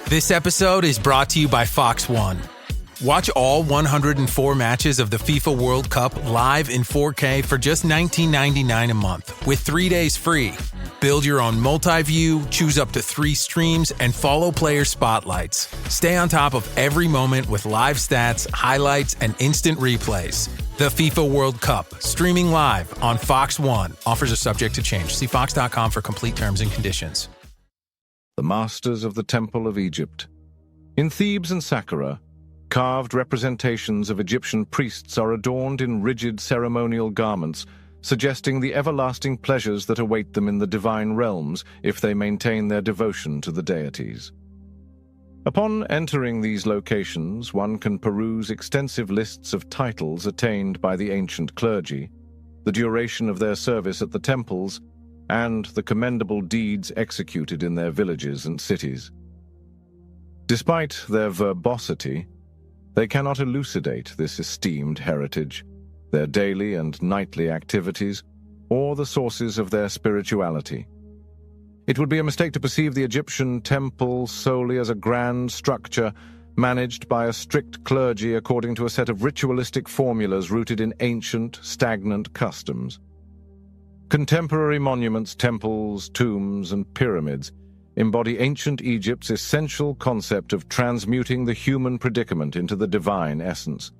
This episode is brought to you by Fox One. Watch all 104 matches of the FIFA World Cup live in 4K for just $19.99 a month with 3 days free. Build your own multi-view, choose up to 3 streams, and follow player spotlights. Stay on top of every moment with live stats, highlights, and instant replays. The FIFA World Cup, streaming live on Fox One. Offers are subject to change. See fox.com for complete terms and conditions. The Masters of the Temple of Egypt. In Thebes and Saqqara, carved representations of Egyptian priests are adorned in rigid ceremonial garments, suggesting the everlasting pleasures that await them in the divine realms if they maintain their devotion to the deities. Upon entering these locations, one can peruse extensive lists of titles attained by the ancient clergy, the duration of their service at the temples, and the commendable deeds executed in their villages and cities. Despite their verbosity, they cannot elucidate this esteemed heritage, their daily and nightly activities, or the sources of their spirituality. It would be a mistake to perceive the Egyptian temple solely as a grand structure managed by a strict clergy according to a set of ritualistic formulas rooted in ancient, stagnant customs. Contemporary monuments, temples, tombs, and pyramids embody ancient Egypt's essential concept of transmuting the human predicament into the divine essence.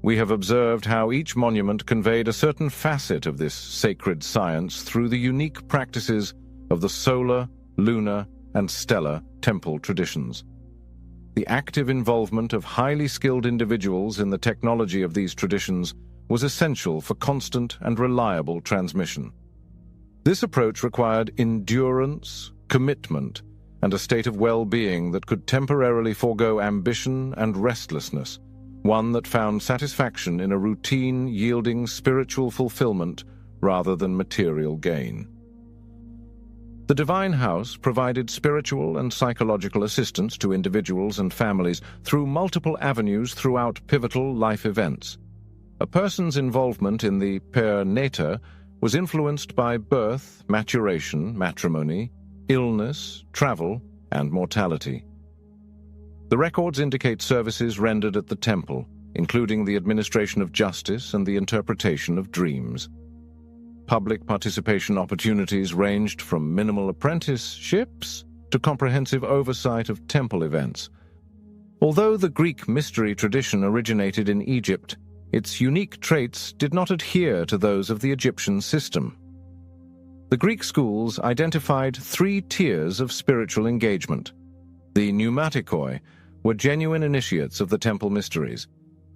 We have observed how each monument conveyed a certain facet of this sacred science through the unique practices of the solar, lunar, and stellar temple traditions. The active involvement of highly skilled individuals in the technology of these traditions was essential for constant and reliable transmission. This approach required endurance, commitment, and a state of well-being that could temporarily forego ambition and restlessness, one that found satisfaction in a routine yielding spiritual fulfillment rather than material gain. The Divine House provided spiritual and psychological assistance to individuals and families through multiple avenues throughout pivotal life events. A person's involvement in the per nater was influenced by birth, maturation, matrimony, illness, travel, and mortality. The records indicate services rendered at the temple, including the administration of justice and the interpretation of dreams. Public participation opportunities ranged from minimal apprenticeships to comprehensive oversight of temple events. Although the Greek mystery tradition originated in Egypt, its unique traits did not adhere to those of the Egyptian system. The Greek schools identified 3 tiers of spiritual engagement. The pneumatikoi were genuine initiates of the temple mysteries,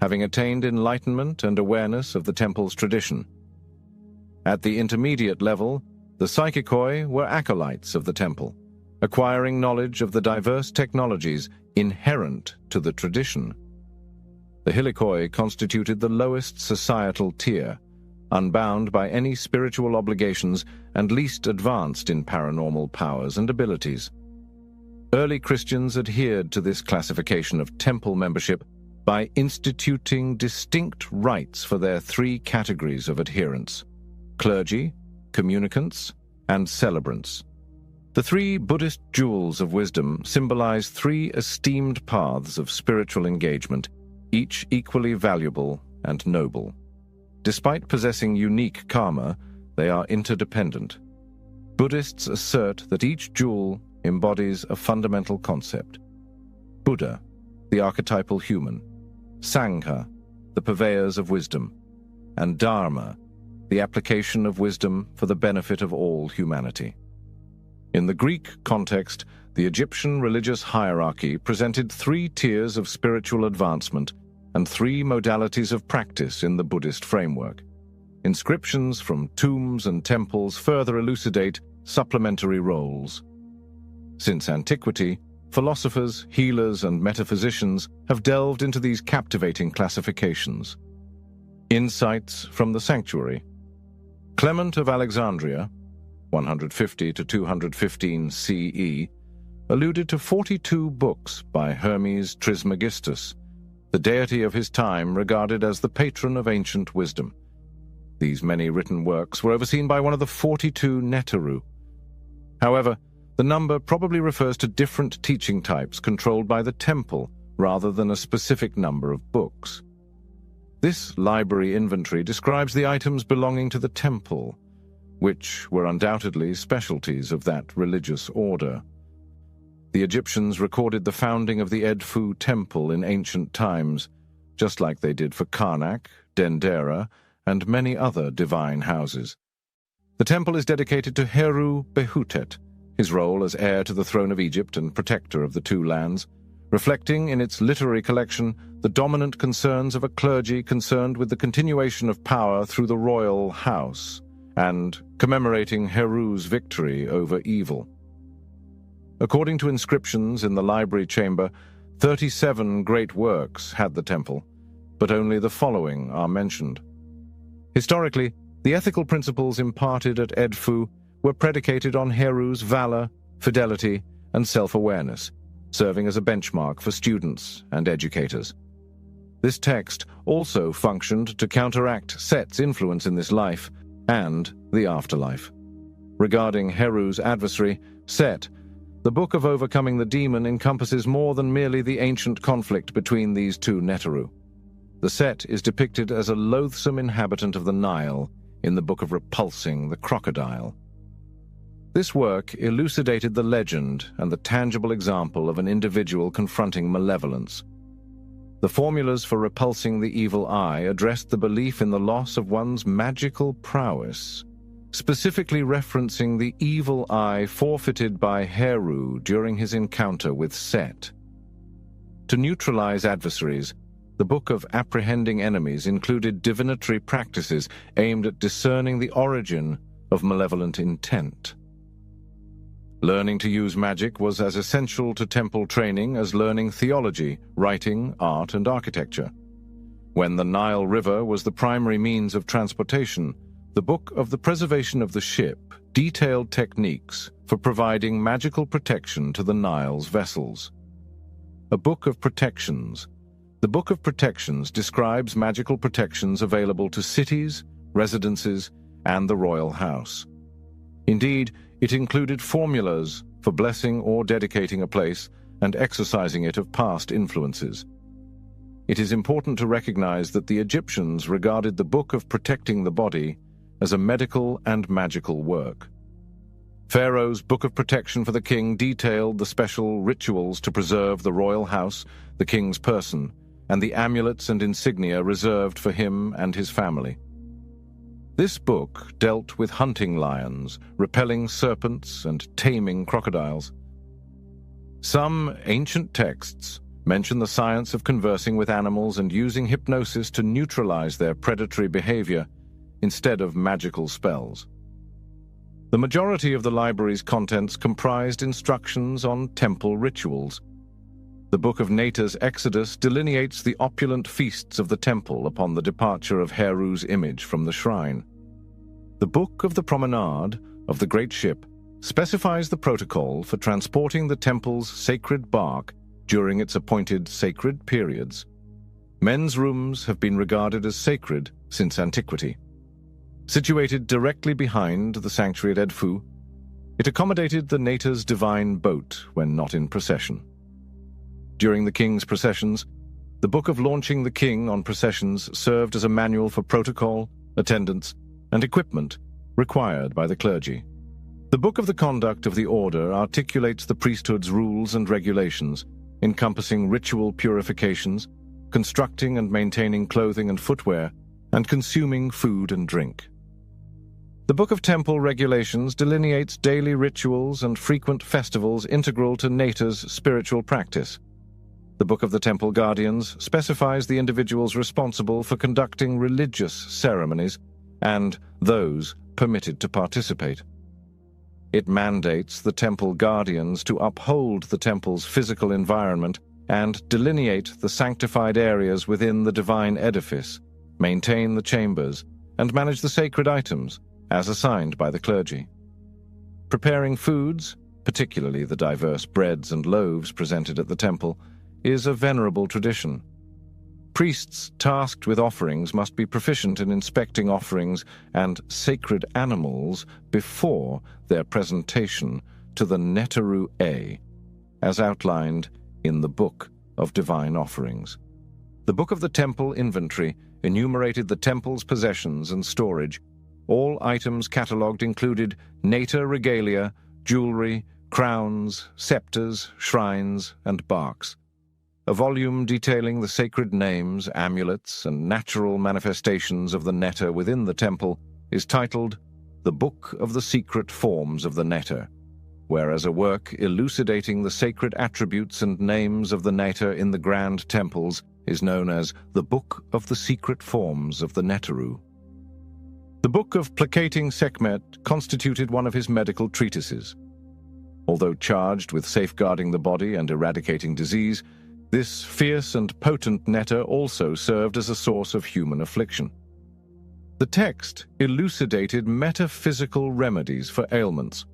having attained enlightenment and awareness of the temple's tradition. At the intermediate level, the psychikoi were acolytes of the temple, acquiring knowledge of the diverse technologies inherent to the tradition. The helikoi constituted the lowest societal tier, unbound by any spiritual obligations and least advanced in paranormal powers and abilities. Early Christians adhered to this classification of temple membership by instituting distinct rites for their 3 categories of adherents: clergy, communicants, and celebrants. The 3 Buddhist jewels of wisdom symbolize 3 esteemed paths of spiritual engagement, each equally valuable and noble. Despite possessing unique karma, they are interdependent. Buddhists assert that each jewel embodies a fundamental concept: Buddha, the archetypal human; Sangha, the purveyors of wisdom; and Dharma, the application of wisdom for the benefit of all humanity. In the Greek context, the Egyptian religious hierarchy presented 3 tiers of spiritual advancement and 3 modalities of practice in the Buddhist framework. Inscriptions from tombs and temples further elucidate supplementary roles. Since antiquity, philosophers, healers, and metaphysicians have delved into these captivating classifications. Insights from the Sanctuary. Clement of Alexandria, 150 to 215 CE, alluded to 42 books by Hermes Trismegistus, the deity of his time regarded as the patron of ancient wisdom. These many written works were overseen by one of the 42 Neteru. However, The number probably refers to different teaching types controlled by the temple rather than a specific number of books. This library inventory describes the items belonging to the temple, which were undoubtedly specialties of that religious order. The Egyptians recorded the founding of the Edfu temple in ancient times, just like they did for Karnak, Dendera, and many other divine houses. The temple is dedicated to Heru Behutet, his role as heir to the throne of Egypt and protector of the two lands, reflecting in its literary collection the dominant concerns of a clergy concerned with the continuation of power through the royal house, and commemorating Heru's victory over evil. According to inscriptions in the library chamber, 37 great works had the temple, but only the following are mentioned. Historically, the ethical principles imparted at Edfu were predicated on Heru's valor, fidelity, and self-awareness, serving as a benchmark for students and educators. This text also functioned to counteract Set's influence in this life and the afterlife. Regarding Heru's adversary, Set, the Book of Overcoming the Demon encompasses more than merely the ancient conflict between these two Neteru. The Set is depicted as a loathsome inhabitant of the Nile in the Book of Repulsing the Crocodile. This work elucidated the legend and the tangible example of an individual confronting malevolence. The formulas for repulsing the evil eye addressed the belief in the loss of one's magical prowess, specifically referencing the evil eye forfeited by Heru during his encounter with Set. To neutralize adversaries, the Book of Apprehending Enemies included divinatory practices aimed at discerning the origin of malevolent intent. Learning to use magic was as essential to temple training as learning theology, writing, art, and architecture. When the Nile River was the primary means of transportation, the Book of the Preservation of the Ship detailed techniques for providing magical protection to the Nile's vessels. A Book of Protections. The Book of Protections describes magical protections available to cities, residences, and the royal house. Indeed, it included formulas for blessing or dedicating a place and exorcising it of past influences. It is important to recognize that the Egyptians regarded the Book of Protecting the Body as a medical and magical work. Pharaoh's Book of Protection for the King detailed the special rituals to preserve the royal house, the king's person, and the amulets and insignia reserved for him and his family. This book dealt with hunting lions, repelling serpents, and taming crocodiles. Some ancient texts mention the science of conversing with animals and using hypnosis to neutralize their predatory behavior instead of magical spells. The majority of the library's contents comprised instructions on temple rituals. The Book of Nata's Exodus delineates the opulent feasts of the temple upon the departure of Heru's image from the shrine. The Book of the Promenade of the Great Ship specifies the protocol for transporting the temple's sacred bark during its appointed sacred periods. Men's rooms have been regarded as sacred since antiquity. Situated directly behind the sanctuary at Edfu, it accommodated the Nata's divine boat when not in procession. During the king's processions, the Book of Launching the King on Processions served as a manual for protocol, attendance, and equipment required by the clergy. The Book of the Conduct of the Order articulates the priesthood's rules and regulations, encompassing ritual purifications, constructing and maintaining clothing and footwear, and consuming food and drink. The Book of Temple Regulations delineates daily rituals and frequent festivals integral to Nata's spiritual practice. The Book of the Temple Guardians specifies the individuals responsible for conducting religious ceremonies and those permitted to participate. It mandates the temple guardians to uphold the temple's physical environment and delineate the sanctified areas within the divine edifice, maintain the chambers, and manage the sacred items as assigned by the clergy. Preparing foods, particularly the diverse breads and loaves presented at the temple, is a venerable tradition. Priests tasked with offerings must be proficient in inspecting offerings and sacred animals before their presentation to the Neteru A, as outlined in the Book of Divine Offerings. The Book of the Temple Inventory enumerated the temple's possessions and storage. All items catalogued included Neter regalia, jewelry, crowns, scepters, shrines, and barks. A volume detailing the sacred names, amulets, and natural manifestations of the Neter within the temple is titled The Book of the Secret Forms of the Neter, whereas a work elucidating the sacred attributes and names of the Neter in the grand temples is known as the Book of the Secret Forms of the Neteru. The Book of Placating Sekhmet constituted one of his medical treatises. Although charged with safeguarding the body and eradicating disease, this fierce and potent Neter also served as a source of human affliction. The text elucidated metaphysical remedies for ailments.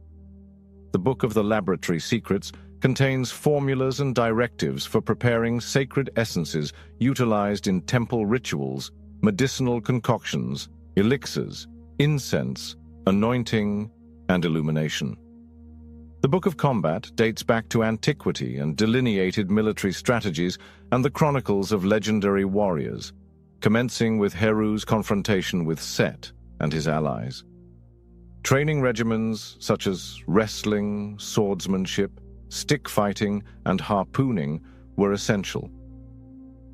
The Book of the Laboratory Secrets contains formulas and directives for preparing sacred essences utilized in temple rituals, medicinal concoctions, elixirs, incense, anointing, and illumination. The Book of Combat dates back to antiquity and delineated military strategies and the chronicles of legendary warriors, commencing with Heru's confrontation with Set and his allies. Training regimens such as wrestling, swordsmanship, stick fighting, and harpooning were essential.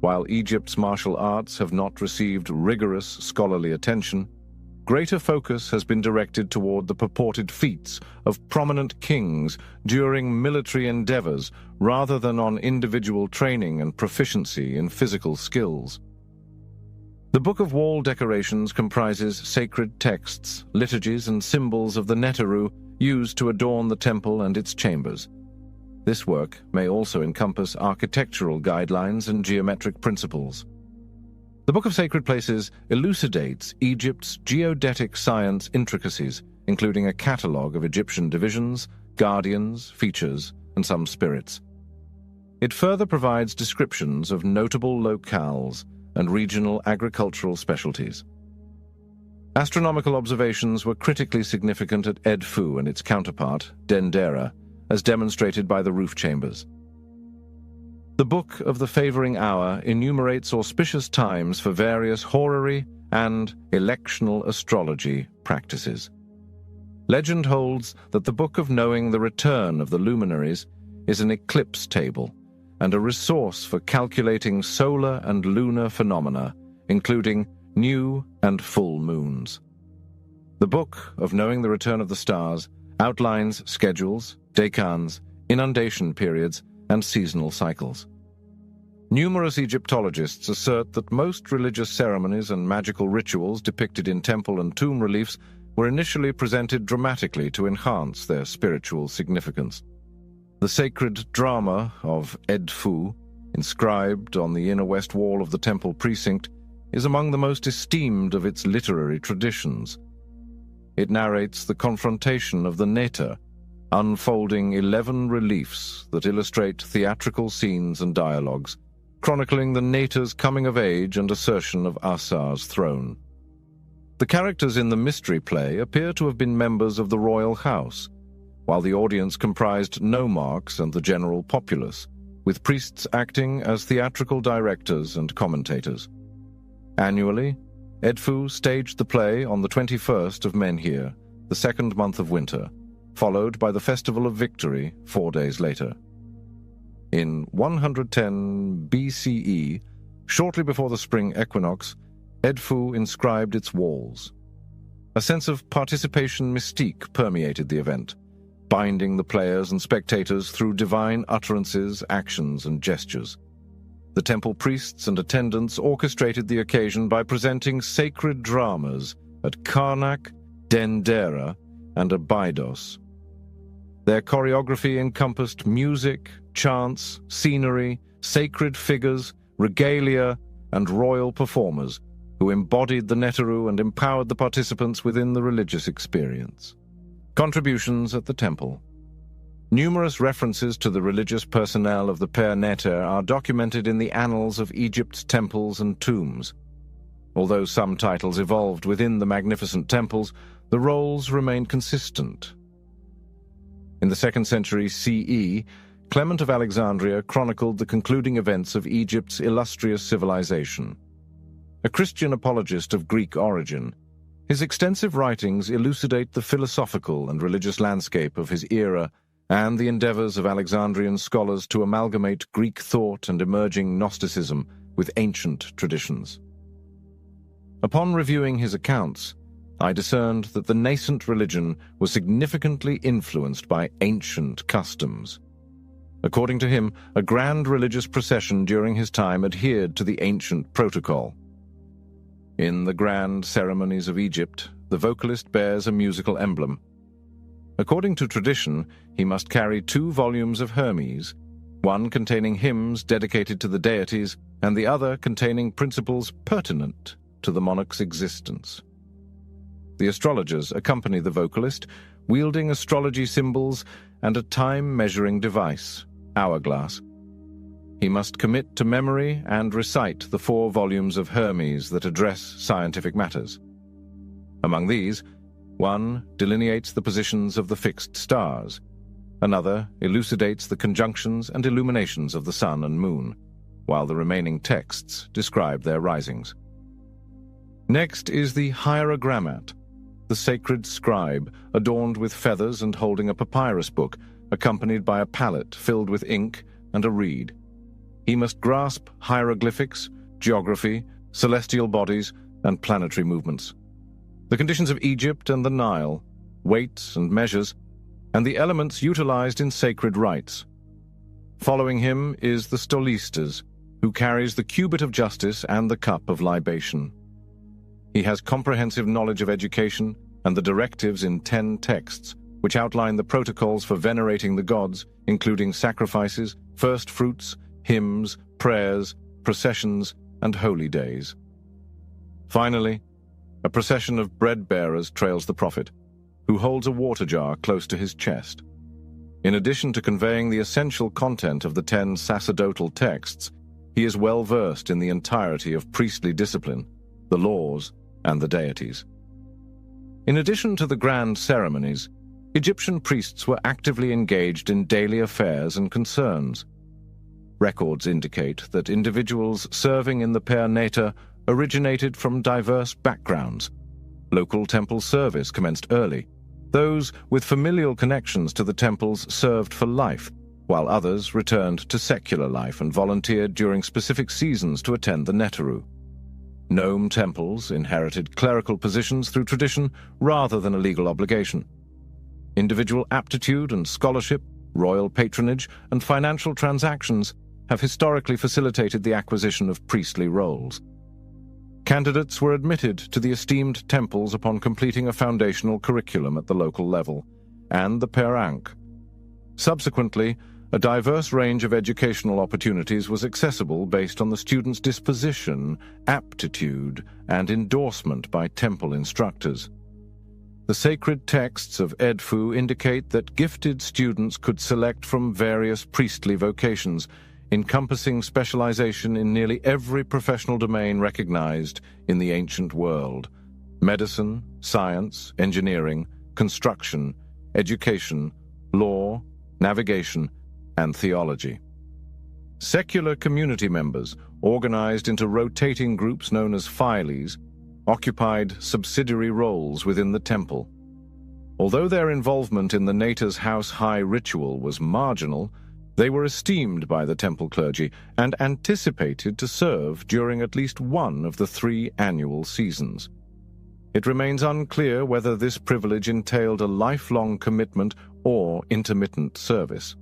While Egypt's martial arts have not received rigorous scholarly attention, greater focus has been directed toward the purported feats of prominent kings during military endeavors rather than on individual training and proficiency in physical skills. The Book of Wall Decorations comprises sacred texts, liturgies, and symbols of the Neteru used to adorn the temple and its chambers. This work may also encompass architectural guidelines and geometric principles. The Book of Sacred Places elucidates Egypt's geodetic science intricacies, including a catalogue of Egyptian divisions, guardians, features, and some spirits. It further provides descriptions of notable locales and regional agricultural specialties. Astronomical observations were critically significant at Edfu and its counterpart, Dendera, as demonstrated by the roof chambers. The Book of the Favoring Hour enumerates auspicious times for various horary and electional astrology practices. Legend holds that the Book of Knowing the Return of the Luminaries is an eclipse table and a resource for calculating solar and lunar phenomena, including new and full moons. The Book of Knowing the Return of the Stars outlines schedules, decans, inundation periods, and seasonal cycles. Numerous Egyptologists assert that most religious ceremonies and magical rituals depicted in temple and tomb reliefs were initially presented dramatically to enhance their spiritual significance. The sacred drama of Edfu, inscribed on the inner west wall of the temple precinct, is among the most esteemed of its literary traditions. It narrates the confrontation of the Neter, unfolding 11 reliefs that illustrate theatrical scenes and dialogues, chronicling the Neter's coming of age and assertion of Asar's throne. The characters in the mystery play appear to have been members of the royal house, while the audience comprised nomarchs and the general populace, with priests acting as theatrical directors and commentators. Annually, Edfu staged the play on the 21st of Menhir, the second month of winter, followed by the Festival of Victory 4 days later. In 110 BCE, shortly before the spring equinox, Edfu inscribed its walls. A sense of participation mystique permeated the event, binding the players and spectators through divine utterances, actions, and gestures. The temple priests and attendants orchestrated the occasion by presenting sacred dramas at Karnak, Dendera, and Abydos. Their choreography encompassed music, chants, scenery, sacred figures, regalia, and royal performers who embodied the Neteru and empowered the participants within the religious experience. Contributions at the temple. Numerous references to the religious personnel of the Per Neter are documented in the annals of Egypt's temples and tombs. Although some titles evolved within the magnificent temples, the roles remained consistent. In the 2nd century CE, Clement of Alexandria chronicled the concluding events of Egypt's illustrious civilization. A Christian apologist of Greek origin, his extensive writings elucidate the philosophical and religious landscape of his era and the endeavors of Alexandrian scholars to amalgamate Greek thought and emerging Gnosticism with ancient traditions. Upon reviewing his accounts, I discerned that the nascent religion was significantly influenced by ancient customs. According to him, a grand religious procession during his time adhered to the ancient protocol. In the grand ceremonies of Egypt, the vocalist bears a musical emblem. According to tradition, he must carry 2 volumes of Hermes, one containing hymns dedicated to the deities and the other containing principles pertinent to the monarch's existence. The astrologers accompany the vocalist, wielding astrology symbols and a time-measuring device, hourglass. He must commit to memory and recite the 4 volumes of Hermes that address scientific matters. Among these, one delineates the positions of the fixed stars, another elucidates the conjunctions and illuminations of the sun and moon, while the remaining texts describe their risings. Next is the hierogrammat, the sacred scribe adorned with feathers and holding a papyrus book, accompanied by a palette filled with ink and a reed. He must grasp hieroglyphics, geography, celestial bodies, and planetary movements, the conditions of Egypt and the Nile, weights and measures, and the elements utilized in sacred rites. Following him is the stolistas, who carries the cubit of justice and the cup of libation. He has comprehensive knowledge of education and the directives in 10 texts, which outline the protocols for venerating the gods, including sacrifices, first fruits, hymns, prayers, processions, and holy days. Finally, a procession of bread-bearers trails the prophet, who holds a water jar close to his chest. In addition to conveying the essential content of the 10 sacerdotal texts, he is well versed in the entirety of priestly discipline, the laws, and the deities. In addition to the grand ceremonies, Egyptian priests were actively engaged in daily affairs and concerns. Records indicate that individuals serving in the per nata originated from diverse backgrounds. Local temple service commenced early. Those with familial connections to the temples served for life, while others returned to secular life and volunteered during specific seasons to attend the Neteru. Nome temples inherited clerical positions through tradition rather than a legal obligation. Individual aptitude and scholarship, royal patronage, and financial transactions have historically facilitated the acquisition of priestly roles. Candidates were admitted to the esteemed temples upon completing a foundational curriculum at the local level, and the per ankh. Subsequently, a diverse range of educational opportunities was accessible based on the student's disposition, aptitude, and endorsement by temple instructors. The sacred texts of Edfu indicate that gifted students could select from various priestly vocations, encompassing specialization in nearly every professional domain recognized in the ancient world: medicine, science, engineering, construction, education, law, navigation, and theology. Secular community members, organized into rotating groups known as philes, occupied subsidiary roles within the temple. Although their involvement in the Nata's house high ritual was marginal, they were esteemed by the temple clergy and anticipated to serve during at least one of the 3 annual seasons. It remains unclear whether this privilege entailed a lifelong commitment or intermittent service.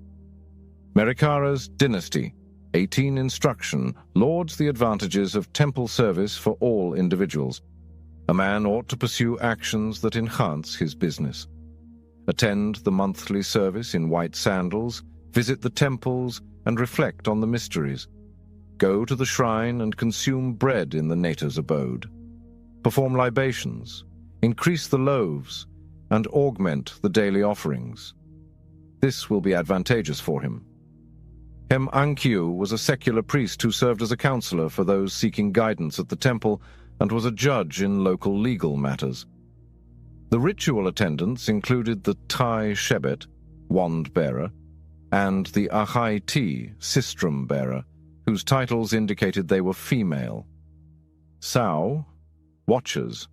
Merikara's dynasty, 18 instruction, lauds the advantages of temple service for all individuals. A man ought to pursue actions that enhance his business. Attend the monthly service in white sandals, visit the temples, and reflect on the mysteries. Go to the shrine and consume bread in the Nata's abode. Perform libations, increase the loaves, and augment the daily offerings. This will be advantageous for him. Hem Ankiu was a secular priest who served as a counselor for those seeking guidance at the temple and was a judge in local legal matters. The ritual attendants included the Tai Shebet, wand-bearer, and the Ahai-T, sistrum-bearer, whose titles indicated they were female. Sau, watchers,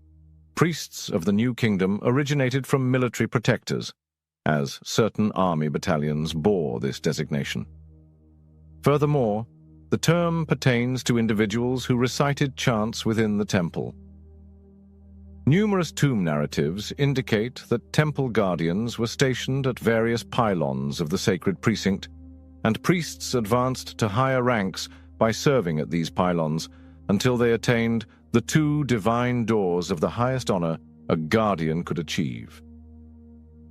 priests of the New Kingdom originated from military protectors, as certain army battalions bore this designation. Furthermore, the term pertains to individuals who recited chants within the temple. Numerous tomb narratives indicate that temple guardians were stationed at various pylons of the sacred precinct, and priests advanced to higher ranks by serving at these pylons until they attained the 2 divine doors of the highest honor a guardian could achieve.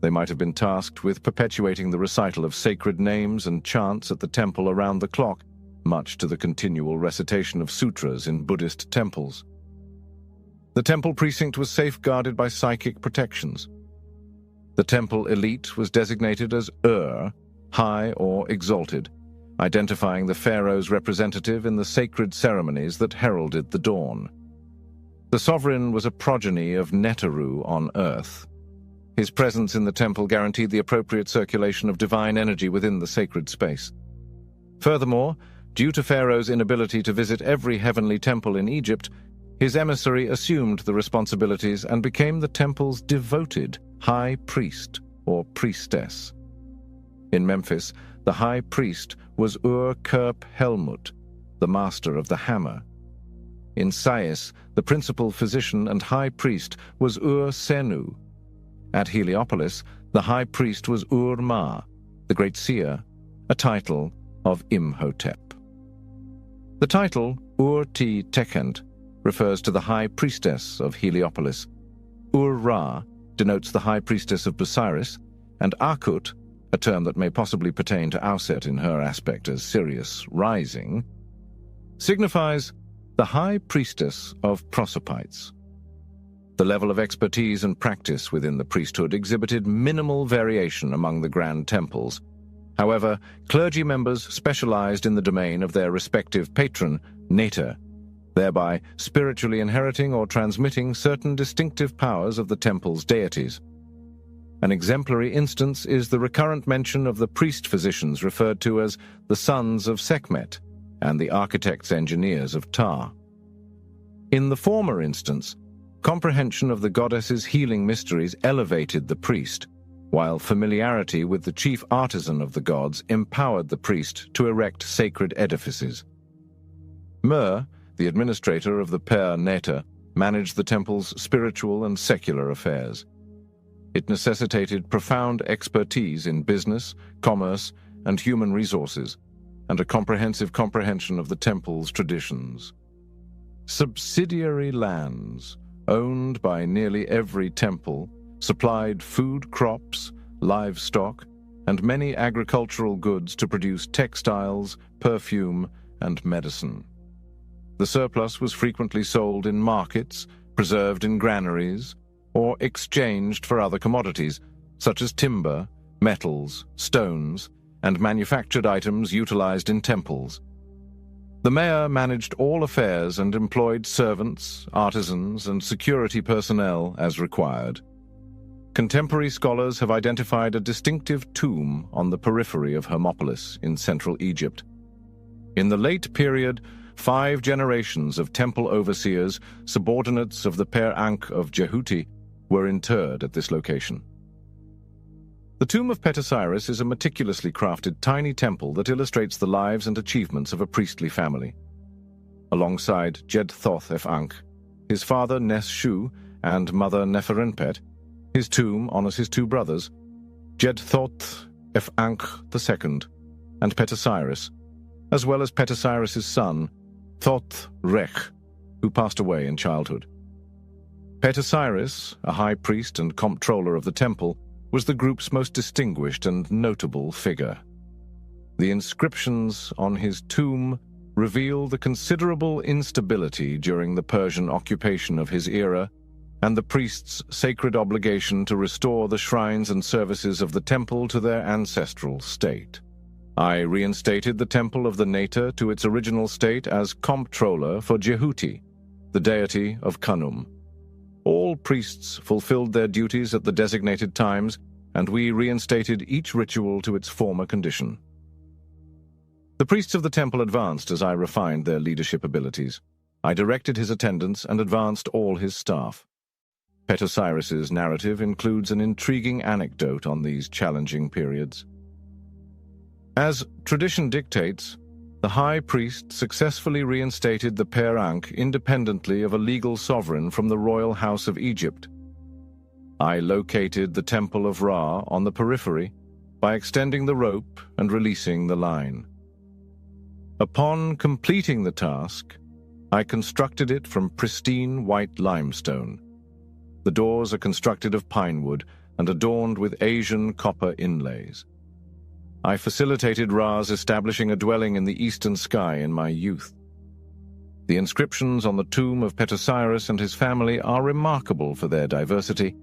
They might have been tasked with perpetuating the recital of sacred names and chants at the temple around the clock, much to the continual recitation of sutras in Buddhist temples. The temple precinct was safeguarded by psychic protections. The temple elite was designated as high or exalted, identifying the pharaoh's representative in the sacred ceremonies that heralded the dawn. The sovereign was a progeny of Neteru on earth. His presence in the temple guaranteed the appropriate circulation of divine energy within the sacred space. Furthermore, due to Pharaoh's inability to visit every heavenly temple in Egypt, his emissary assumed the responsibilities and became the temple's devoted high priest or priestess. In Memphis, the high priest was Ur-Kerp-Helmut, the master of the hammer. In Sais, the principal physician and high priest was Ur-Senu. At Heliopolis, the high priest was Ur-Ma, the great seer, a title of Imhotep. The title Ur-Ti-Tekent refers to the high priestess of Heliopolis. Ur-Ra denotes the high priestess of Busiris, and Akut, a term that may possibly pertain to Auset in her aspect as Sirius rising, signifies the high priestess of Prosopites. The level of expertise and practice within the priesthood exhibited minimal variation among the grand temples. However, clergy members specialized in the domain of their respective patron, Neter, thereby spiritually inheriting or transmitting certain distinctive powers of the temple's deities. An exemplary instance is the recurrent mention of the priest-physicians referred to as the sons of Sekhmet and the architects-engineers of Ptah. In the former instance, comprehension of the goddess's healing mysteries elevated the priest, while familiarity with the chief artisan of the gods empowered the priest to erect sacred edifices. Mer, the administrator of the Per Neter, managed the temple's spiritual and secular affairs. It necessitated profound expertise in business, commerce, and human resources, and a comprehensive comprehension of the temple's traditions. Subsidiary lands, owned by nearly every temple, supplied food crops, livestock, and many agricultural goods to produce textiles, perfume, and medicine. The surplus was frequently sold in markets, preserved in granaries, or exchanged for other commodities, such as timber, metals, stones, and manufactured items utilized in temples. The mayor managed all affairs and employed servants, artisans, and security personnel as required. Contemporary scholars have identified a distinctive tomb on the periphery of Hermopolis in central Egypt. In the late period, 5 generations of temple overseers, subordinates of the Per Ankh of Jehuti, were interred at this location. The tomb of Petosiris is a meticulously crafted tiny temple that illustrates the lives and achievements of a priestly family. Alongside Jed-Thoth-F-Ankh, his father Nes-Shu and mother Neferenpet, his tomb honors his 2 brothers, Jed-Thoth-F-Ankh II and Petosiris, as well as Petosiris' son, Thoth-Rech, who passed away in childhood. Petosiris, a high priest and comptroller of the temple, was the group's most distinguished and notable figure. The inscriptions on his tomb reveal the considerable instability during the Persian occupation of his era and the priest's sacred obligation to restore the shrines and services of the temple to their ancestral state. I reinstated the temple of the Neter to its original state as comptroller for Jehuti, the deity of Khnum. All priests fulfilled their duties at the designated times, and we reinstated each ritual to its former condition. The priests of the temple advanced as I refined their leadership abilities. I directed his attendants and advanced all his staff. Petosiris's narrative includes an intriguing anecdote on these challenging periods. As tradition dictates, the high priest successfully reinstated the Per Ankh independently of a legal sovereign from the royal house of Egypt. I located the Temple of Ra on the periphery by extending the rope and releasing the line. Upon completing the task, I constructed it from pristine white limestone. The doors are constructed of pine wood and adorned with Asian copper inlays. I facilitated Ra's establishing a dwelling in the eastern sky in my youth. The inscriptions on the tomb of Petosiris and his family are remarkable for their diversity,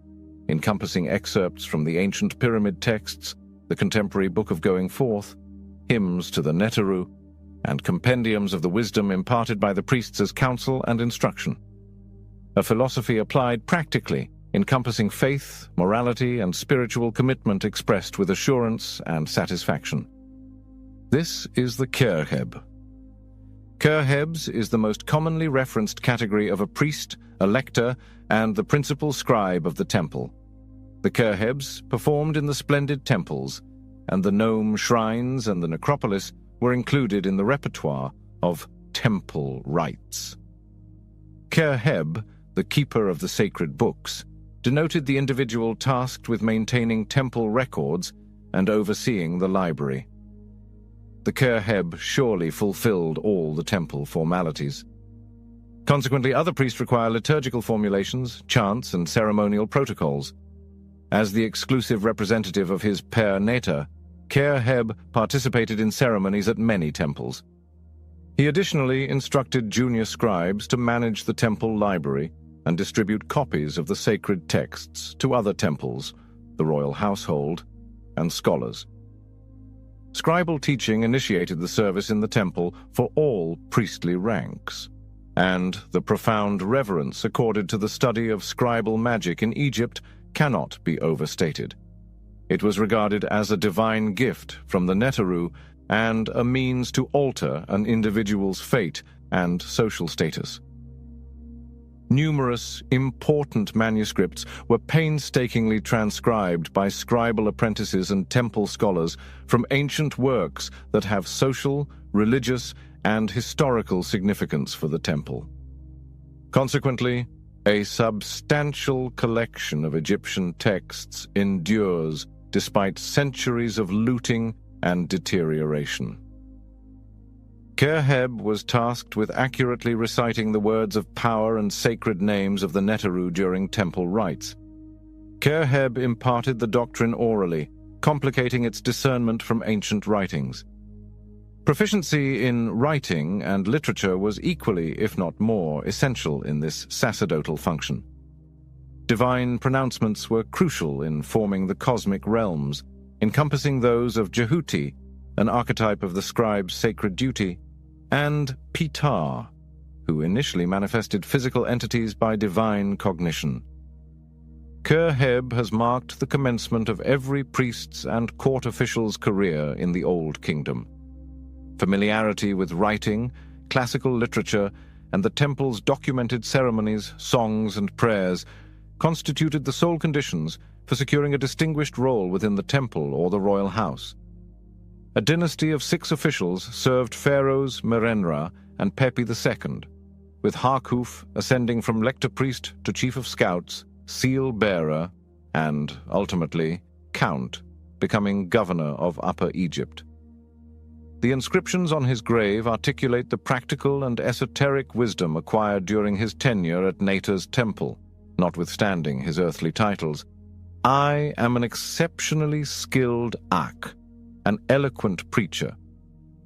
encompassing excerpts from the ancient pyramid texts, the contemporary Book of Going Forth, hymns to the Neteru, and compendiums of the wisdom imparted by the priests as counsel and instruction. A philosophy applied practically, encompassing faith, morality, and spiritual commitment expressed with assurance and satisfaction. This is the Kerheb. Kerhebs is the most commonly referenced category of a priest, a lector, and the principal scribe of the temple. The Kerhebs performed in the splendid temples, and the gnome shrines and the necropolis were included in the repertoire of temple rites. Kerheb, the keeper of the sacred books, denoted the individual tasked with maintaining temple records and overseeing the library. The Kerheb surely fulfilled all the temple formalities. Consequently, other priests require liturgical formulations, chants, and ceremonial protocols. As the exclusive representative of his Per Neta, Kerheb participated in ceremonies at many temples. He additionally instructed junior scribes to manage the temple library and distribute copies of the sacred texts to other temples, the royal household, and scholars. Scribal teaching initiated the service in the temple for all priestly ranks, and the profound reverence accorded to the study of scribal magic in Egypt cannot be overstated. It was regarded as a divine gift from the Neteru and a means to alter an individual's fate and social status. Numerous important manuscripts were painstakingly transcribed by scribal apprentices and temple scholars from ancient works that have social, religious, and historical significance for the temple. Consequently, a substantial collection of Egyptian texts endures despite centuries of looting and deterioration. Kerheb was tasked with accurately reciting the words of power and sacred names of the Neteru during temple rites. Kerheb imparted the doctrine orally, complicating its discernment from ancient writings. Proficiency in writing and literature was equally, if not more, essential in this sacerdotal function. Divine pronouncements were crucial in forming the cosmic realms, encompassing those of Jehuti, an archetype of the scribe's sacred duty, and Pitar, who initially manifested physical entities by divine cognition. Kerheb has marked the commencement of every priest's and court official's career in the Old Kingdom. Familiarity with writing, classical literature, and the temple's documented ceremonies, songs, and prayers constituted the sole conditions for securing a distinguished role within the temple or the royal house. A dynasty of 6 officials served Pharaohs Merenra and Pepi II, with Harkuf ascending from lector priest to chief of scouts, seal bearer, and, ultimately, count, becoming governor of Upper Egypt. The inscriptions on his grave articulate the practical and esoteric wisdom acquired during his tenure at Neta's temple, notwithstanding his earthly titles. I am an exceptionally skilled Ak, an eloquent preacher.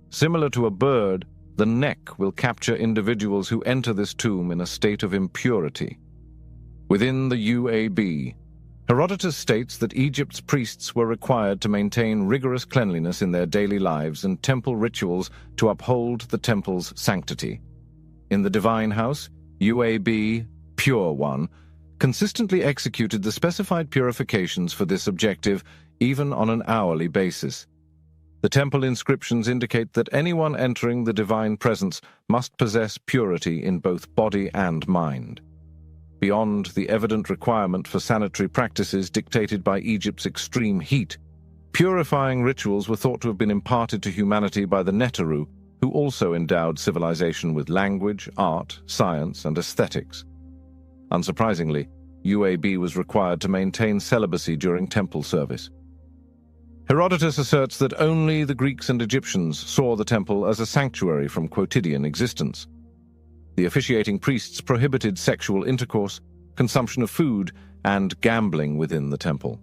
Similar to a bird, the neck will capture individuals who enter this tomb in a state of impurity. Within the UAB, Herodotus states that Egypt's priests were required to maintain rigorous cleanliness in their daily lives and temple rituals to uphold the temple's sanctity. In the divine house, UAB, Pure One, consistently executed the specified purifications for this objective, even on an hourly basis. The temple inscriptions indicate that anyone entering the divine presence must possess purity in both body and mind. Beyond the evident requirement for sanitary practices dictated by Egypt's extreme heat, purifying rituals were thought to have been imparted to humanity by the Neteru, who also endowed civilization with language, art, science, and aesthetics. Unsurprisingly, UAB was required to maintain celibacy during temple service. Herodotus asserts that only the Greeks and Egyptians saw the temple as a sanctuary from quotidian existence. The officiating priests prohibited sexual intercourse, consumption of food, and gambling within the temple.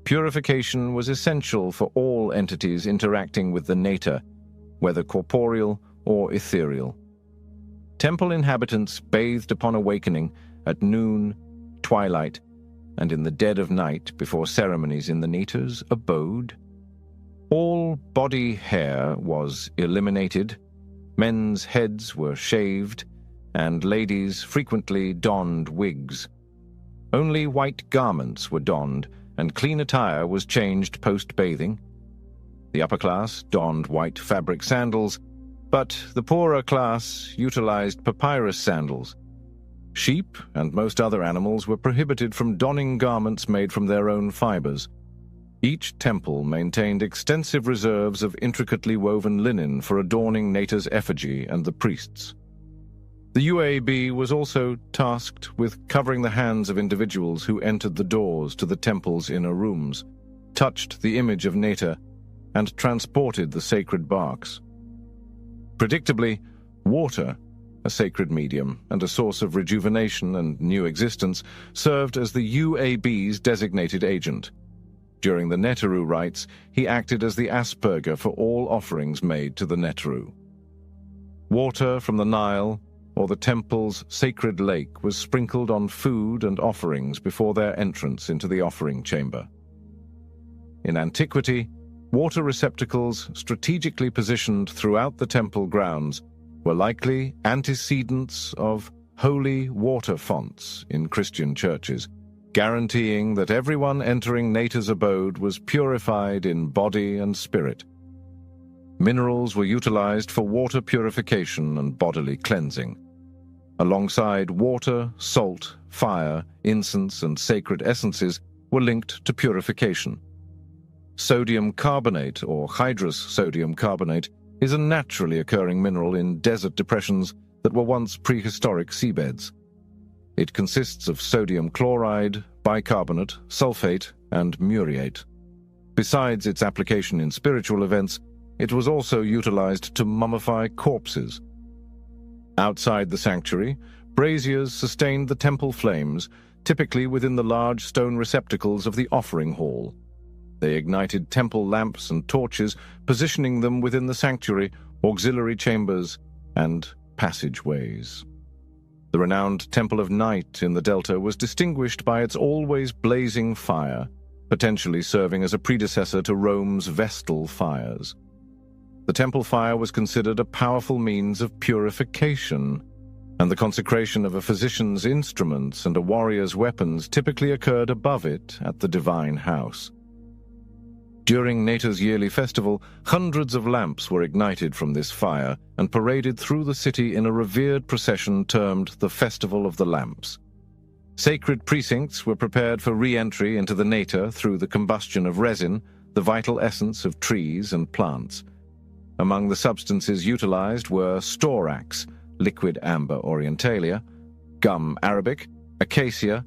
Purification was essential for all entities interacting with the Neta, whether corporeal or ethereal. Temple inhabitants bathed upon awakening at noon, twilight, and in the dead of night before ceremonies in the Neta's abode. All body hair was eliminated, men's heads were shaved, and ladies frequently donned wigs. Only white garments were donned, and clean attire was changed post-bathing. The upper class donned white fabric sandals, but the poorer class utilized papyrus sandals. Sheep and most other animals were prohibited from donning garments made from their own fibers. Each temple maintained extensive reserves of intricately woven linen for adorning Neta's effigy and the priests. The UAB was also tasked with covering the hands of individuals who entered the doors to the temple's inner rooms, touched the image of Neta, and transported the sacred barks. Predictably, water, a sacred medium and a source of rejuvenation and new existence, served as the UAB's designated agent. During the Neteru rites, he acted as the asperger for all offerings made to the Neteru. Water from the Nile or the temple's sacred lake was sprinkled on food and offerings before their entrance into the offering chamber. In antiquity, water receptacles strategically positioned throughout the temple grounds were likely antecedents of holy water fonts in Christian churches, guaranteeing that everyone entering Neta's abode was purified in body and spirit. Minerals were utilized for water purification and bodily cleansing. Alongside water, salt, fire, incense, and sacred essences were linked to purification. Sodium carbonate, or hydrous sodium carbonate, is a naturally occurring mineral in desert depressions that were once prehistoric seabeds. It consists of sodium chloride, bicarbonate, sulfate, and muriate. Besides its application in spiritual events, it was also utilized to mummify corpses. Outside the sanctuary, braziers sustained the temple flames, typically within the large stone receptacles of the offering hall. They ignited temple lamps and torches, positioning them within the sanctuary, auxiliary chambers, and passageways. The renowned Temple of Night in the Delta was distinguished by its always blazing fire, potentially serving as a predecessor to Rome's Vestal fires. The temple fire was considered a powerful means of purification, and the consecration of a physician's instruments and a warrior's weapons typically occurred above it at the divine house. During Neta's yearly festival, hundreds of lamps were ignited from this fire and paraded through the city in a revered procession termed the Festival of the Lamps. Sacred precincts were prepared for re-entry into the Neta through the combustion of resin, the vital essence of trees and plants. Among the substances utilized were storax, liquid amber orientalia, gum arabic, acacia,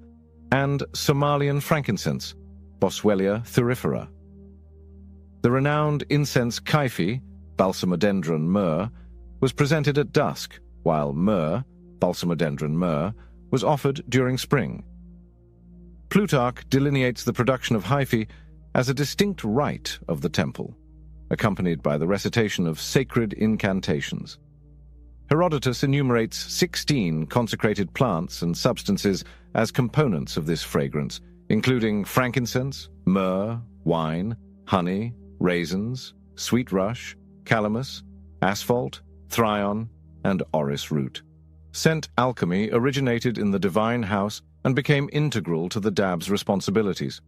and Somalian frankincense, Boswellia thurifera. The renowned incense kaifi, balsamodendron myrrh, was presented at dusk, while myrrh, balsamodendron myrrh, was offered during spring. Plutarch delineates the production of hyphae as a distinct rite of the temple, accompanied by the recitation of sacred incantations. Herodotus enumerates 16 consecrated plants and substances as components of this fragrance, including frankincense, myrrh, wine, honey, raisins, sweet rush, calamus, asphalt, thryon, and orris root. Scent alchemy originated in the divine house and became integral to the dab's responsibilities.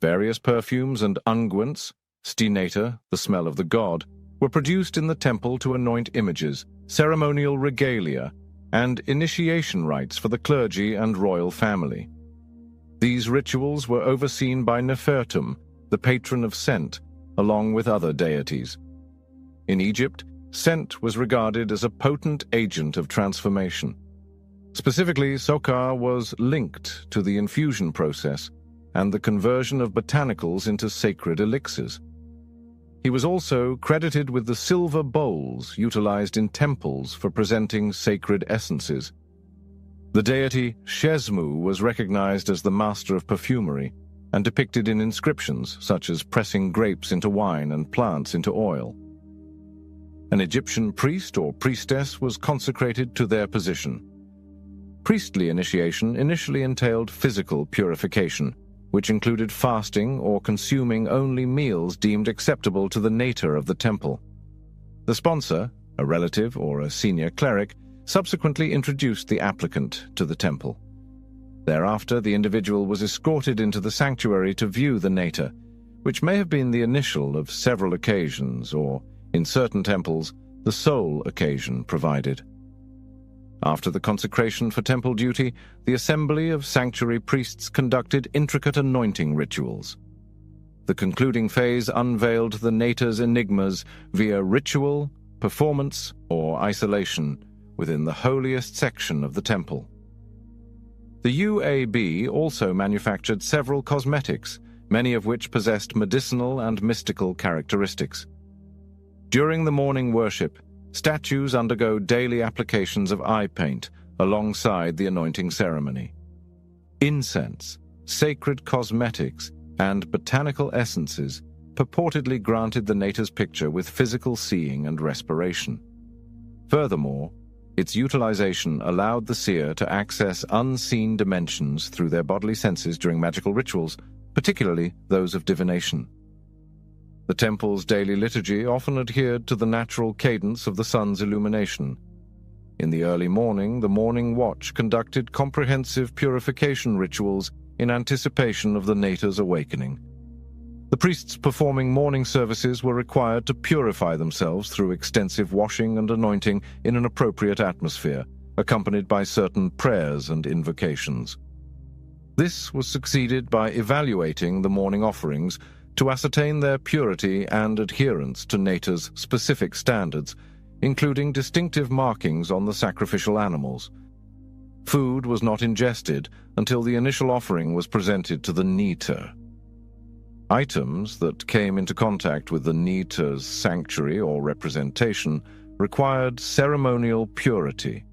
Various perfumes and unguents, stinata, the smell of the god, were produced in the temple to anoint images, ceremonial regalia, and initiation rites for the clergy and royal family. These rituals were overseen by Nefertum, the patron of scent, along with other deities. In Egypt, scent was regarded as a potent agent of transformation. Specifically, Saqqara was linked to the infusion process and the conversion of botanicals into sacred elixirs. He was also credited with the silver bowls utilized in temples for presenting sacred essences. The deity Shesmu was recognized as the master of perfumery and depicted in inscriptions such as pressing grapes into wine and plants into oil. An Egyptian priest or priestess was consecrated to their position. Priestly initiation initially entailed physical purification, which included fasting or consuming only meals deemed acceptable to the nator of the temple. The sponsor, a relative or a senior cleric, subsequently introduced the applicant to the temple. Thereafter, the individual was escorted into the sanctuary to view the nator, which may have been the initial of several occasions or, in certain temples, the sole occasion provided. After the consecration for temple duty, the assembly of sanctuary priests conducted intricate anointing rituals. The concluding phase unveiled the nator's enigmas via ritual, performance, or isolation within the holiest section of the temple. The UAB also manufactured several cosmetics, many of which possessed medicinal and mystical characteristics. During the morning worship, statues undergo daily applications of eye paint alongside the anointing ceremony. Incense, sacred cosmetics, and botanical essences purportedly granted the nator's picture with physical seeing and respiration. Furthermore, its utilization allowed the seer to access unseen dimensions through their bodily senses during magical rituals, particularly those of divination. The temple's daily liturgy often adhered to the natural cadence of the sun's illumination. In the early morning, the morning watch conducted comprehensive purification rituals in anticipation of the nator's awakening. The priests performing morning services were required to purify themselves through extensive washing and anointing in an appropriate atmosphere, accompanied by certain prayers and invocations. This was succeeded by evaluating the morning offerings to ascertain their purity and adherence to Nator's specific standards, including distinctive markings on the sacrificial animals. Food was not ingested until the initial offering was presented to the Neter. Items that came into contact with the Neter's sanctuary or representation required ceremonial purity,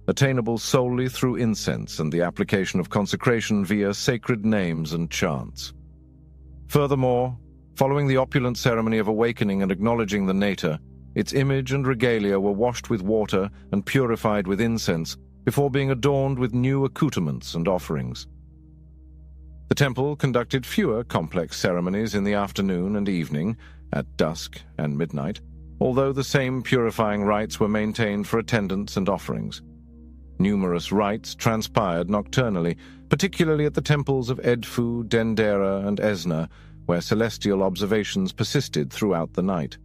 attainable solely through incense and the application of consecration via sacred names and chants. Furthermore, following the opulent ceremony of awakening and acknowledging the Nator, its image and regalia were washed with water and purified with incense before being adorned with new accoutrements and offerings. The temple conducted fewer complex ceremonies in the afternoon and evening, at dusk and midnight, although the same purifying rites were maintained for attendance and offerings. Numerous rites transpired nocturnally, particularly at the temples of Edfu, Dendera, and Esna, where celestial observations persisted throughout the night.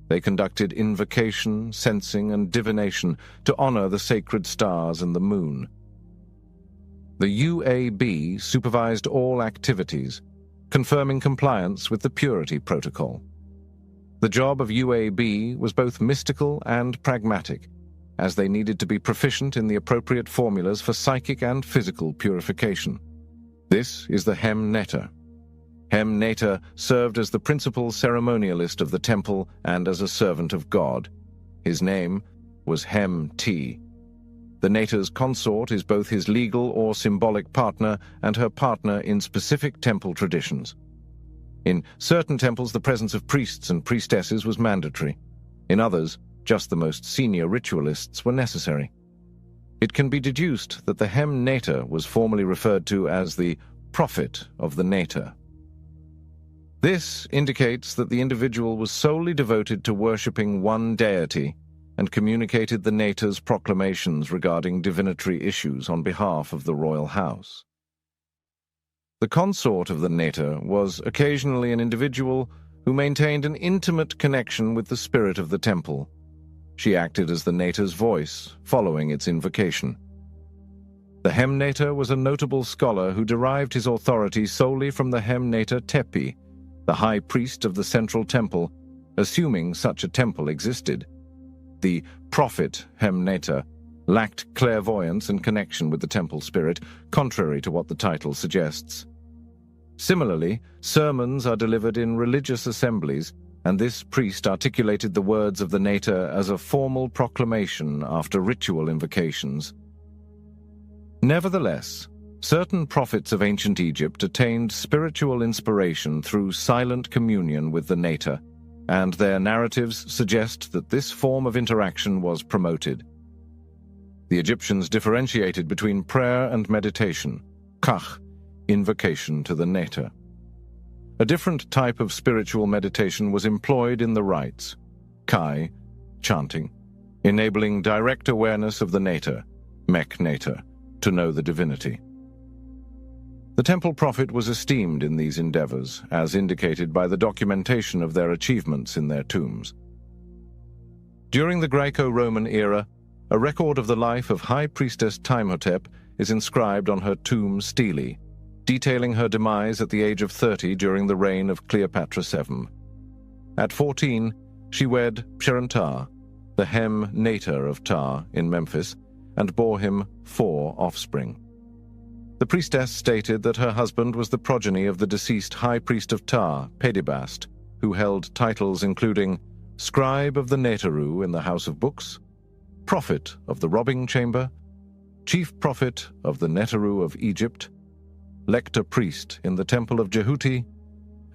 They conducted invocation, sensing, and divination to honor the sacred stars and the moon. The UAB supervised all activities, confirming compliance with the purity protocol. The job of UAB was both mystical and pragmatic, as they needed to be proficient in the appropriate formulas for psychic and physical purification. This is the Hem Neter. Hem Neter served as the principal ceremonialist of the temple and as a servant of God. His name was Hem T. The Neter's consort is both his legal or symbolic partner and her partner in specific temple traditions. In certain temples, the presence of priests and priestesses was mandatory. In others, just the most senior ritualists were necessary. It can be deduced that the Hem Neter was formerly referred to as the prophet of the Neter. This indicates that the individual was solely devoted to worshipping one deity and communicated the Neter's proclamations regarding divinatory issues on behalf of the royal house. The consort of the Neter was occasionally an individual who maintained an intimate connection with the spirit of the temple. She acted as the Neter's voice, following its invocation. The Hem-Neter was a notable scholar who derived his authority solely from the Hem-Neter Tepi, the high priest of the central temple, assuming such a temple existed. The prophet Hem-Neter lacked clairvoyance and connection with the temple spirit, contrary to what the title suggests. Similarly, sermons are delivered in religious assemblies, and this priest articulated the words of the Neter as a formal proclamation after ritual invocations. Nevertheless, certain prophets of ancient Egypt attained spiritual inspiration through silent communion with the Neter, and their narratives suggest that this form of interaction was promoted. The Egyptians differentiated between prayer and meditation, kach, invocation to the Neter. A different type of spiritual meditation was employed in the rites, kai, chanting, enabling direct awareness of the Neter, Mek-Neter, to know the divinity. The temple prophet was esteemed in these endeavors, as indicated by the documentation of their achievements in their tombs. During the Greco-Roman era, a record of the life of High Priestess Timehotep is inscribed on her tomb stele, detailing her demise at the age of 30 during the reign of Cleopatra VII. At 14, she wed Psherntar, the Hem-Neter of Ptah in Memphis, and bore him 4 offspring. The priestess stated that her husband was the progeny of the deceased high priest of Ptah, Pedibast, who held titles including Scribe of the Neteru in the House of Books, Prophet of the Robbing Chamber, Chief Prophet of the Neteru of Egypt, Lector Priest in the Temple of Jehuti,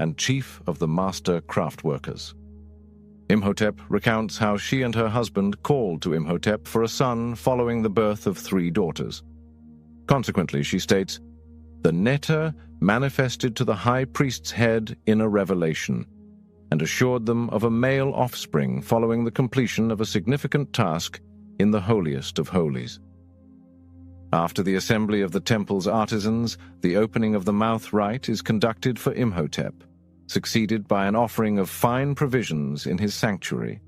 and Chief of the Master Craftworkers. Imhotep recounts how she and her husband called to Imhotep for a son following the birth of 3 daughters. Consequently, she states, "The Neter manifested to the high priest's head in a revelation, and assured them of a male offspring following the completion of a significant task in the holiest of holies." After the assembly of the temple's artisans, the opening of the mouth rite is conducted for Imhotep, succeeded by an offering of fine provisions in his sanctuary.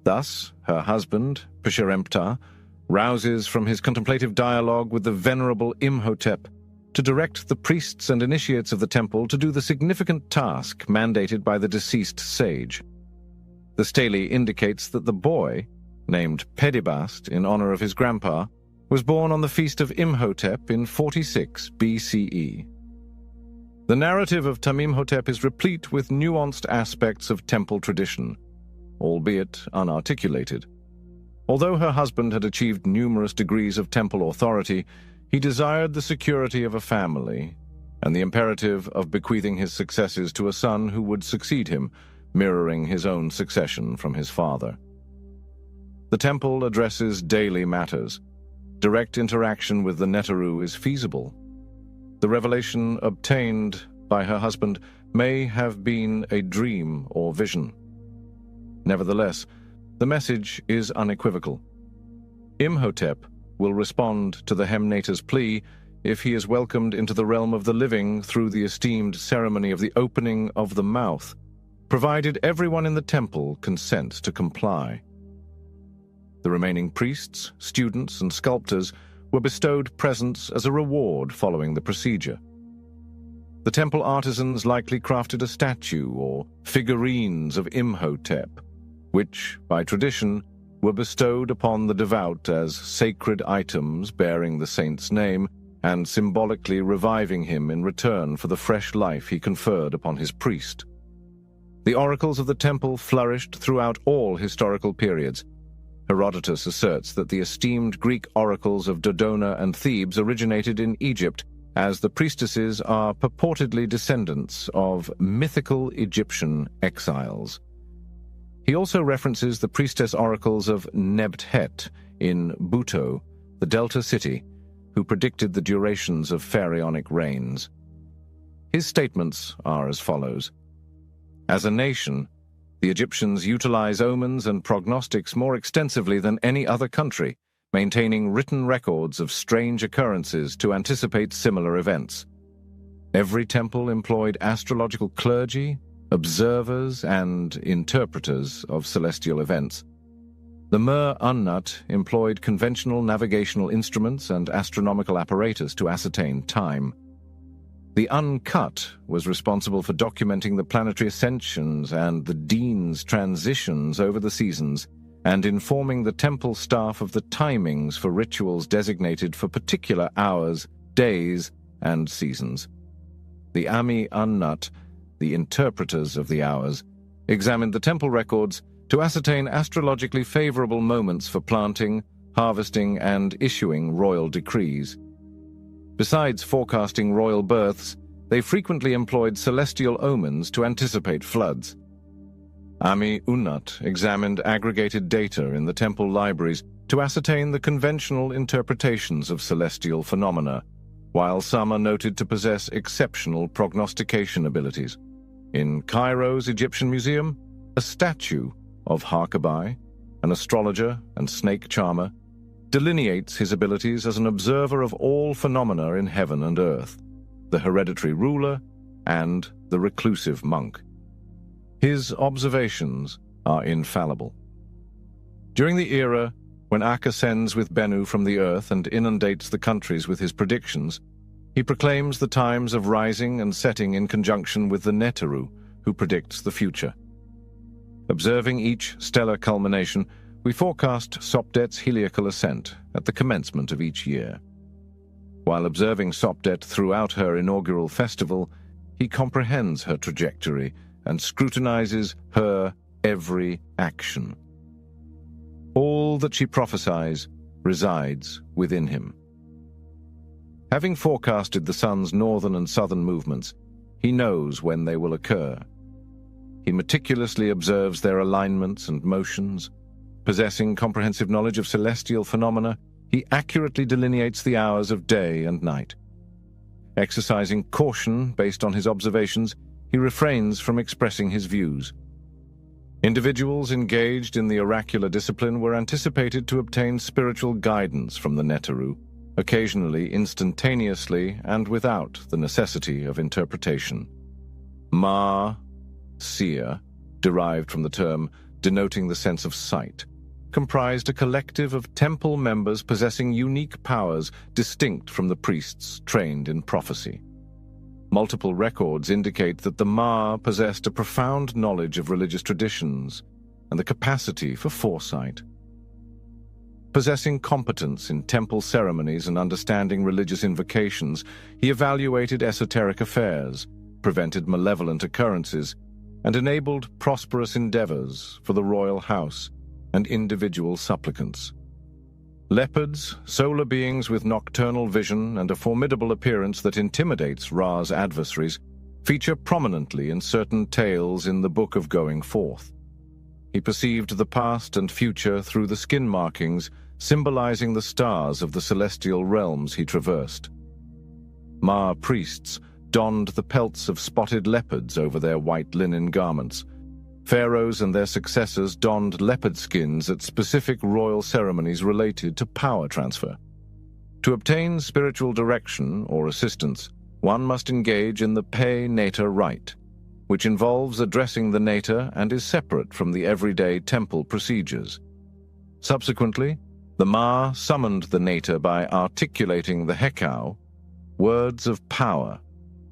Thus, her husband, Peshmeremta, rouses from his contemplative dialogue with the venerable Imhotep to direct the priests and initiates of the temple to do the significant task mandated by the deceased sage. The stele indicates that the boy, named Pedibast in honor of his grandpa, was born on the feast of Imhotep in 46 BCE. The narrative of Tamimhotep is replete with nuanced aspects of temple tradition, albeit unarticulated. Although her husband had achieved numerous degrees of temple authority, he desired the security of a family and the imperative of bequeathing his successes to a son who would succeed him, mirroring his own succession from his father. The temple addresses daily matters. Direct interaction with the Neteru is feasible. The revelation obtained by her husband may have been a dream or vision. Nevertheless, the message is unequivocal. Imhotep will respond to the Hem-Neter's plea if he is welcomed into the realm of the living through the esteemed ceremony of the opening of the mouth, provided everyone in the temple consents to comply. The remaining priests, students, and sculptors were bestowed presents as a reward following the procedure. The temple artisans likely crafted a statue or figurines of Imhotep, which, by tradition, were bestowed upon the devout as sacred items bearing the saint's name and symbolically reviving him in return for the fresh life he conferred upon his priest. The oracles of the temple flourished throughout all historical periods. Herodotus asserts that the esteemed Greek oracles of Dodona and Thebes originated in Egypt, as the priestesses are purportedly descendants of mythical Egyptian exiles. He also references the priestess oracles of Nebthet in Buto, the Delta city, who predicted the durations of pharaonic reigns. His statements are as follows. As a nation, The Egyptians utilize omens and prognostics more extensively than any other country, maintaining written records of strange occurrences to anticipate similar events. Every temple employed astrological clergy, observers, and interpreters of celestial events. The Mer-Unnut employed conventional navigational instruments and astronomical apparatus to ascertain time. The Uncut was responsible for documenting the planetary ascensions and the Dean's transitions over the seasons, and informing the temple staff of the timings for rituals designated for particular hours, days, and seasons. The Ami Unnut, the interpreters of the hours, examined the temple records to ascertain astrologically favorable moments for planting, harvesting, and issuing royal decrees. Besides forecasting royal births, they frequently employed celestial omens to anticipate floods. Ami Unnut examined aggregated data in the temple libraries to ascertain the conventional interpretations of celestial phenomena, while some are noted to possess exceptional prognostication abilities. In Cairo's Egyptian Museum, a statue of Harkabai, an astrologer and snake charmer, delineates his abilities as an observer of all phenomena in heaven and earth, the hereditary ruler and the reclusive monk. His observations are infallible. During the era when Ak ascends with Bennu from the earth and inundates the countries with his predictions, he proclaims the times of rising and setting in conjunction with the Neteru, who predicts the future. Observing each stellar culmination, we forecast Sopdet's heliacal ascent at the commencement of each year. While observing Sopdet throughout her inaugural festival, he comprehends her trajectory and scrutinizes her every action. All that she prophesies resides within him. Having forecasted the sun's northern and southern movements, he knows when they will occur. He meticulously observes their alignments and motions. Possessing comprehensive knowledge of celestial phenomena, he accurately delineates the hours of day and night. Exercising caution based on his observations, he refrains from expressing his views. Individuals engaged in the oracular discipline were anticipated to obtain spiritual guidance from the Neteru, occasionally instantaneously and without the necessity of interpretation. Ma, seer, derived from the term denoting the sense of sight, comprised a collective of temple members possessing unique powers distinct from the priests trained in prophecy. Multiple records indicate that the Ma possessed a profound knowledge of religious traditions and the capacity for foresight. Possessing competence in temple ceremonies and understanding religious invocations, he evaluated esoteric affairs, prevented malevolent occurrences, and enabled prosperous endeavors for the royal house and individual supplicants. Leopards, solar beings with nocturnal vision and a formidable appearance that intimidates Ra's adversaries, feature prominently in certain tales in the Book of Going Forth. He perceived the past and future through the skin markings symbolizing the stars of the celestial realms he traversed. Ma priests donned the pelts of spotted leopards over their white linen garments. Pharaohs and their successors donned leopard skins at specific royal ceremonies related to power transfer. To obtain spiritual direction or assistance, one must engage in the Pei-Nata rite, which involves addressing the Nata and is separate from the everyday temple procedures. Subsequently, the Ma summoned the Nata by articulating the Hekau, words of power,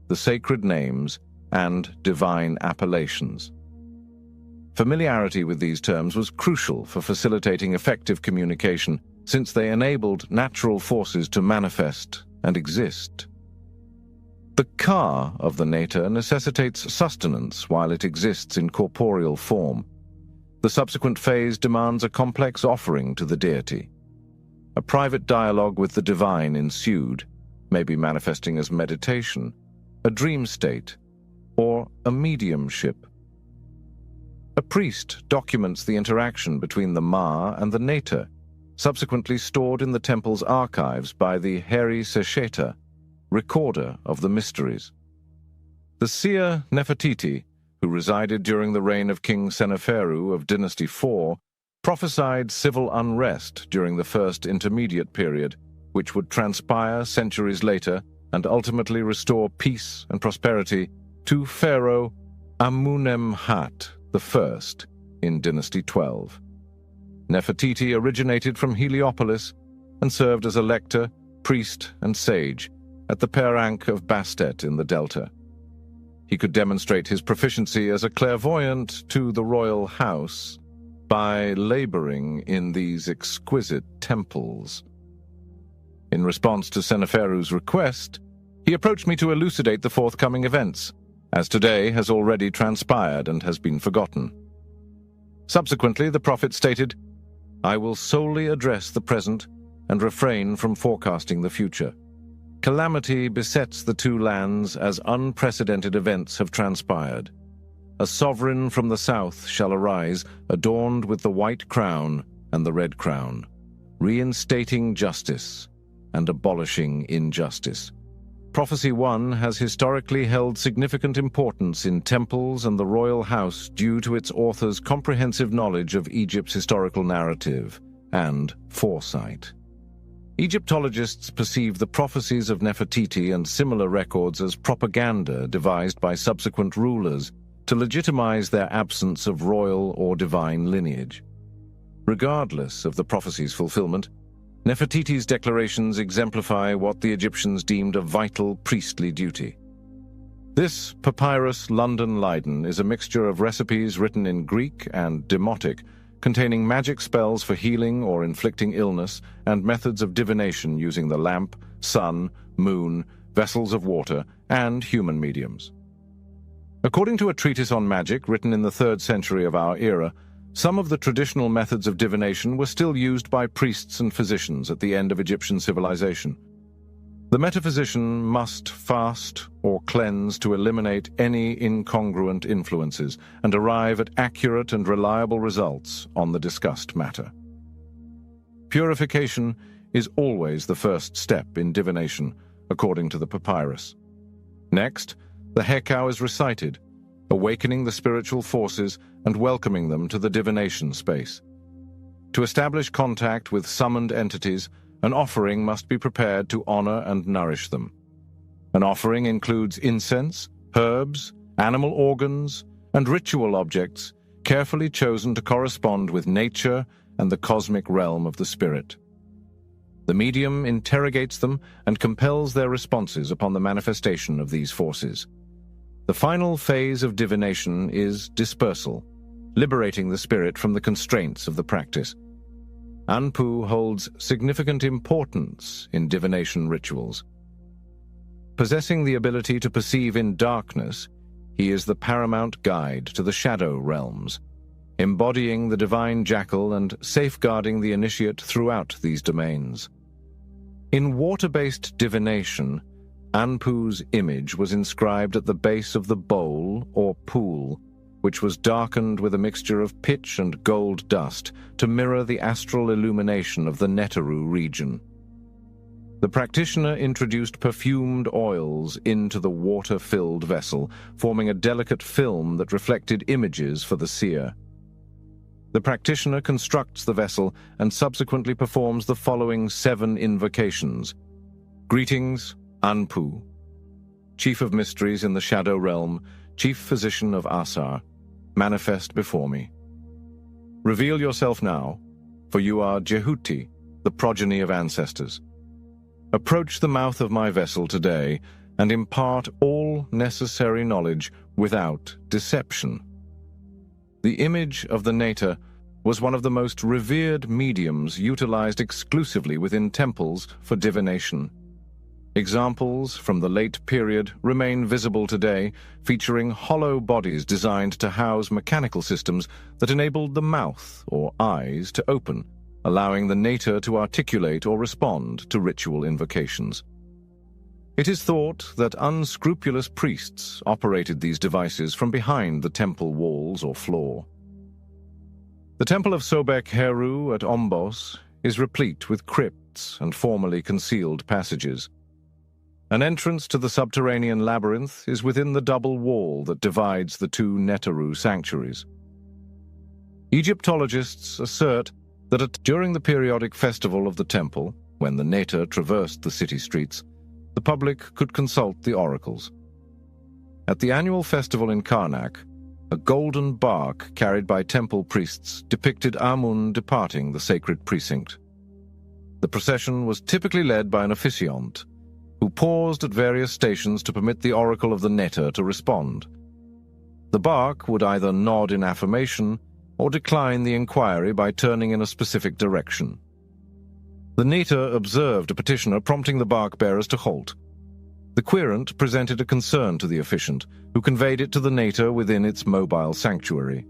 the sacred names, and divine appellations. Familiarity with these terms was crucial for facilitating effective communication, since they enabled natural forces to manifest and exist. The Ka of the Nata necessitates sustenance while it exists in corporeal form. The subsequent phase demands a complex offering to the deity. A private dialogue with the divine ensued, maybe manifesting as meditation, a dream state, or a mediumship. A priest documents the interaction between the Ma and the Nata, subsequently stored in the temple's archives by the Heri Sesheta, recorder of the mysteries. The seer Nefertiti who resided during the reign of King Seneferu of Dynasty IV, prophesied civil unrest during the First Intermediate Period, which would transpire centuries later and ultimately restore peace and prosperity to Pharaoh Amenemhat I in Dynasty XII. Nefertiti originated from Heliopolis and served as a lector, priest, and sage at the Perank of Bastet in the Delta. He could demonstrate his proficiency as a clairvoyant to the royal house by laboring in these exquisite temples. In response to Seneferu's request, he approached me to elucidate the forthcoming events, as today has already transpired and has been forgotten. Subsequently, the prophet stated, "I will solely address the present and refrain from forecasting the future. Calamity besets the two lands as unprecedented events have transpired. A sovereign from the south shall arise, adorned with the white crown and the red crown, reinstating justice and abolishing injustice." Prophecy 1 has historically held significant importance in temples and the royal house due to its author's comprehensive knowledge of Egypt's historical narrative and foresight. Egyptologists perceive the prophecies of Nefertiti and similar records as propaganda devised by subsequent rulers to legitimize their absence of royal or divine lineage. Regardless of the prophecy's fulfillment, Nefertiti's declarations exemplify what the Egyptians deemed a vital priestly duty. This papyrus London Leiden is a mixture of recipes written in Greek and Demotic, containing magic spells for healing or inflicting illness and methods of divination using the lamp, sun, moon, vessels of water, and human mediums. According to a treatise on magic written in the 3rd century of our era, some of the traditional methods of divination were still used by priests and physicians at the end of Egyptian civilization. The metaphysician must fast or cleanse to eliminate any incongruent influences and arrive at accurate and reliable results on the discussed matter. Purification is always the first step in divination, according to the papyrus. Next, the Hekau is recited, awakening the spiritual forces and welcoming them to the divination space. To establish contact with summoned entities, an offering must be prepared to honor and nourish them. An offering includes incense, herbs, animal organs, and ritual objects carefully chosen to correspond with nature and the cosmic realm of the spirit. The medium interrogates them and compels their responses upon the manifestation of these forces. The final phase of divination is dispersal, liberating the spirit from the constraints of the practice. Anpu holds significant importance in divination rituals. Possessing the ability to perceive in darkness, he is the paramount guide to the shadow realms, embodying the divine jackal and safeguarding the initiate throughout these domains. In water-based divination, Anpu's image was inscribed at the base of the bowl or pool, which was darkened with a mixture of pitch and gold dust to mirror the astral illumination of the Neteru region. The practitioner introduced perfumed oils into the water-filled vessel, forming a delicate film that reflected images for the seer. The practitioner constructs the vessel and subsequently performs the following 7 invocations. Greetings, Anpu, Chief of Mysteries in the Shadow Realm, Chief Physician of Asar, manifest before me. Reveal yourself now, for you are Jehuti, the progeny of ancestors. Approach the mouth of my vessel today and impart all necessary knowledge without deception. The image of the Nata was one of the most revered mediums utilized exclusively within temples for divination. Examples from the late period remain visible today, featuring hollow bodies designed to house mechanical systems that enabled the mouth or eyes to open, allowing the Nata to articulate or respond to ritual invocations. It is thought that unscrupulous priests operated these devices from behind the temple walls or floor. The Temple of Sobek Heru at Ombos is replete with crypts and formerly concealed passages. An entrance to the subterranean labyrinth is within the double wall that divides the two Neteru sanctuaries. Egyptologists assert that during the periodic festival of the temple, when the Neter traversed the city streets, the public could consult the oracles. At the annual festival in Karnak, a golden bark carried by temple priests depicted Amun departing the sacred precinct. The procession was typically led by an officiant, who paused at various stations to permit the oracle of the Neter to respond. The bark would either nod in affirmation or decline the inquiry by turning in a specific direction. The Neter observed a petitioner, prompting the bark bearers to halt. The querent presented a concern to the officiant, who conveyed it to the Neter within its mobile sanctuary.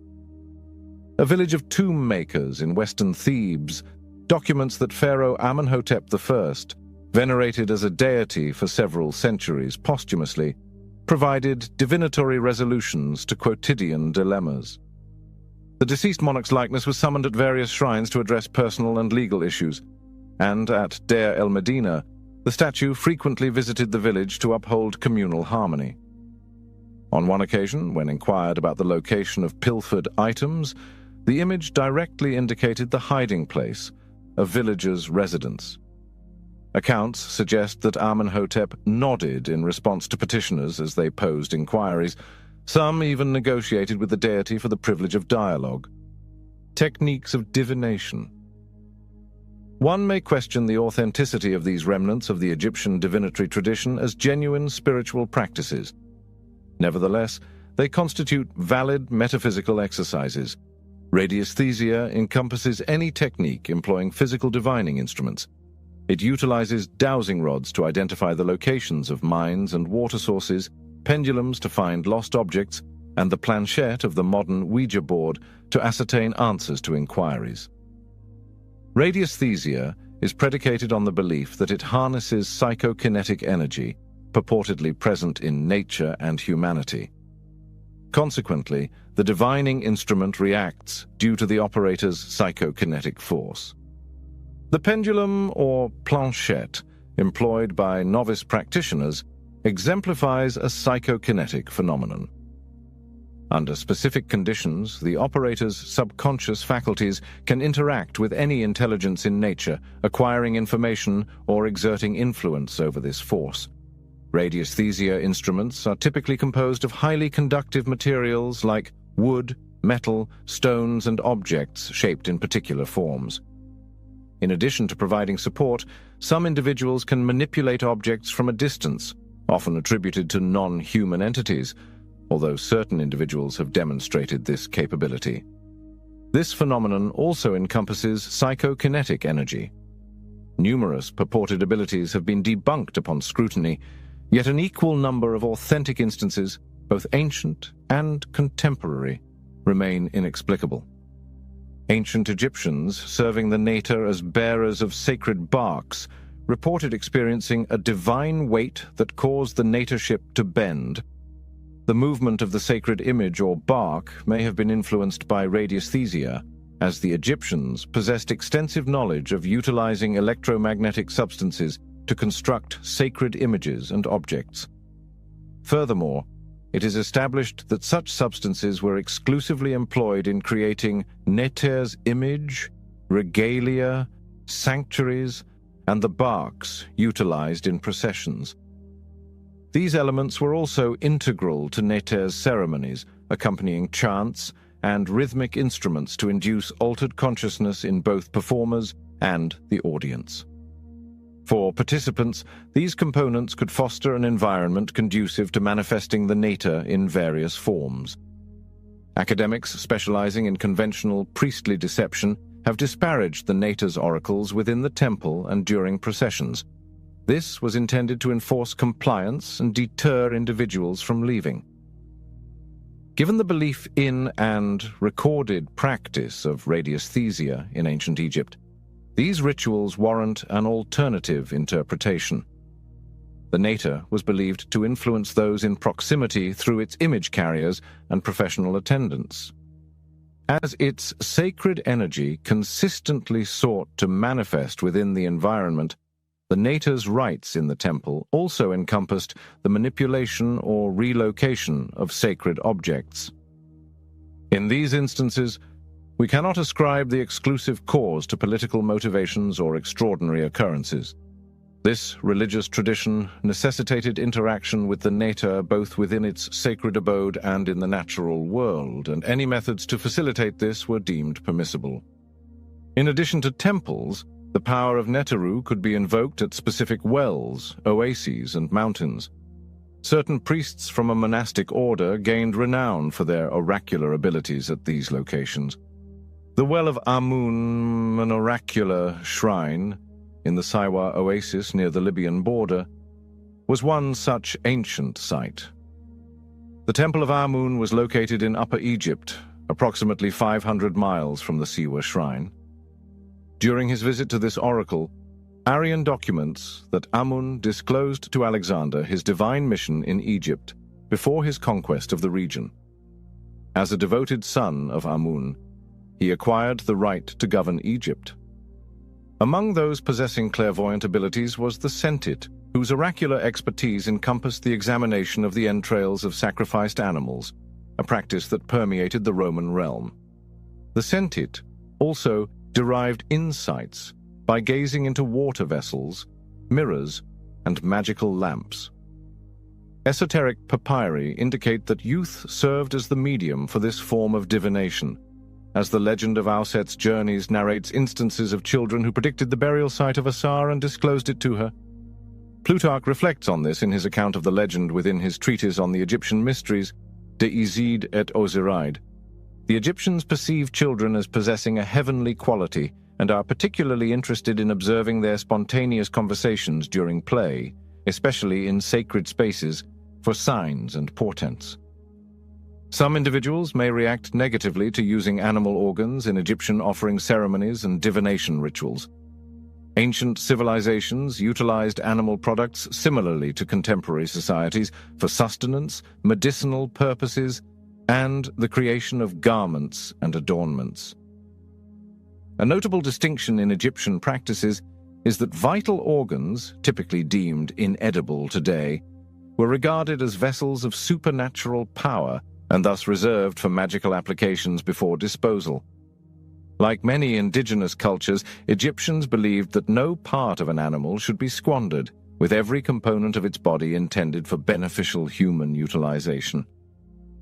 A village of tomb makers in western Thebes documents that Pharaoh Amenhotep I, venerated as a deity for several centuries posthumously, provided divinatory resolutions to quotidian dilemmas. The deceased monarch's likeness was summoned at various shrines to address personal and legal issues, and at Deir el-Medina, the statue frequently visited the village to uphold communal harmony. On one occasion, when inquired about the location of pilfered items, the image directly indicated the hiding place, a villager's residence. Accounts suggest that Amenhotep nodded in response to petitioners as they posed inquiries. Some even negotiated with the deity for the privilege of dialogue. Techniques of divination. One may question the authenticity of these remnants of the Egyptian divinatory tradition as genuine spiritual practices. Nevertheless, they constitute valid metaphysical exercises. Radiesthesia encompasses any technique employing physical divining instruments. It utilizes dowsing rods to identify the locations of mines and water sources, pendulums to find lost objects, and the planchette of the modern Ouija board to ascertain answers to inquiries. Radiesthesia is predicated on the belief that it harnesses psychokinetic energy, purportedly present in nature and humanity. Consequently, the divining instrument reacts due to the operator's psychokinetic force. The pendulum or planchette, employed by novice practitioners, exemplifies a psychokinetic phenomenon. Under specific conditions, the operator's subconscious faculties can interact with any intelligence in nature, acquiring information or exerting influence over this force. Radiesthesia instruments are typically composed of highly conductive materials like wood, metal, stones, and objects shaped in particular forms. In addition to providing support, some individuals can manipulate objects from a distance, often attributed to non-human entities, although certain individuals have demonstrated this capability. This phenomenon also encompasses psychokinetic energy. Numerous purported abilities have been debunked upon scrutiny, yet an equal number of authentic instances, both ancient and contemporary, remain inexplicable. Ancient Egyptians, serving the Neter as bearers of sacred barks, reported experiencing a divine weight that caused the Neter ship to bend. The movement of the sacred image or bark may have been influenced by radiesthesia, as the Egyptians possessed extensive knowledge of utilizing electromagnetic substances to construct sacred images and objects. Furthermore, it is established that such substances were exclusively employed in creating Neter's image, regalia, sanctuaries, and the barks utilized in processions. These elements were also integral to Neter's ceremonies, accompanying chants and rhythmic instruments to induce altered consciousness in both performers and the audience. For participants, these components could foster an environment conducive to manifesting the Neter in various forms. Academics specializing in conventional priestly deception have disparaged the Neter's oracles within the temple and during processions. This was intended to enforce compliance and deter individuals from leaving. Given the belief in and recorded practice of radiesthesia in ancient Egypt, these rituals warrant an alternative interpretation. The Neter was believed to influence those in proximity through its image carriers and professional attendants. As its sacred energy consistently sought to manifest within the environment, The Neter's rites in the temple also encompassed the manipulation or relocation of sacred objects. In these instances, we cannot ascribe the exclusive cause to political motivations or extraordinary occurrences. This religious tradition necessitated interaction with the Neter both within its sacred abode and in the natural world, and any methods to facilitate this were deemed permissible. In addition to temples, the power of Neteru could be invoked at specific wells, oases, and mountains. Certain priests from a monastic order gained renown for their oracular abilities at these locations. The Well of Amun, an oracular shrine in the Siwa oasis near the Libyan border, was one such ancient site. The Temple of Amun was located in Upper Egypt, approximately 500 miles from the Siwa shrine. During his visit to this oracle, Arrian documents that Amun disclosed to Alexander his divine mission in Egypt before his conquest of the region. As a devoted son of Amun, he acquired the right to govern Egypt. Among those possessing clairvoyant abilities was the Sentit, whose oracular expertise encompassed the examination of the entrails of sacrificed animals, a practice that permeated the Roman realm. The Sentit also derived insights by gazing into water vessels, mirrors, and magical lamps. Esoteric papyri indicate that youth served as the medium for this form of divination, as the legend of Auset's journeys narrates instances of children who predicted the burial site of Asar and disclosed it to her. Plutarch reflects on this in his account of the legend within his treatise on the Egyptian mysteries, De Isid et Osiride. The Egyptians perceive children as possessing a heavenly quality and are particularly interested in observing their spontaneous conversations during play, especially in sacred spaces, for signs and portents. Some individuals may react negatively to using animal organs in Egyptian offering ceremonies and divination rituals. Ancient civilizations utilized animal products similarly to contemporary societies for sustenance, medicinal purposes, and the creation of garments and adornments. A notable distinction in Egyptian practices is that vital organs, typically deemed inedible today, were regarded as vessels of supernatural power and thus reserved for magical applications before disposal. Like many indigenous cultures, Egyptians believed that no part of an animal should be squandered, with every component of its body intended for beneficial human utilization.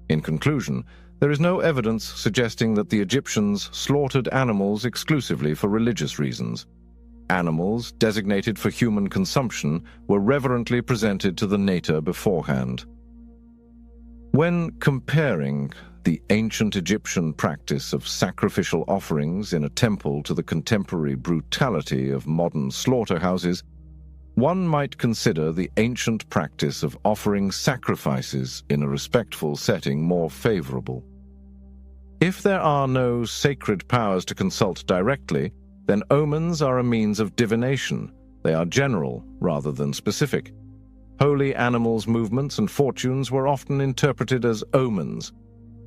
In conclusion, there is no evidence suggesting that the Egyptians slaughtered animals exclusively for religious reasons. Animals designated for human consumption were reverently presented to the Neter beforehand. When comparing the ancient Egyptian practice of sacrificial offerings in a temple to the contemporary brutality of modern slaughterhouses, one might consider the ancient practice of offering sacrifices in a respectful setting more favorable. If there are no sacred powers to consult directly, then omens are a means of divination. They are general rather than specific. Holy animals' movements and fortunes were often interpreted as omens.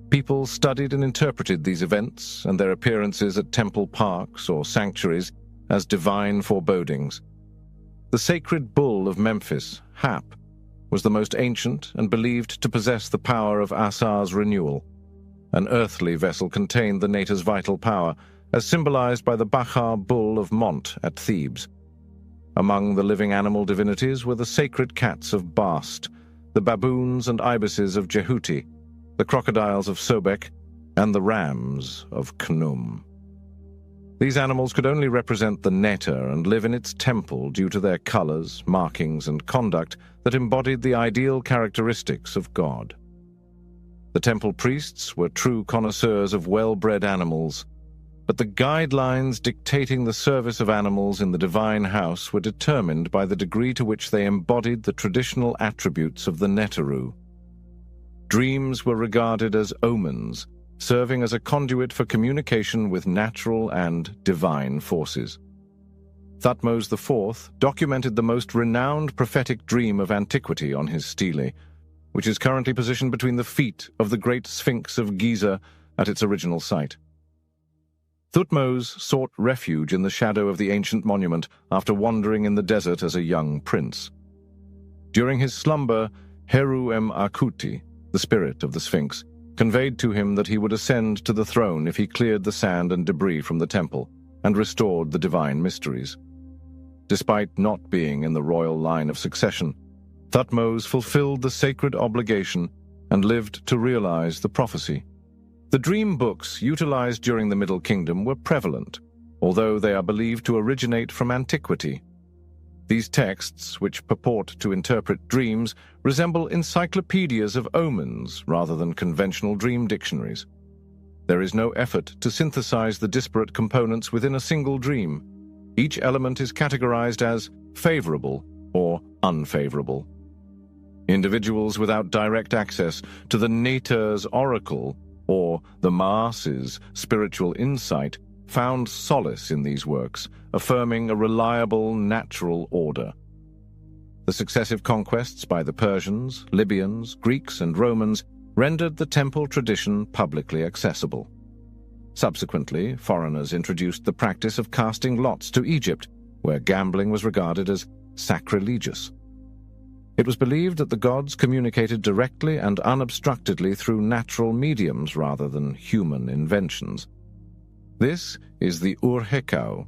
People studied and interpreted these events and their appearances at temple parks or sanctuaries as divine forebodings. The sacred bull of Memphis, Hap, was the most ancient and believed to possess the power of Asar's renewal. An earthly vessel contained the Neter's vital power, as symbolized by the Bachar bull of Mont at Thebes. Among the living animal divinities were the sacred cats of Bast, the baboons and ibises of Jehuti, the crocodiles of Sobek, and the rams of Khnum. These animals could only represent the Neter and live in its temple due to their colors, markings, and conduct that embodied the ideal characteristics of God. The temple priests were true connoisseurs of well-bred animals, but the guidelines dictating the service of animals in the divine house were determined by the degree to which they embodied the traditional attributes of the Neteru. Dreams were regarded as omens, serving as a conduit for communication with natural and divine forces. Thutmose IV documented the most renowned prophetic dream of antiquity on his stele, which is currently positioned between the feet of the Great Sphinx of Giza at its original site. Thutmose sought refuge in the shadow of the ancient monument after wandering in the desert as a young prince. During his slumber, Heru-em-Akuti, the spirit of the Sphinx, conveyed to him that he would ascend to the throne if he cleared the sand and debris from the temple and restored the divine mysteries. Despite not being in the royal line of succession, Thutmose fulfilled the sacred obligation and lived to realize the prophecy. The dream books utilized during the Middle Kingdom were prevalent, although they are believed to originate from antiquity. These texts, which purport to interpret dreams, resemble encyclopedias of omens rather than conventional dream dictionaries. There is no effort to synthesize the disparate components within a single dream. Each element is categorized as favorable or unfavorable. Individuals without direct access to the Neter's oracle or the Maas's spiritual insight found solace in these works, affirming a reliable natural order. The successive conquests by the Persians, Libyans, Greeks, and Romans rendered the temple tradition publicly accessible. Subsequently, foreigners introduced the practice of casting lots to Egypt, where gambling was regarded as sacrilegious. It was believed that the gods communicated directly and unobstructedly through natural mediums rather than human inventions. This is the Ur-Hekau.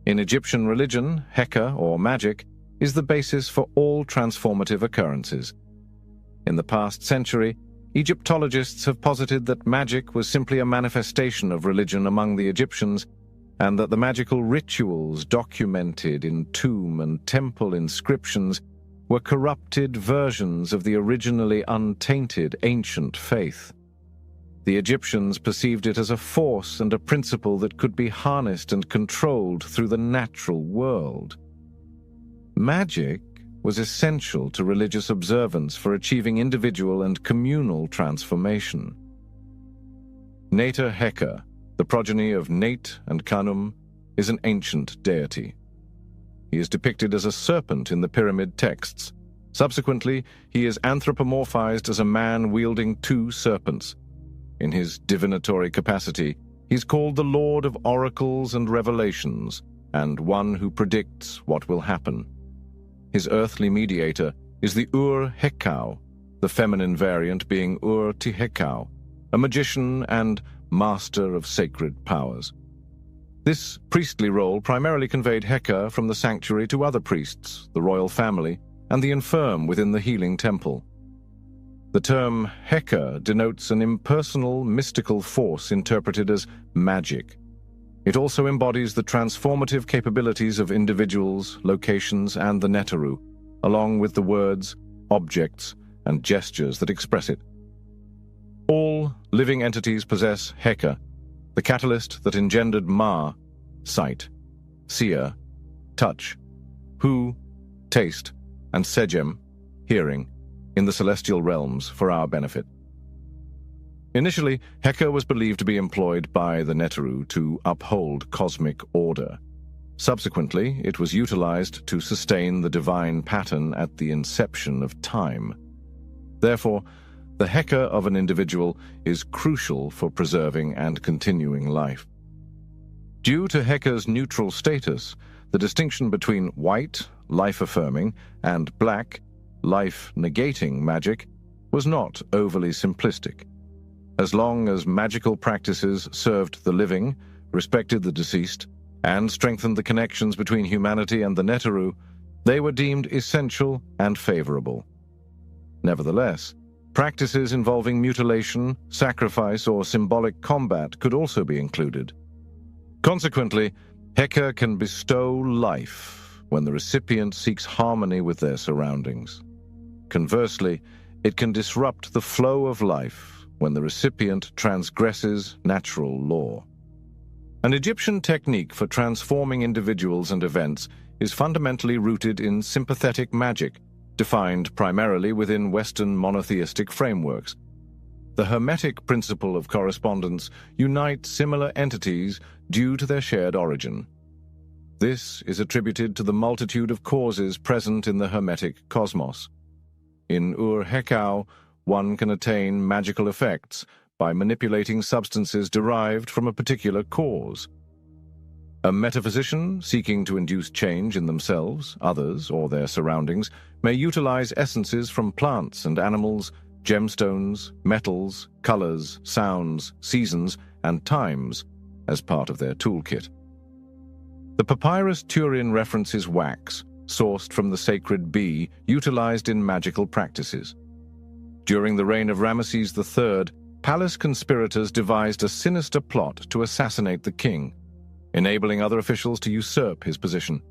In Egyptian religion, Heka, or magic, is the basis for all transformative occurrences. In the past century, Egyptologists have posited that magic was simply a manifestation of religion among the Egyptians, and that the magical rituals documented in tomb and temple inscriptions were corrupted versions of the originally untainted ancient faith. The Egyptians perceived it as a force and a principle that could be harnessed and controlled through the natural world. Magic was essential to religious observance for achieving individual and communal transformation. Neter Heka, the progeny of Nate and Khnum, is an ancient deity. He is depicted as a serpent in the pyramid texts. Subsequently, he is anthropomorphized as a man wielding two serpents. In his divinatory capacity, he is called the Lord of Oracles and Revelations, and one who predicts what will happen. His earthly mediator is the Ur-Hekau, the feminine variant being Ur-Tihekau, a magician and master of sacred powers. This priestly role primarily conveyed Heka from the sanctuary to other priests, the royal family, and the infirm within the healing temple. The term Heka denotes an impersonal, mystical force interpreted as magic. It also embodies the transformative capabilities of individuals, locations, and the Neteru, along with the words, objects, and gestures that express it. All living entities possess Heka, the catalyst that engendered Ma, sight, Sia, touch, Hu, taste, and Sejem, hearing, in the celestial realms for our benefit. Initially, Heka was believed to be employed by the Neteru to uphold cosmic order. Subsequently, it was utilized to sustain the divine pattern at the inception of time. Therefore, the Heka of an individual is crucial for preserving and continuing life. Due to Heka's neutral status, the distinction between white, life-affirming, and black, life-negating magic was not overly simplistic. As long as magical practices served the living, respected the deceased, and strengthened the connections between humanity and the Neteru, they were deemed essential and favorable. Nevertheless, practices involving mutilation, sacrifice, or symbolic combat could also be included. Consequently, Heka can bestow life when the recipient seeks harmony with their surroundings. Conversely, it can disrupt the flow of life when the recipient transgresses natural law. An Egyptian technique for transforming individuals and events is fundamentally rooted in sympathetic magic, defined primarily within Western monotheistic frameworks. The Hermetic principle of correspondence unites similar entities due to their shared origin. This is attributed to the multitude of causes present in the Hermetic cosmos. In Ur-Hekau, one can attain magical effects by manipulating substances derived from a particular cause. A metaphysician seeking to induce change in themselves, others, or their surroundings may utilize essences from plants and animals, gemstones, metals, colors, sounds, seasons, and times as part of their toolkit. The papyrus Turin references wax, sourced from the sacred bee, utilized in magical practices. During the reign of Ramesses III, palace conspirators devised a sinister plot to assassinate the king, enabling other officials to usurp his position.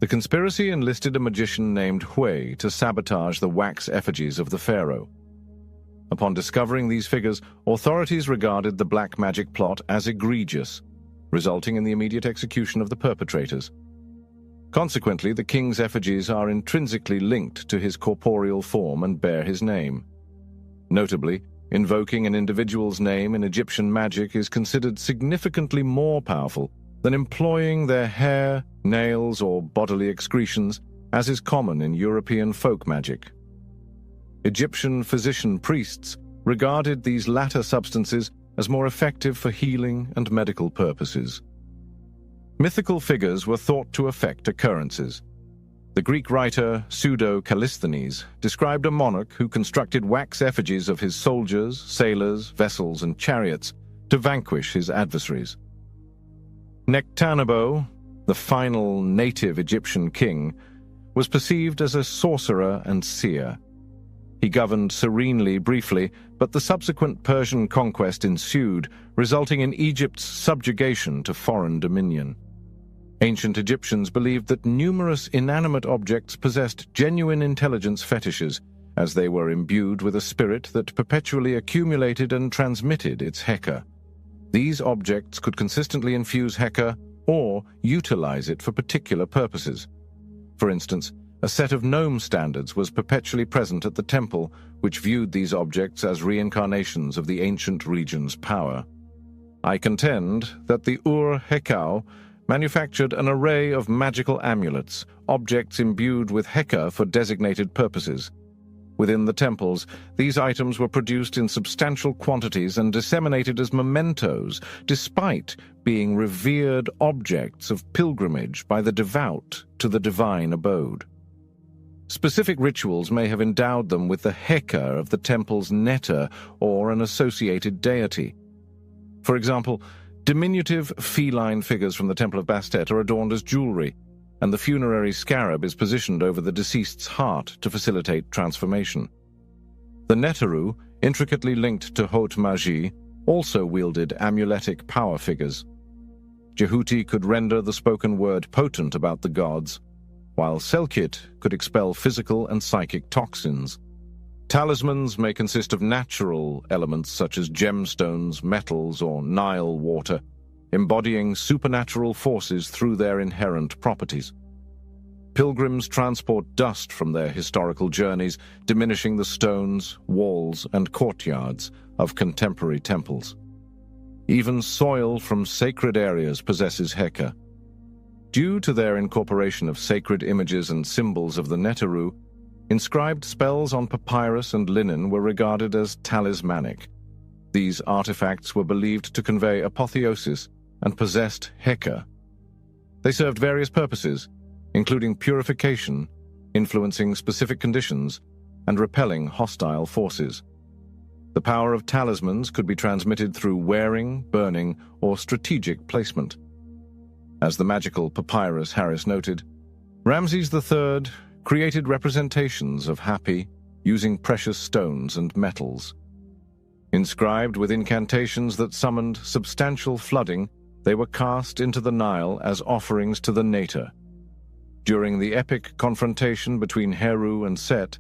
The conspiracy enlisted a magician named Hui to sabotage the wax effigies of the pharaoh. Upon discovering these figures, authorities regarded the black magic plot as egregious, resulting in the immediate execution of the perpetrators. Consequently, the king's effigies are intrinsically linked to his corporeal form and bear his name. Notably, invoking an individual's name in Egyptian magic is considered significantly more powerful than employing their hair, nails, or bodily excretions, as is common in European folk magic. Egyptian physician priests regarded these latter substances as more effective for healing and medical purposes. Mythical figures were thought to affect occurrences. The Greek writer Pseudo-Callisthenes described a monarch who constructed wax effigies of his soldiers, sailors, vessels, and chariots to vanquish his adversaries. Nectanebo, the final native Egyptian king, was perceived as a sorcerer and seer. He governed serenely briefly, but the subsequent Persian conquest ensued, resulting in Egypt's subjugation to foreign dominion. Ancient Egyptians believed that numerous inanimate objects possessed genuine intelligence fetishes, as they were imbued with a spirit that perpetually accumulated and transmitted its heka. These objects could consistently infuse heka or utilize it for particular purposes. For instance, a set of gnome standards was perpetually present at the temple, which viewed these objects as reincarnations of the ancient region's power. I contend that the Ur-Hekau manufactured an array of magical amulets, objects imbued with heka for designated purposes. Within the temples, these items were produced in substantial quantities and disseminated as mementos, despite being revered objects of pilgrimage by the devout to the divine abode. Specific rituals may have endowed them with the heka of the temple's netta or an associated deity. For example, diminutive feline figures from the Temple of Bastet are adorned as jewelry, and the funerary scarab is positioned over the deceased's heart to facilitate transformation. The Neteru, intricately linked to haute magie, also wielded amuletic power figures. Jehuti could render the spoken word potent about the gods, while Selkit could expel physical and psychic toxins. Talismans may consist of natural elements such as gemstones, metals, or Nile water, embodying supernatural forces through their inherent properties. Pilgrims transport dust from their historical journeys, diminishing the stones, walls, and courtyards of contemporary temples. Even soil from sacred areas possesses heka. Due to their incorporation of sacred images and symbols of the Neteru, inscribed spells on papyrus and linen were regarded as talismanic. These artifacts were believed to convey apotheosis and possessed heka. They served various purposes, including purification, influencing specific conditions, and repelling hostile forces. The power of talismans could be transmitted through wearing, burning, or strategic placement. As the magical papyrus Harris noted, Ramses III created representations of Hapi using precious stones and metals. Inscribed with incantations that summoned substantial flooding, they were cast into the Nile as offerings to the Neta. During the epic confrontation between Heru and Set,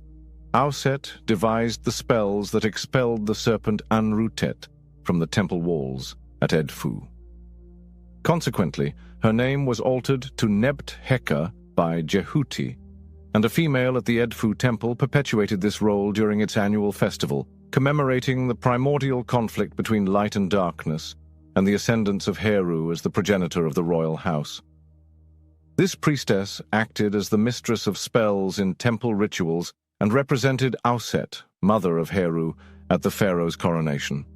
Auset devised the spells that expelled the serpent Anrutet from the temple walls at Edfu. Consequently, her name was altered to Nebt Heka by Jehuti, and a female at the Edfu temple perpetuated this role during its annual festival, commemorating the primordial conflict between light and darkness and the ascendance of Heru as the progenitor of the royal house. This priestess acted as the mistress of spells in temple rituals and represented Auset, mother of Heru, at the pharaoh's coronation.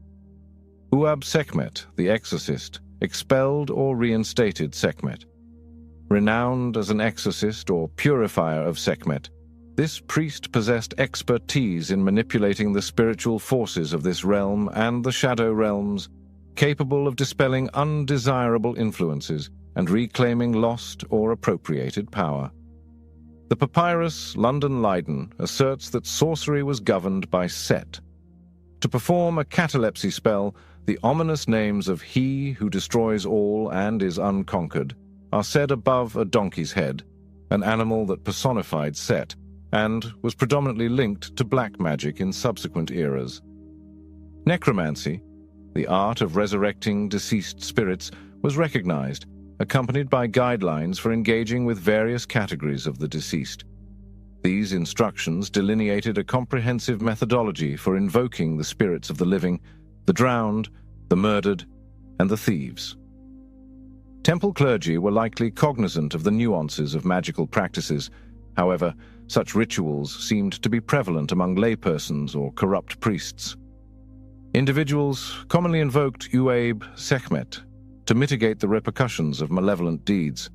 Uab Sekhmet, the exorcist, expelled or reinstated Sekhmet. Renowned as an exorcist or purifier of Sekhmet, this priest possessed expertise in manipulating the spiritual forces of this realm and the shadow realms, capable of dispelling undesirable influences and reclaiming lost or appropriated power. The papyrus London Leiden asserts that sorcery was governed by Set. To perform a catalepsy spell, the ominous names of He who destroys all and is unconquered are said above a donkey's head, an animal that personified Set, and was predominantly linked to black magic in subsequent eras. Necromancy, the art of resurrecting deceased spirits, was recognized, accompanied by guidelines for engaging with various categories of the deceased. These instructions delineated a comprehensive methodology for invoking the spirits of the living, the drowned, the murdered, and the thieves. Temple clergy were likely cognizant of the nuances of magical practices. However, such rituals seemed to be prevalent among laypersons or corrupt priests. Individuals commonly invoked Uab Sekhmet to mitigate the repercussions of malevolent deeds.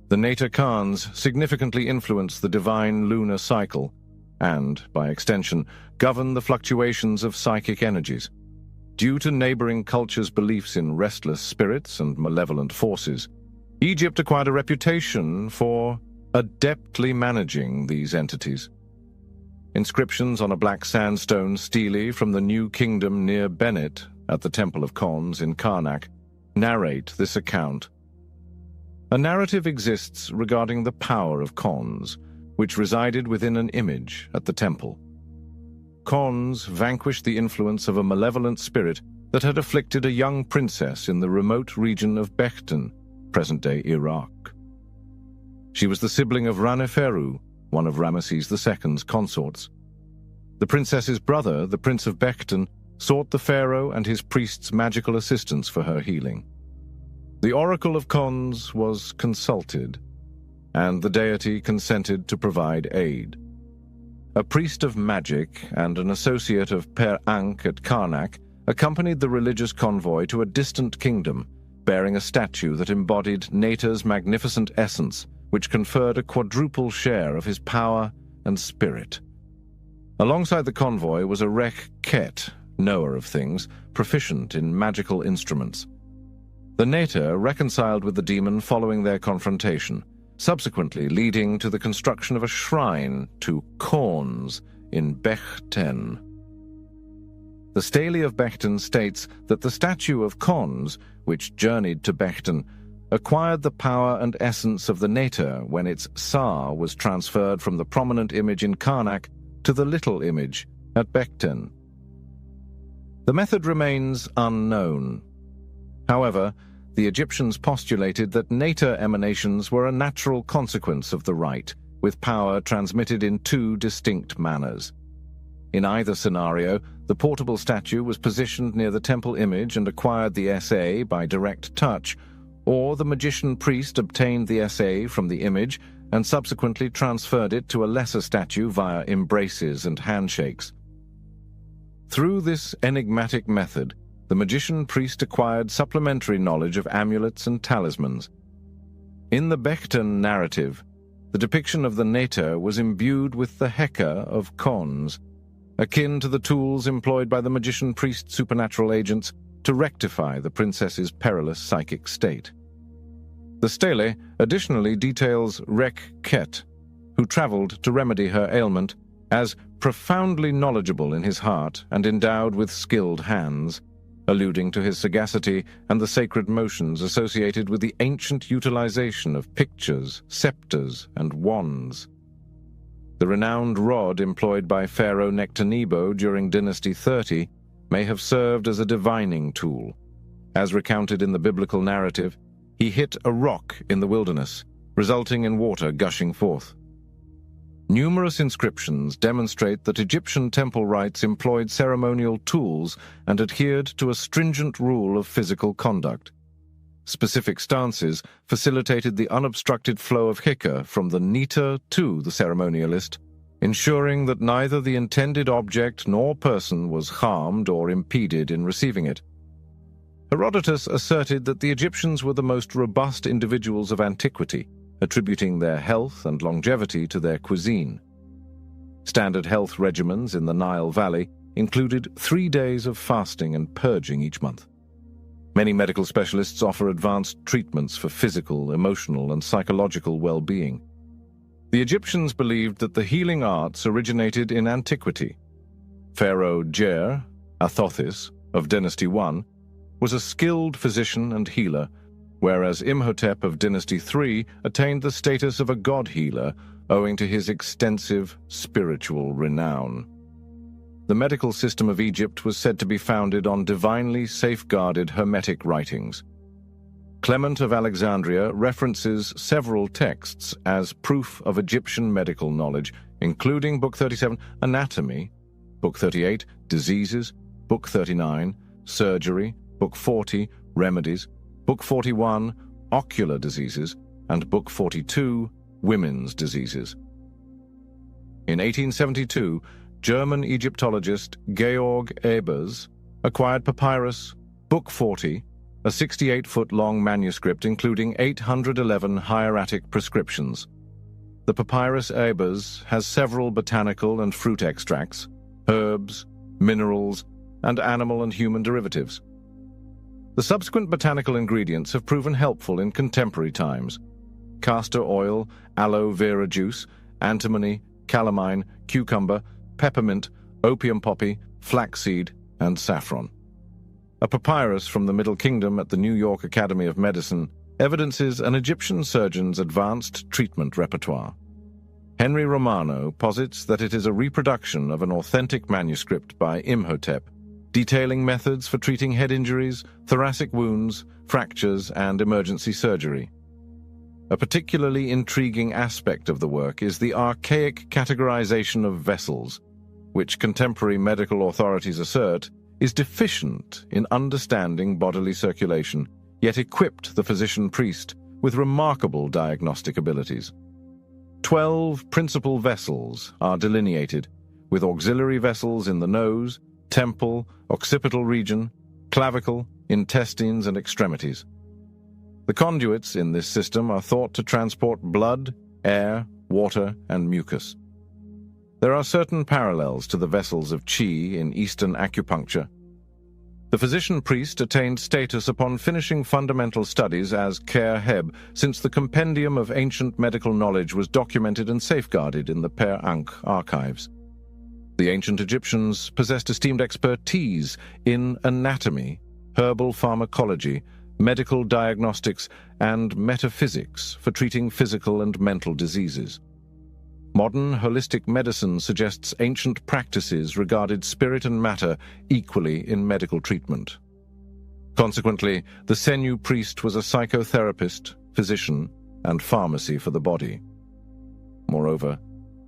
The Nata Khans significantly influence the divine lunar cycle and, by extension, govern the fluctuations of psychic energies. Due to neighboring cultures' beliefs in restless spirits and malevolent forces, Egypt acquired a reputation for adeptly managing these entities. Inscriptions on a black sandstone stele from the New Kingdom near Bennett at the Temple of Khons in Karnak narrate this account. A narrative exists regarding the power of Khons, which resided within an image at the temple. Khons vanquished the influence of a malevolent spirit that had afflicted a young princess in the remote region of Bekhten, present-day Iraq. She was the sibling of Raneferu, one of Ramesses II's consorts. The princess's brother, the Prince of Bekhten, sought the pharaoh and his priests' magical assistance for her healing. The oracle of Khons was consulted, and the deity consented to provide aid. A priest of magic and an associate of Per Ankh at Karnak accompanied the religious convoy to a distant kingdom, bearing a statue that embodied Nata's magnificent essence, which conferred a quadruple share of his power and spirit. Alongside the convoy was a Rek Ket, knower of things, proficient in magical instruments. The Nata reconciled with the demon following their confrontation, subsequently leading to the construction of a shrine to Khons in Bekhten. The Stele of Bekhten states that the statue of Khons, which journeyed to Bekhten, acquired the power and essence of the Nata when its Sa was transferred from the prominent image in Karnak to the little image at Bekhten. The method remains unknown. However, the Egyptians postulated that Nata emanations were a natural consequence of the rite, with power transmitted in two distinct manners. In either scenario, the portable statue was positioned near the temple image and acquired the SA by direct touch, or the magician-priest obtained the SA from the image and subsequently transferred it to a lesser statue via embraces and handshakes. Through this enigmatic method, the magician-priest acquired supplementary knowledge of amulets and talismans. In the Bekhten narrative, the depiction of the Nata was imbued with the Heka of Khons, akin to the tools employed by the magician-priest supernatural agents to rectify the princess's perilous psychic state. The stele additionally details Rek Ket, who traveled to remedy her ailment, as profoundly knowledgeable in his heart and endowed with skilled hands, alluding to his sagacity and the sacred motions associated with the ancient utilization of pictures, scepters, and wands. The renowned rod employed by Pharaoh Nectanebo during Dynasty 30 may have served as a divining tool. As recounted in the biblical narrative, he hit a rock in the wilderness, resulting in water gushing forth. Numerous inscriptions demonstrate that Egyptian temple rites employed ceremonial tools and adhered to a stringent rule of physical conduct. Specific stances facilitated the unobstructed flow of Hika from the Nita to the ceremonialist, ensuring that neither the intended object nor person was harmed or impeded in receiving it. Herodotus asserted that the Egyptians were the most robust individuals of antiquity, attributing their health and longevity to their cuisine. Standard health regimens in the Nile Valley included 3 days of fasting and purging each month. Many medical specialists offer advanced treatments for physical, emotional, and psychological well-being. The Egyptians believed that the healing arts originated in antiquity. Pharaoh Jer, Athothis, of Dynasty I, was a skilled physician and healer, whereas Imhotep of Dynasty III attained the status of a god-healer owing to his extensive spiritual renown. The medical system of Egypt was said to be founded on divinely safeguarded Hermetic writings. Clement of Alexandria references several texts as proof of Egyptian medical knowledge, including Book 37, Anatomy, Book 38, Diseases, Book 39, Surgery, Book 40, Remedies, Book 41, Ocular Diseases, and Book 42, Women's Diseases. In 1872, German Egyptologist Georg Ebers acquired papyrus Book 40, a 68-foot-long manuscript including 811 hieratic prescriptions. The papyrus Ebers has several botanical and fruit extracts, herbs, minerals, and animal and human derivatives. The subsequent botanical ingredients have proven helpful in contemporary times: castor oil, aloe vera juice, antimony, calamine, cucumber, peppermint, opium poppy, flaxseed, and saffron. A papyrus from the Middle Kingdom at the New York Academy of Medicine evidences an Egyptian surgeon's advanced treatment repertoire. Henry Romano posits that it is a reproduction of an authentic manuscript by Imhotep, detailing methods for treating head injuries, thoracic wounds, fractures, and emergency surgery. A particularly intriguing aspect of the work is the archaic categorization of vessels, which contemporary medical authorities assert is deficient in understanding bodily circulation, yet equipped the physician-priest with remarkable diagnostic abilities. 12 principal vessels are delineated, with auxiliary vessels in the nose, temple, occipital region, clavicle, intestines, and extremities. The conduits in this system are thought to transport blood, air, water, and mucus. There are certain parallels to the vessels of Qi in Eastern acupuncture. The physician-priest attained status upon finishing fundamental studies as Kher Heb, since the compendium of ancient medical knowledge was documented and safeguarded in the Per Ankh archives. The ancient Egyptians possessed esteemed expertise in anatomy, herbal pharmacology, medical diagnostics, and metaphysics for treating physical and mental diseases. Modern holistic medicine suggests ancient practices regarded spirit and matter equally in medical treatment. Consequently, the Senu priest was a psychotherapist, physician, and pharmacy for the body. Moreover,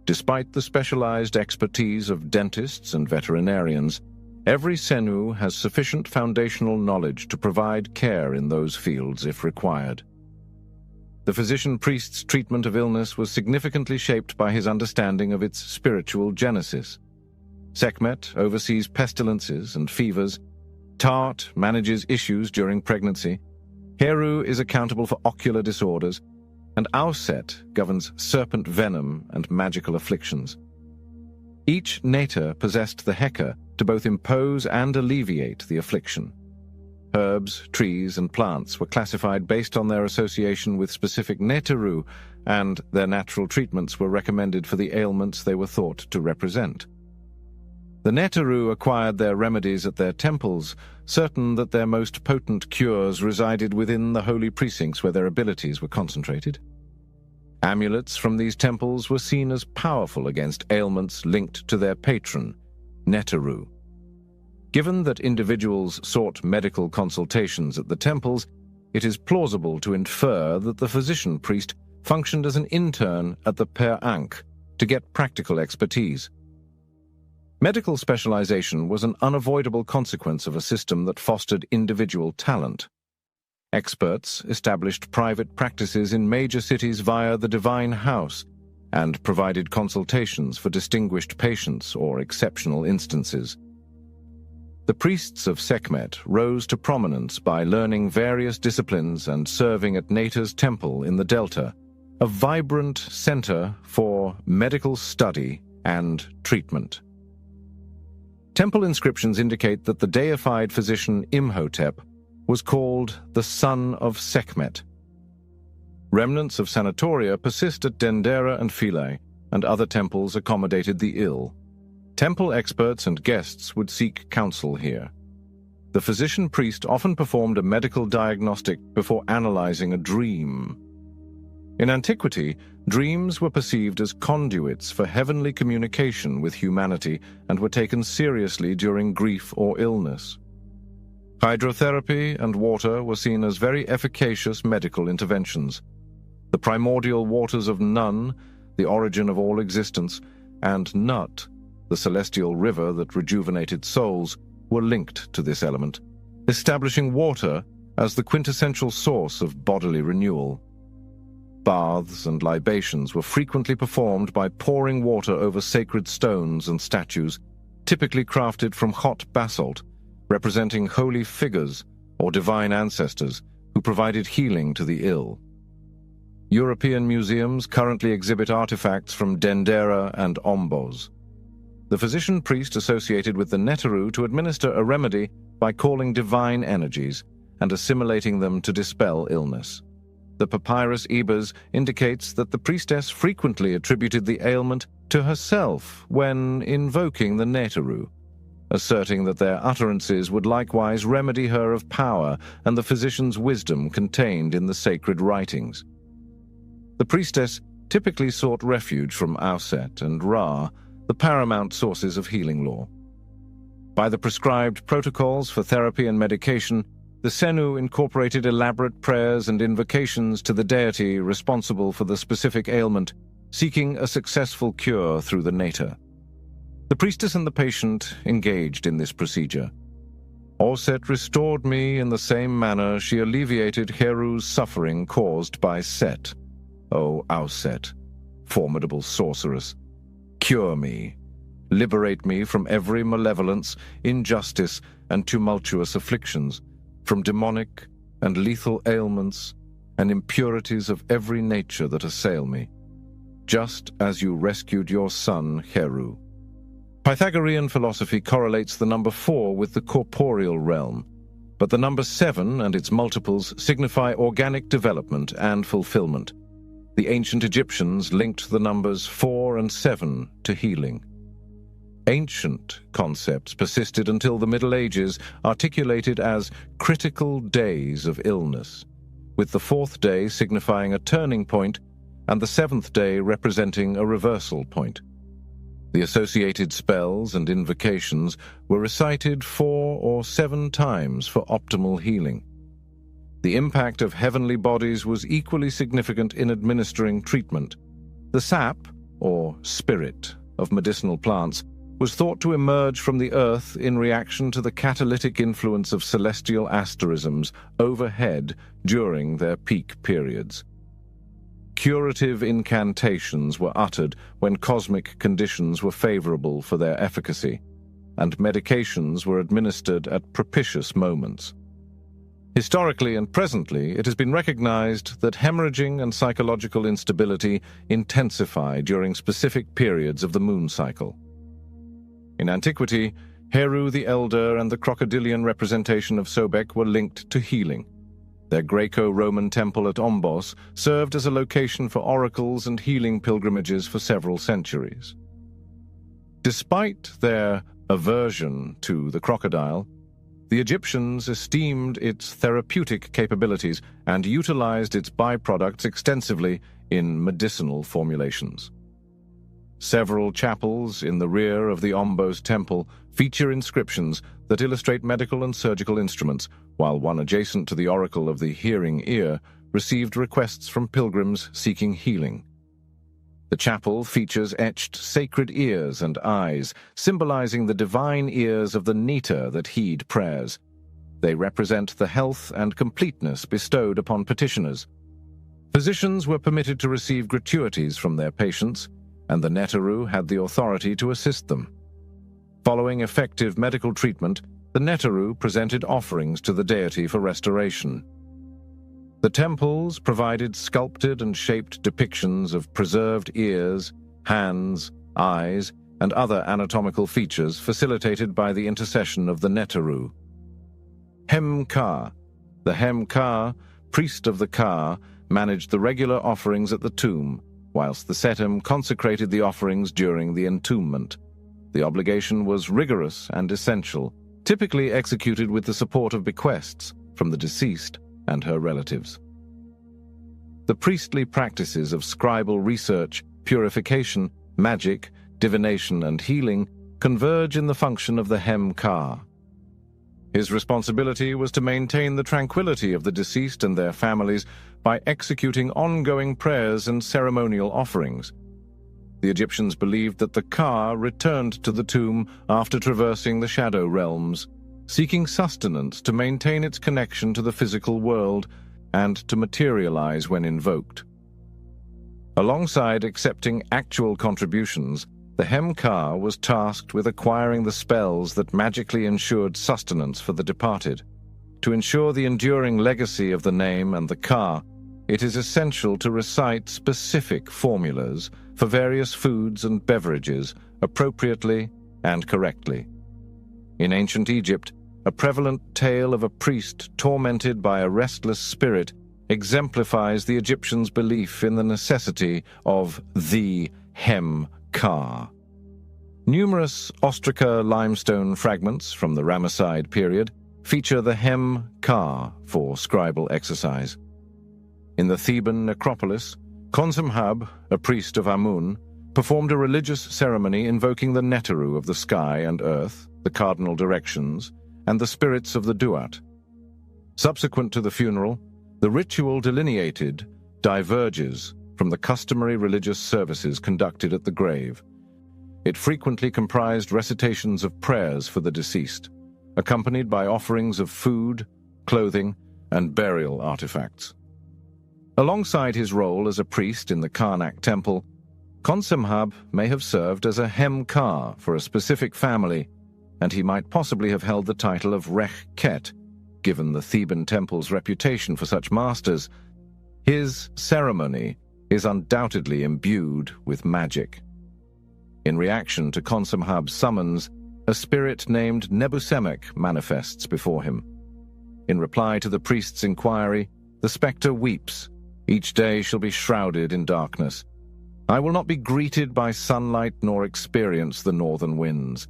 despite the specialized expertise of dentists and veterinarians, every Senu has sufficient foundational knowledge to provide care in those fields if required. The physician-priest's treatment of illness was significantly shaped by his understanding of its spiritual genesis. Sekhmet oversees pestilences and fevers, Tart manages issues during pregnancy, Heru is accountable for ocular disorders, and Auset governs serpent venom and magical afflictions. Each Neter possessed the Heka to both impose and alleviate the affliction. Herbs, trees, and plants were classified based on their association with specific Neteru, and their natural treatments were recommended for the ailments they were thought to represent. The Neteru acquired their remedies at their temples, certain that their most potent cures resided within the holy precincts where their abilities were concentrated. Amulets from these temples were seen as powerful against ailments linked to their patron, Neteru. Given that individuals sought medical consultations at the temples, it is plausible to infer that the physician-priest functioned as an intern at the Per Ankh to get practical expertise. Medical specialization was an unavoidable consequence of a system that fostered individual talent. Experts established private practices in major cities via the divine house, and provided consultations for distinguished patients or exceptional instances. The priests of Sekhmet rose to prominence by learning various disciplines and serving at Neta's temple in the Delta, a vibrant center for medical study and treatment. Temple inscriptions indicate that the deified physician Imhotep was called the Son of Sekhmet. Remnants of sanatoria persist at Dendera and Philae, and other temples accommodated the ill. Temple experts and guests would seek counsel here. The physician-priest often performed a medical diagnostic before analyzing a dream. In antiquity, dreams were perceived as conduits for heavenly communication with humanity and were taken seriously during grief or illness. Hydrotherapy and water were seen as very efficacious medical interventions. The primordial waters of Nun, the origin of all existence, and Nut, the celestial river that rejuvenated souls, were linked to this element, establishing water as the quintessential source of bodily renewal. Baths and libations were frequently performed by pouring water over sacred stones and statues, typically crafted from hot basalt, representing holy figures or divine ancestors who provided healing to the ill. European museums currently exhibit artifacts from Dendera and Ombos. The physician-priest associated with the Neteru to administer a remedy by calling divine energies and assimilating them to dispel illness. The papyrus Ebers indicates that the priestess frequently attributed the ailment to herself when invoking the Neteru, asserting that their utterances would likewise remedy her of power and the physician's wisdom contained in the sacred writings. The priestess typically sought refuge from Auset and Ra, the paramount sources of healing lore. By the prescribed protocols for therapy and medication, the Senu incorporated elaborate prayers and invocations to the deity responsible for the specific ailment, seeking a successful cure through the Neta. The priestess and the patient engaged in this procedure. Auset restored me in the same manner she alleviated Heru's suffering caused by Set. O Auset, formidable sorceress, cure me, liberate me from every malevolence, injustice, and tumultuous afflictions, from demonic and lethal ailments and impurities of every nature that assail me, just as you rescued your son, Heru. Pythagorean philosophy correlates the number 4 with the corporeal realm, but the number 7 and its multiples signify organic development and fulfillment. The ancient Egyptians linked the numbers 4 and 7 to healing. Ancient concepts persisted until the Middle Ages, articulated as critical days of illness, with the 4th day signifying a turning point and the 7th day representing a reversal point. The associated spells and invocations were recited 4 or 7 times for optimal healing. The impact of heavenly bodies was equally significant in administering treatment. The sap, or spirit, of medicinal plants was thought to emerge from the earth in reaction to the catalytic influence of celestial asterisms overhead during their peak periods. Curative incantations were uttered when cosmic conditions were favorable for their efficacy, and medications were administered at propitious moments. Historically and presently, it has been recognized that hemorrhaging and psychological instability intensify during specific periods of the moon cycle. In antiquity, Heru the Elder and the crocodilian representation of Sobek were linked to healing. Their Greco-Roman temple at Ombos served as a location for oracles and healing pilgrimages for several centuries. Despite their aversion to the crocodile, the Egyptians esteemed its therapeutic capabilities and utilized its byproducts extensively in medicinal formulations. Several chapels in the rear of the Ombos temple feature inscriptions that illustrate medical and surgical instruments, while one adjacent to the oracle of the hearing ear received requests from pilgrims seeking healing. The chapel features etched sacred ears and eyes, symbolizing the divine ears of the Neta that heed prayers. They represent the health and completeness bestowed upon petitioners. Physicians were permitted to receive gratuities from their patients, and the Neteru had the authority to assist them. Following effective medical treatment, the Neteru presented offerings to the deity for restoration. The temples provided sculpted and shaped depictions of preserved ears, hands, eyes, and other anatomical features facilitated by the intercession of the Neteru. Hem-Ka. The Hem-Ka, priest of the Ka, managed the regular offerings at the tomb, whilst the Setem consecrated the offerings during the entombment. The obligation was rigorous and essential, typically executed with the support of bequests from the deceased and her relatives. The priestly practices of scribal research, purification, magic, divination, and healing converge in the function of the Hem-Ka. His responsibility was to maintain the tranquility of the deceased and their families by executing ongoing prayers and ceremonial offerings. The Egyptians believed that the Ka returned to the tomb after traversing the shadow realms, seeking sustenance to maintain its connection to the physical world and to materialize when invoked. Alongside accepting actual contributions, the Hem-Ka was tasked with acquiring the spells that magically ensured sustenance for the departed. To ensure the enduring legacy of the name and the Ka, it is essential to recite specific formulas for various foods and beverages appropriately and correctly. In ancient Egypt, a prevalent tale of a priest tormented by a restless spirit exemplifies the Egyptians' belief in the necessity of the Hem-Ka. Numerous ostraca limestone fragments from the Ramesside period feature the Hem-Ka for scribal exercise. In the Theban necropolis, Khonsemhab, a priest of Amun, performed a religious ceremony invoking the Neteru of the sky and earth, the cardinal directions, and the spirits of the Duat. Subsequent to the funeral, the ritual delineated diverges from the customary religious services conducted at the grave. It frequently comprised recitations of prayers for the deceased, accompanied by offerings of food, clothing, and burial artifacts. Alongside his role as a priest in the Karnak temple, Khonsemhab may have served as a Hem-Ka for a specific family, and he might possibly have held the title of Rech-Ket, given the Theban temple's reputation for such masters. His ceremony is undoubtedly imbued with magic. In reaction to Khonsemhab's summons, a spirit named Nebusemek manifests before him. In reply to the priest's inquiry, the spectre weeps. Each day shall be shrouded in darkness. I will not be greeted by sunlight nor experience the northern winds.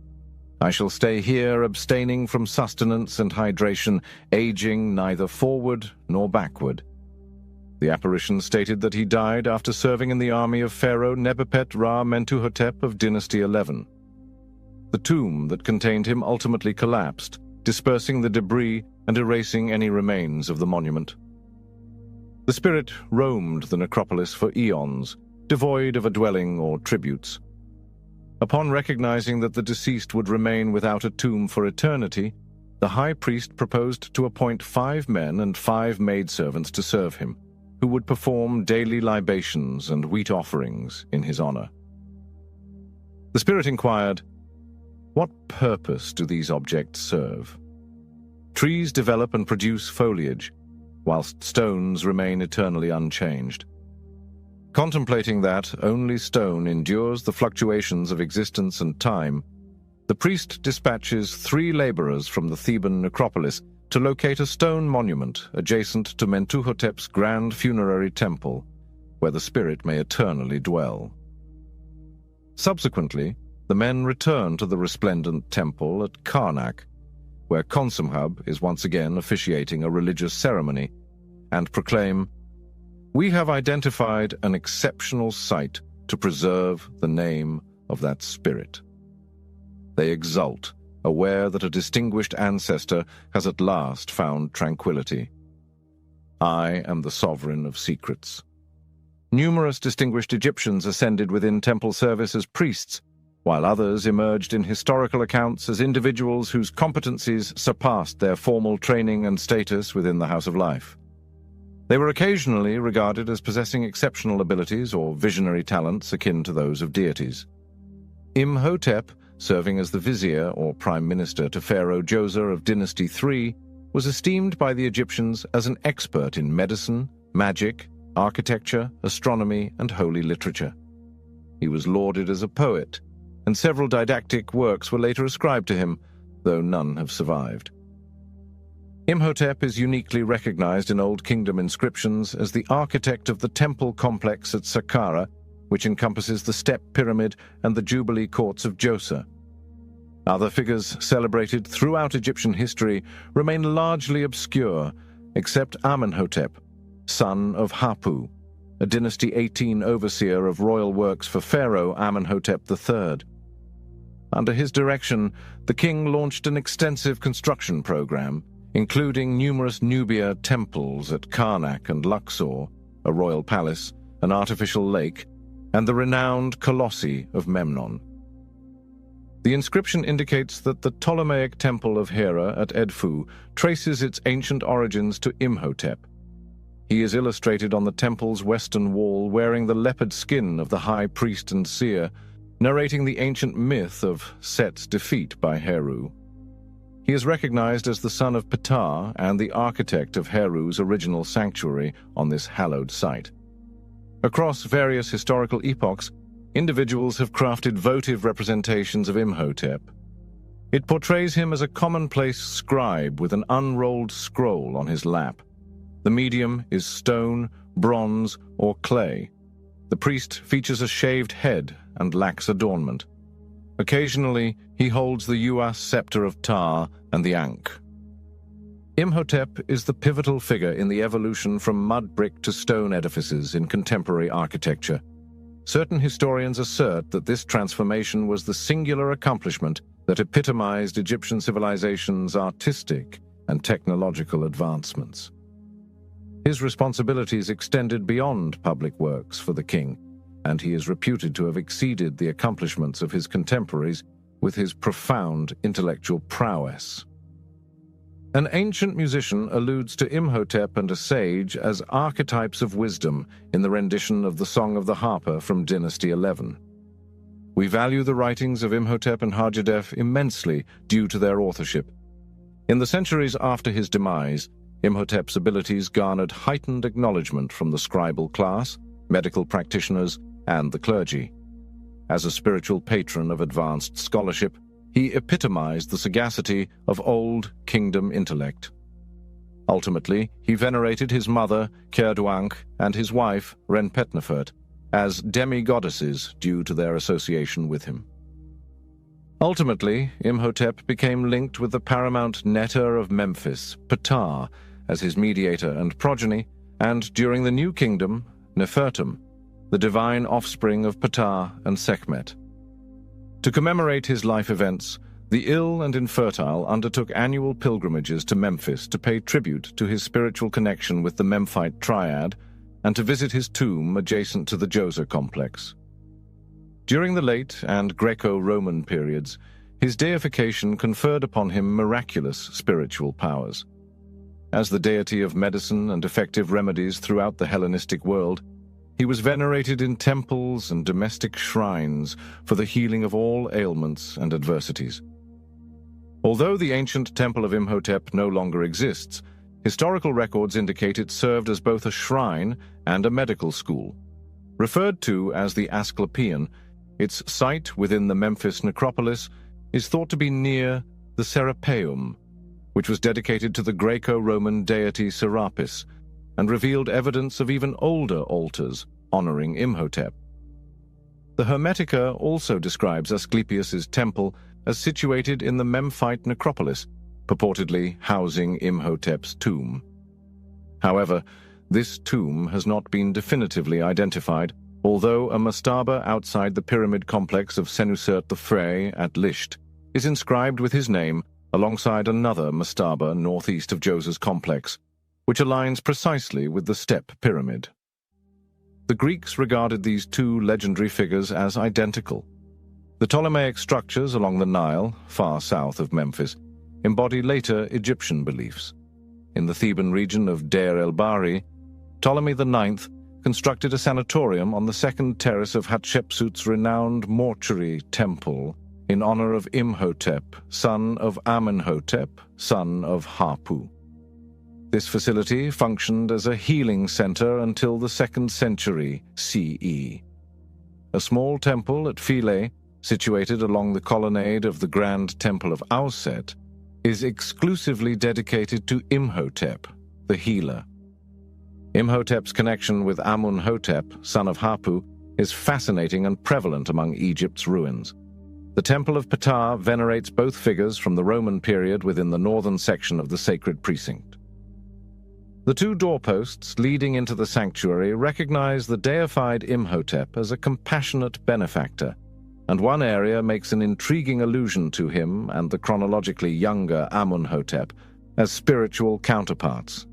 I shall stay here abstaining from sustenance and hydration, aging neither forward nor backward. The apparition stated that he died after serving in the army of Pharaoh Nebepet-Ra-Mentuhotep of Dynasty 11. The tomb that contained him ultimately collapsed, dispersing the debris and erasing any remains of the monument. The spirit roamed the necropolis for eons, devoid of a dwelling or tributes. Upon recognizing that the deceased would remain without a tomb for eternity, the high priest proposed to appoint 5 men and 5 maidservants to serve him, who would perform daily libations and wheat offerings in his honor. The spirit inquired, "What purpose do these objects serve?" Trees develop and produce foliage, whilst stones remain eternally unchanged. Contemplating that only stone endures the fluctuations of existence and time, the priest dispatches 3 laborers from the Theban necropolis to locate a stone monument adjacent to Mentuhotep's grand funerary temple, where the spirit may eternally dwell. Subsequently, the men return to the resplendent temple at Karnak, where Khonsemhab is once again officiating a religious ceremony, and proclaim, "We have identified an exceptional site to preserve the name of that spirit." They exult, aware that a distinguished ancestor has at last found tranquility. I am the sovereign of secrets. Numerous distinguished Egyptians ascended within temple service as priests, while others emerged in historical accounts as individuals whose competencies surpassed their formal training and status within the House of Life. They were occasionally regarded as possessing exceptional abilities or visionary talents akin to those of deities. Imhotep, serving as the vizier or prime minister to Pharaoh Djoser of Dynasty III, was esteemed by the Egyptians as an expert in medicine, magic, architecture, astronomy, and holy literature. He was lauded as a poet, and several didactic works were later ascribed to him, though none have survived. Imhotep is uniquely recognized in Old Kingdom inscriptions as the architect of the temple complex at Saqqara, which encompasses the Step Pyramid and the Jubilee Courts of Djoser. Other figures celebrated throughout Egyptian history remain largely obscure, except Amenhotep, son of Hapu, a Dynasty 18 overseer of royal works for Pharaoh Amenhotep III. Under his direction, the king launched an extensive construction program, including numerous Nubia temples at Karnak and Luxor, a royal palace, an artificial lake, and the renowned Colossi of Memnon. The inscription indicates that the Ptolemaic temple of Hera at Edfu traces its ancient origins to Imhotep. He is illustrated on the temple's western wall wearing the leopard skin of the high priest and seer, narrating the ancient myth of Set's defeat by Heru. He is recognized as the son of Ptah and the architect of Heru's original sanctuary on this hallowed site. Across various historical epochs, individuals have crafted votive representations of Imhotep. It portrays him as a commonplace scribe with an unrolled scroll on his lap. The medium is stone, bronze, or clay. The priest features a shaved head and lacks adornment. Occasionally, he holds the Uas scepter of Ptah and the Ankh. Imhotep is the pivotal figure in the evolution from mud brick to stone edifices in contemporary architecture. Certain historians assert that this transformation was the singular accomplishment that epitomized Egyptian civilization's artistic and technological advancements. His responsibilities extended beyond public works for the king, and he is reputed to have exceeded the accomplishments of his contemporaries with his profound intellectual prowess. An ancient musician alludes to Imhotep and a sage as archetypes of wisdom in the rendition of the Song of the Harper from Dynasty 11. We value the writings of Imhotep and Hajadef immensely due to their authorship. In the centuries after his demise, Imhotep's abilities garnered heightened acknowledgement from the scribal class, medical practitioners, and the clergy. As a spiritual patron of advanced scholarship, he epitomized the sagacity of old kingdom intellect. Ultimately, he venerated his mother, Kerduank, and his wife, Renpetnefert, as demi-goddesses due to their association with him. Ultimately, Imhotep became linked with the paramount Neter of Memphis, Ptah, as his mediator and progeny, and during the New Kingdom, Nefertum, the divine offspring of Ptah and Sekhmet. To commemorate his life events, the ill and infertile undertook annual pilgrimages to Memphis to pay tribute to his spiritual connection with the Memphite triad and to visit his tomb adjacent to the Djoser complex. During the late and Greco-Roman periods, his deification conferred upon him miraculous spiritual powers. As the deity of medicine and effective remedies throughout the Hellenistic world, he was venerated in temples and domestic shrines for the healing of all ailments and adversities. Although the ancient temple of Imhotep no longer exists, historical records indicate it served as both a shrine and a medical school. Referred to as the Asclepieion, its site within the Memphis necropolis is thought to be near the Serapeum, which was dedicated to the Greco-Roman deity Serapis, and revealed evidence of even older altars honoring Imhotep. The Hermetica also describes Asclepius's temple as situated in the Memphite necropolis, purportedly housing Imhotep's tomb. However, this tomb has not been definitively identified, although a mastaba outside the pyramid complex of Senusert the Frey at Lisht is inscribed with his name alongside another mastaba northeast of Djoser's complex, which aligns precisely with the Step Pyramid. The Greeks regarded these two legendary figures as identical. The Ptolemaic structures along the Nile, far south of Memphis, embody later Egyptian beliefs. In the Theban region of Deir el-Bahri, Ptolemy IX constructed a sanatorium on the second terrace of Hatshepsut's renowned mortuary temple in honor of Imhotep, son of Amenhotep, son of Hapu. This facility functioned as a healing center until the 2nd century CE. A small temple at Philae, situated along the colonnade of the Grand Temple of Auset, is exclusively dedicated to Imhotep, the healer. Imhotep's connection with Amunhotep, son of Hapu, is fascinating and prevalent among Egypt's ruins. The Temple of Ptah venerates both figures from the Roman period within the northern section of the sacred precinct. The 2 doorposts leading into the sanctuary recognize the deified Imhotep as a compassionate benefactor, and one area makes an intriguing allusion to him and the chronologically younger Amunhotep as spiritual counterparts.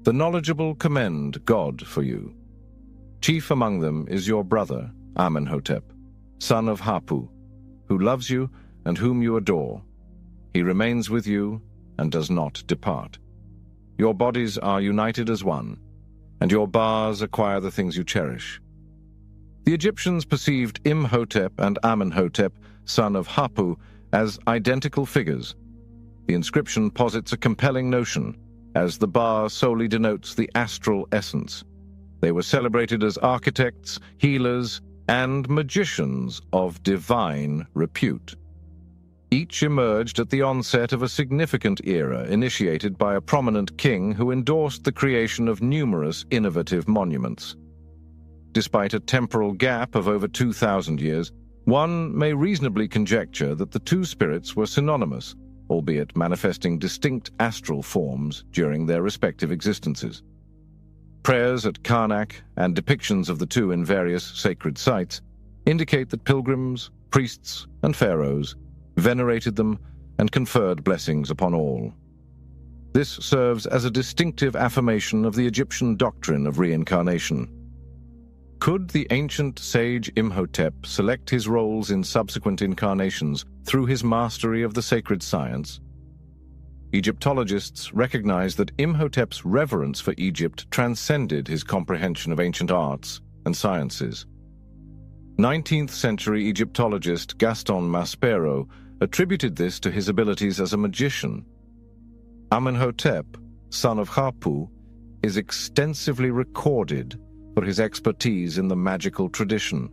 The knowledgeable commend God for you. Chief among them is your brother, Amenhotep, son of Hapu, who loves you and whom you adore. He remains with you and does not depart. Your bodies are united as one, and your bars acquire the things you cherish. The Egyptians perceived Imhotep and Amenhotep, son of Hapu, as identical figures. The inscription posits a compelling notion, as the bar solely denotes the astral essence. They were celebrated as architects, healers, and magicians of divine repute. Each emerged at the onset of a significant era initiated by a prominent king who endorsed the creation of numerous innovative monuments. Despite a temporal gap of over 2,000 years, one may reasonably conjecture that the 2 spirits were synonymous, albeit manifesting distinct astral forms during their respective existences. Prayers at Karnak and depictions of the 2 in various sacred sites indicate that pilgrims, priests, and pharaohs venerated them and conferred blessings upon all. This serves as a distinctive affirmation of the Egyptian doctrine of reincarnation. Could the ancient sage Imhotep select his roles in subsequent incarnations through his mastery of the sacred science? Egyptologists recognize that Imhotep's reverence for Egypt transcended his comprehension of ancient arts and sciences. 19th century Egyptologist Gaston Maspero attributed this to his abilities as a magician. Amenhotep, son of Hapu, is extensively recorded for his expertise in the magical tradition.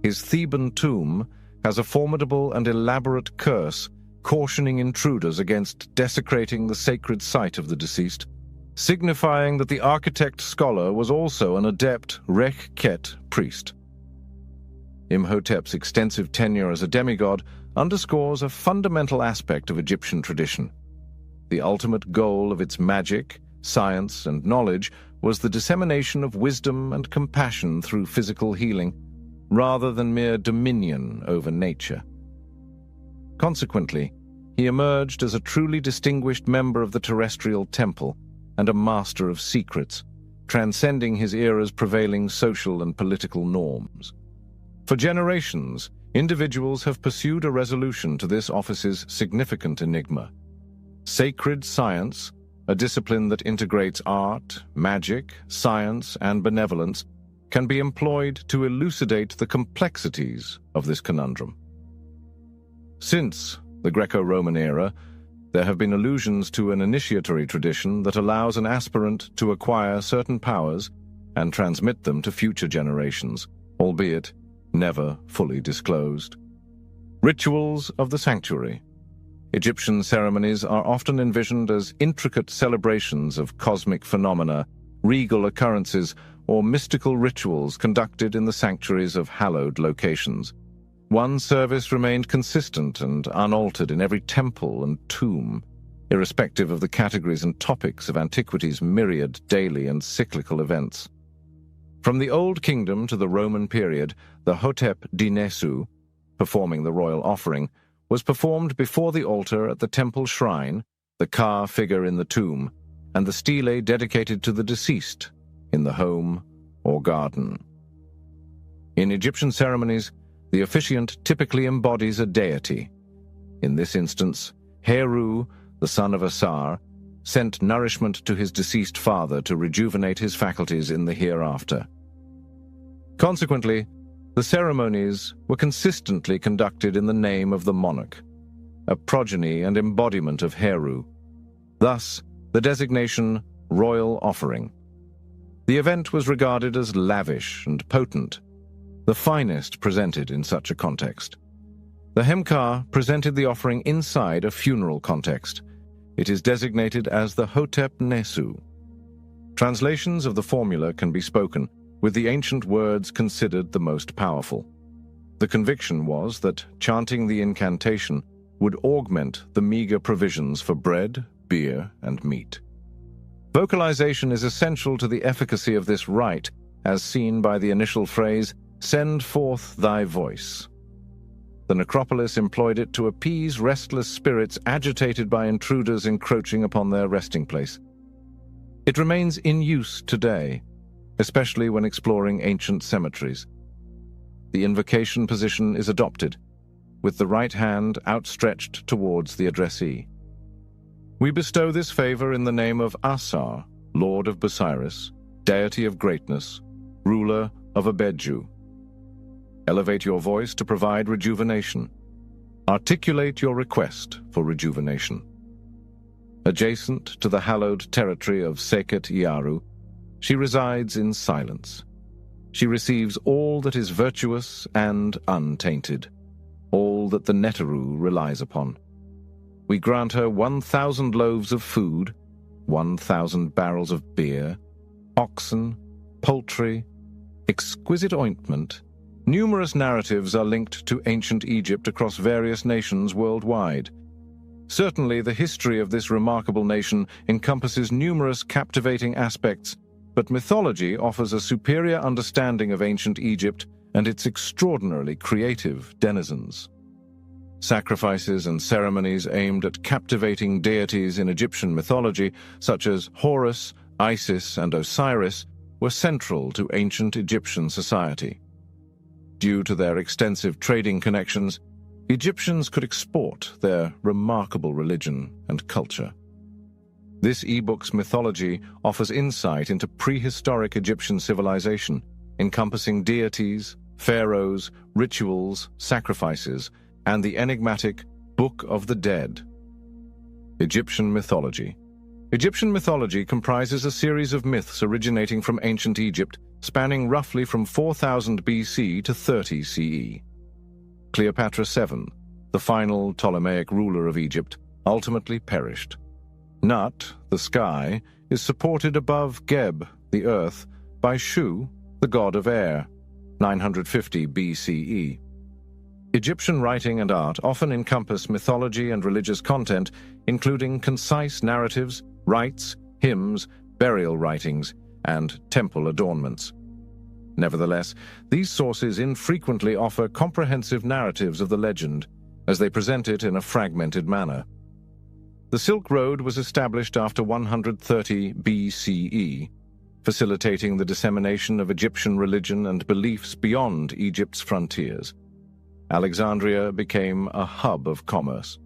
His Theban tomb has a formidable and elaborate curse cautioning intruders against desecrating the sacred site of the deceased, signifying that the architect-scholar was also an adept Rekhet priest. Imhotep's extensive tenure as a demigod underscores a fundamental aspect of Egyptian tradition. The ultimate goal of its magic, science, and knowledge was the dissemination of wisdom and compassion through physical healing, rather than mere dominion over nature. Consequently, he emerged as a truly distinguished member of the terrestrial temple and a master of secrets, transcending his era's prevailing social and political norms. For generations, individuals have pursued a resolution to this office's significant enigma. Sacred science, a discipline that integrates art, magic, science, and benevolence, can be employed to elucidate the complexities of this conundrum. Since the Greco-Roman era, there have been allusions to an initiatory tradition that allows an aspirant to acquire certain powers and transmit them to future generations, albeit never fully disclosed. Rituals of the sanctuary. Egyptian ceremonies are often envisioned as intricate celebrations of cosmic phenomena, regal occurrences, or mystical rituals conducted in the sanctuaries of hallowed locations. One service remained consistent and unaltered in every temple and tomb, irrespective of the categories and topics of antiquity's myriad daily and cyclical events. From the Old Kingdom to the Roman period, the Hotep Dinesu, performing the royal offering, was performed before the altar at the temple shrine, the Ka figure in the tomb, and the stele dedicated to the deceased in the home or garden. In Egyptian ceremonies, the officiant typically embodies a deity. In this instance, Heru, the son of Asar, sent nourishment to his deceased father to rejuvenate his faculties in the hereafter. Consequently, the ceremonies were consistently conducted in the name of the monarch, a progeny and embodiment of Heru. Thus, the designation royal offering. The event was regarded as lavish and potent, the finest presented in such a context. The Hemkar presented the offering inside a funeral context. It is designated as the Hotep Nesu. Translations of the formula can be spoken, with the ancient words considered the most powerful. The conviction was that chanting the incantation would augment the meager provisions for bread, beer, and meat. Vocalization is essential to the efficacy of this rite, as seen by the initial phrase, "Send forth thy voice." The necropolis employed it to appease restless spirits agitated by intruders encroaching upon their resting place. It remains in use today, especially when exploring ancient cemeteries. The invocation position is adopted, with the right hand outstretched towards the addressee. We bestow this favor in the name of Asar, Lord of Busiris, deity of greatness, ruler of Abeju. Elevate your voice to provide rejuvenation. Articulate your request for rejuvenation. Adjacent to the hallowed territory of Seket Yaru, she resides in silence. She receives all that is virtuous and untainted, all that the Neteru relies upon. We grant her 1,000 loaves of food, 1,000 barrels of beer, oxen, poultry, exquisite ointment. Numerous narratives are linked to ancient Egypt across various nations worldwide. Certainly, the history of this remarkable nation encompasses numerous captivating aspects, but mythology offers a superior understanding of ancient Egypt and its extraordinarily creative denizens. Sacrifices and ceremonies aimed at captivating deities in Egyptian mythology, such as Horus, Isis, and Osiris, were central to ancient Egyptian society. Due to their extensive trading connections, Egyptians could export their remarkable religion and culture. This e-book's mythology offers insight into prehistoric Egyptian civilization, encompassing deities, pharaohs, rituals, sacrifices, and the enigmatic Book of the Dead. Egyptian mythology. Egyptian mythology comprises a series of myths originating from ancient Egypt, spanning roughly from 4000 BC to 30 CE. Cleopatra VII, the final Ptolemaic ruler of Egypt, ultimately perished. Nut, the sky, is supported above Geb, the earth, by Shu, the god of air, 950 BCE. Egyptian writing and art often encompass mythology and religious content, including concise narratives, rites, hymns, burial writings, and temple adornments. Nevertheless, these sources infrequently offer comprehensive narratives of the legend, as they present it in a fragmented manner. The Silk Road was established after 130 BCE, facilitating the dissemination of Egyptian religion and beliefs beyond Egypt's frontiers. Alexandria became a hub of commerce.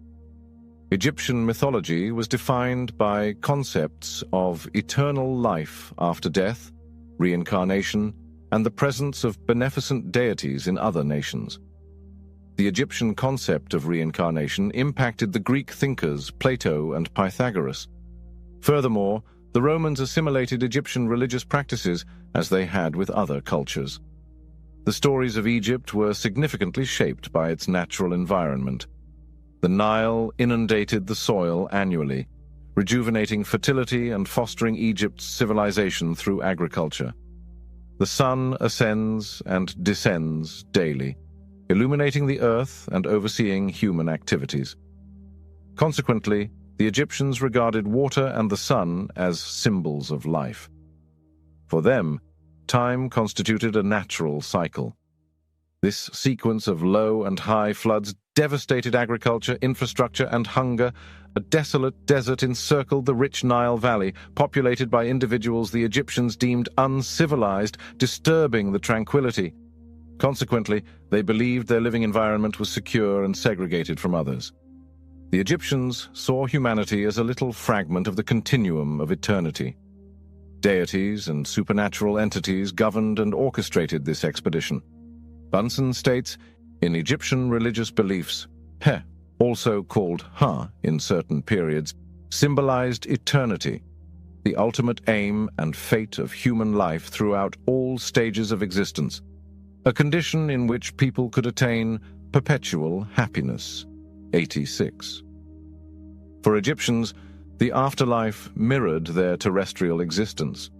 Egyptian mythology was defined by concepts of eternal life after death, reincarnation, and the presence of beneficent deities in other nations. The Egyptian concept of reincarnation impacted the Greek thinkers Plato and Pythagoras. Furthermore, the Romans assimilated Egyptian religious practices as they had with other cultures. The stories of Egypt were significantly shaped by its natural environment. The Nile inundated the soil annually, rejuvenating fertility and fostering Egypt's civilization through agriculture. The sun ascends and descends daily, illuminating the earth and overseeing human activities. Consequently, the Egyptians regarded water and the sun as symbols of life. For them, time constituted a natural cycle. This sequence of low and high floods devastated agriculture, infrastructure, and hunger. A desolate desert encircled the rich Nile Valley, populated by individuals the Egyptians deemed uncivilized, disturbing the tranquility. Consequently, they believed their living environment was secure and segregated from others. The Egyptians saw humanity as a little fragment of the continuum of eternity. Deities and supernatural entities governed and orchestrated this expedition. Bunsen states, in Egyptian religious beliefs, He, also called Ha in certain periods, symbolized eternity, the ultimate aim and fate of human life throughout all stages of existence, a condition in which people could attain perpetual happiness. 86. For Egyptians, the afterlife mirrored their terrestrial existence.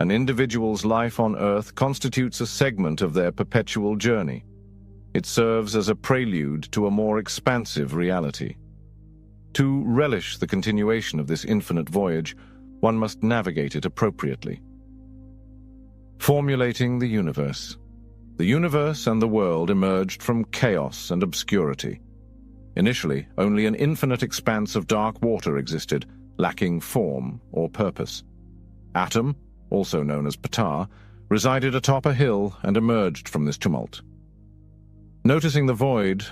An individual's life on Earth constitutes a segment of their perpetual journey. It serves as a prelude to a more expansive reality. To relish the continuation of this infinite voyage, one must navigate it appropriately. Formulating the universe. The universe and the world emerged from chaos and obscurity. Initially, only an infinite expanse of dark water existed, lacking form or purpose. Atom, also known as Ptah, resided atop a hill and emerged from this tumult. Noticing the void,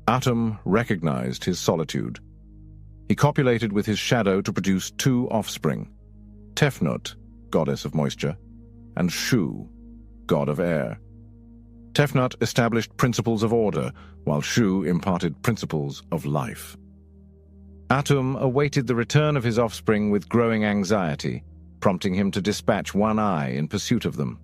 Atom recognized his solitude. He copulated with his shadow to produce two offspring, Tefnut, goddess of moisture, and Shu, god of air. Tefnut established principles of order, while Shu imparted principles of life. Atum awaited the return of his offspring with growing anxiety, prompting him to dispatch one eye in pursuit of them.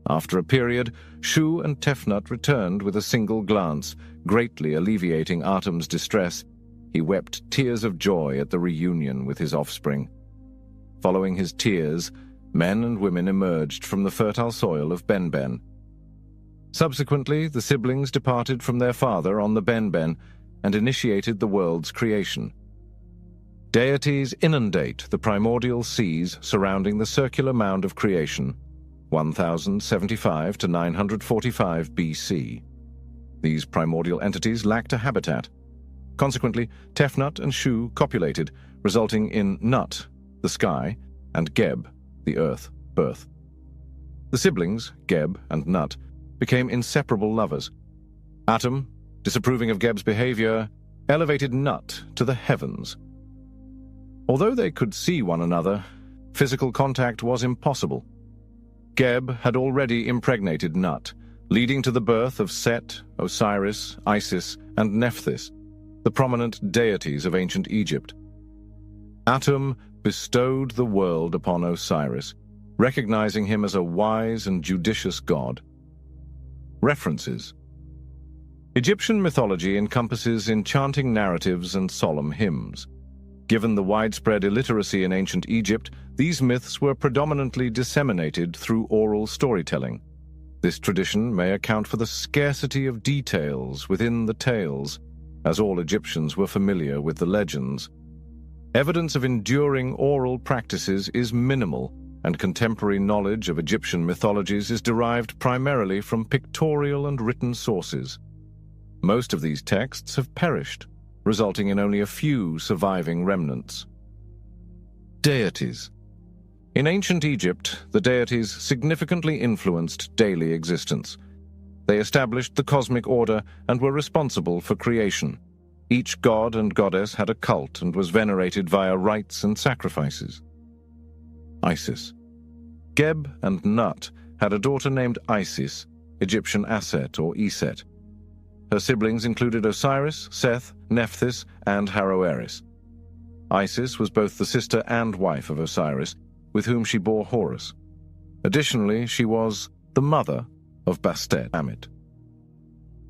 After a period, Shu and Tefnut returned with a single glance, greatly alleviating Atum's distress. He wept tears of joy at the reunion with his offspring. Following his tears, men and women emerged from the fertile soil of Benben. Subsequently, the siblings departed from their father on the Benben and initiated the world's creation. Deities inundate the primordial seas surrounding the circular mound of creation, 1075 to 945 BC. These primordial entities lacked a habitat. Consequently, Tefnut and Shu copulated, resulting in Nut, the sky, and Geb, the earth, birth. The siblings, Geb and Nut, became inseparable lovers. Atum, disapproving of Geb's behavior, elevated Nut to the heavens. Although they could see one another, physical contact was impossible. Geb had already impregnated Nut, leading to the birth of Set, Osiris, Isis, and Nephthys, the prominent deities of ancient Egypt. Atum bestowed the world upon Osiris, recognizing him as a wise and judicious god. References. Egyptian mythology encompasses enchanting narratives and solemn hymns. Given the widespread illiteracy in ancient Egypt, these myths were predominantly disseminated through oral storytelling. This tradition may account for the scarcity of details within the tales, as all Egyptians were familiar with the legends. Evidence of enduring oral practices is minimal, and contemporary knowledge of Egyptian mythologies is derived primarily from pictorial and written sources. Most of these texts have perished, resulting in only a few surviving remnants. Deities. In ancient Egypt, the deities significantly influenced daily existence. They established the cosmic order and were responsible for creation. Each god and goddess had a cult and was venerated via rites and sacrifices. Isis. Geb and Nut had a daughter named Isis, Egyptian Aset or Iset. Her siblings included Osiris, Seth, Nephthys, and Haroeris. Isis was both the sister and wife of Osiris, with whom she bore Horus. Additionally, she was the mother of Bastet Amit.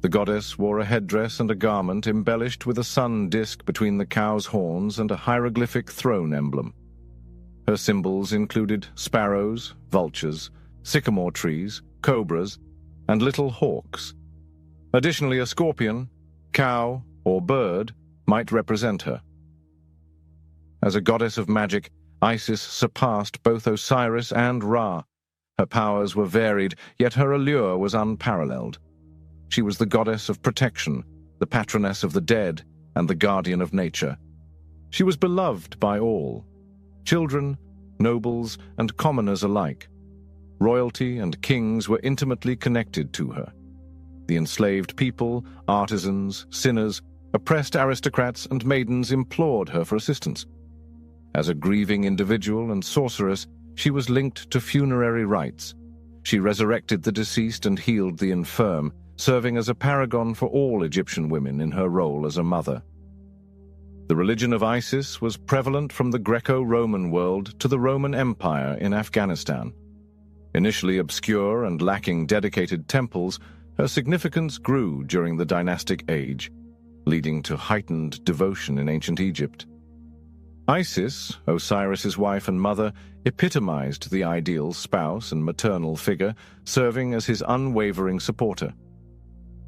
The goddess wore a headdress and a garment embellished with a sun disk between the cow's horns and a hieroglyphic throne emblem. Her symbols included sparrows, vultures, sycamore trees, cobras, and little hawks. Additionally, a scorpion, cow, or bird might represent her. As a goddess of magic, Isis surpassed both Osiris and Ra. Her powers were varied, yet her allure was unparalleled. She was the goddess of protection, the patroness of the dead, and the guardian of nature. She was beloved by all, children, nobles, and commoners alike. Royalty and kings were intimately connected to her. The enslaved people, artisans, sinners, Oppressed aristocrats and maidens implored her for assistance. As a grieving individual and sorceress, she was linked to funerary rites. She resurrected the deceased and healed the infirm, serving as a paragon for all Egyptian women in her role as a mother. The religion of Isis was prevalent from the Greco-Roman world to the Roman Empire in Afghanistan. Initially obscure and lacking dedicated temples, her significance grew during the dynastic age, leading to heightened devotion in ancient Egypt. Isis, Osiris's wife and mother, epitomized the ideal spouse and maternal figure, serving as his unwavering supporter.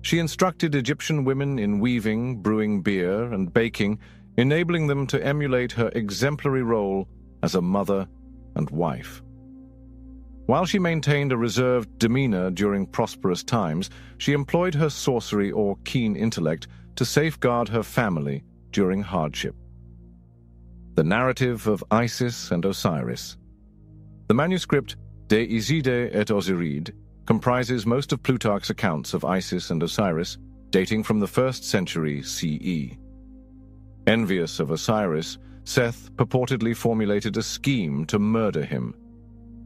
She instructed Egyptian women in weaving, brewing beer, and baking, enabling them to emulate her exemplary role as a mother and wife. While she maintained a reserved demeanor during prosperous times, she employed her sorcery or keen intellect to safeguard her family during hardship. The narrative of Isis and Osiris. The manuscript De Isidé et Osiride comprises most of Plutarch's accounts of Isis and Osiris, dating from the 1st century CE. Envious of Osiris, Seth purportedly formulated a scheme to murder him.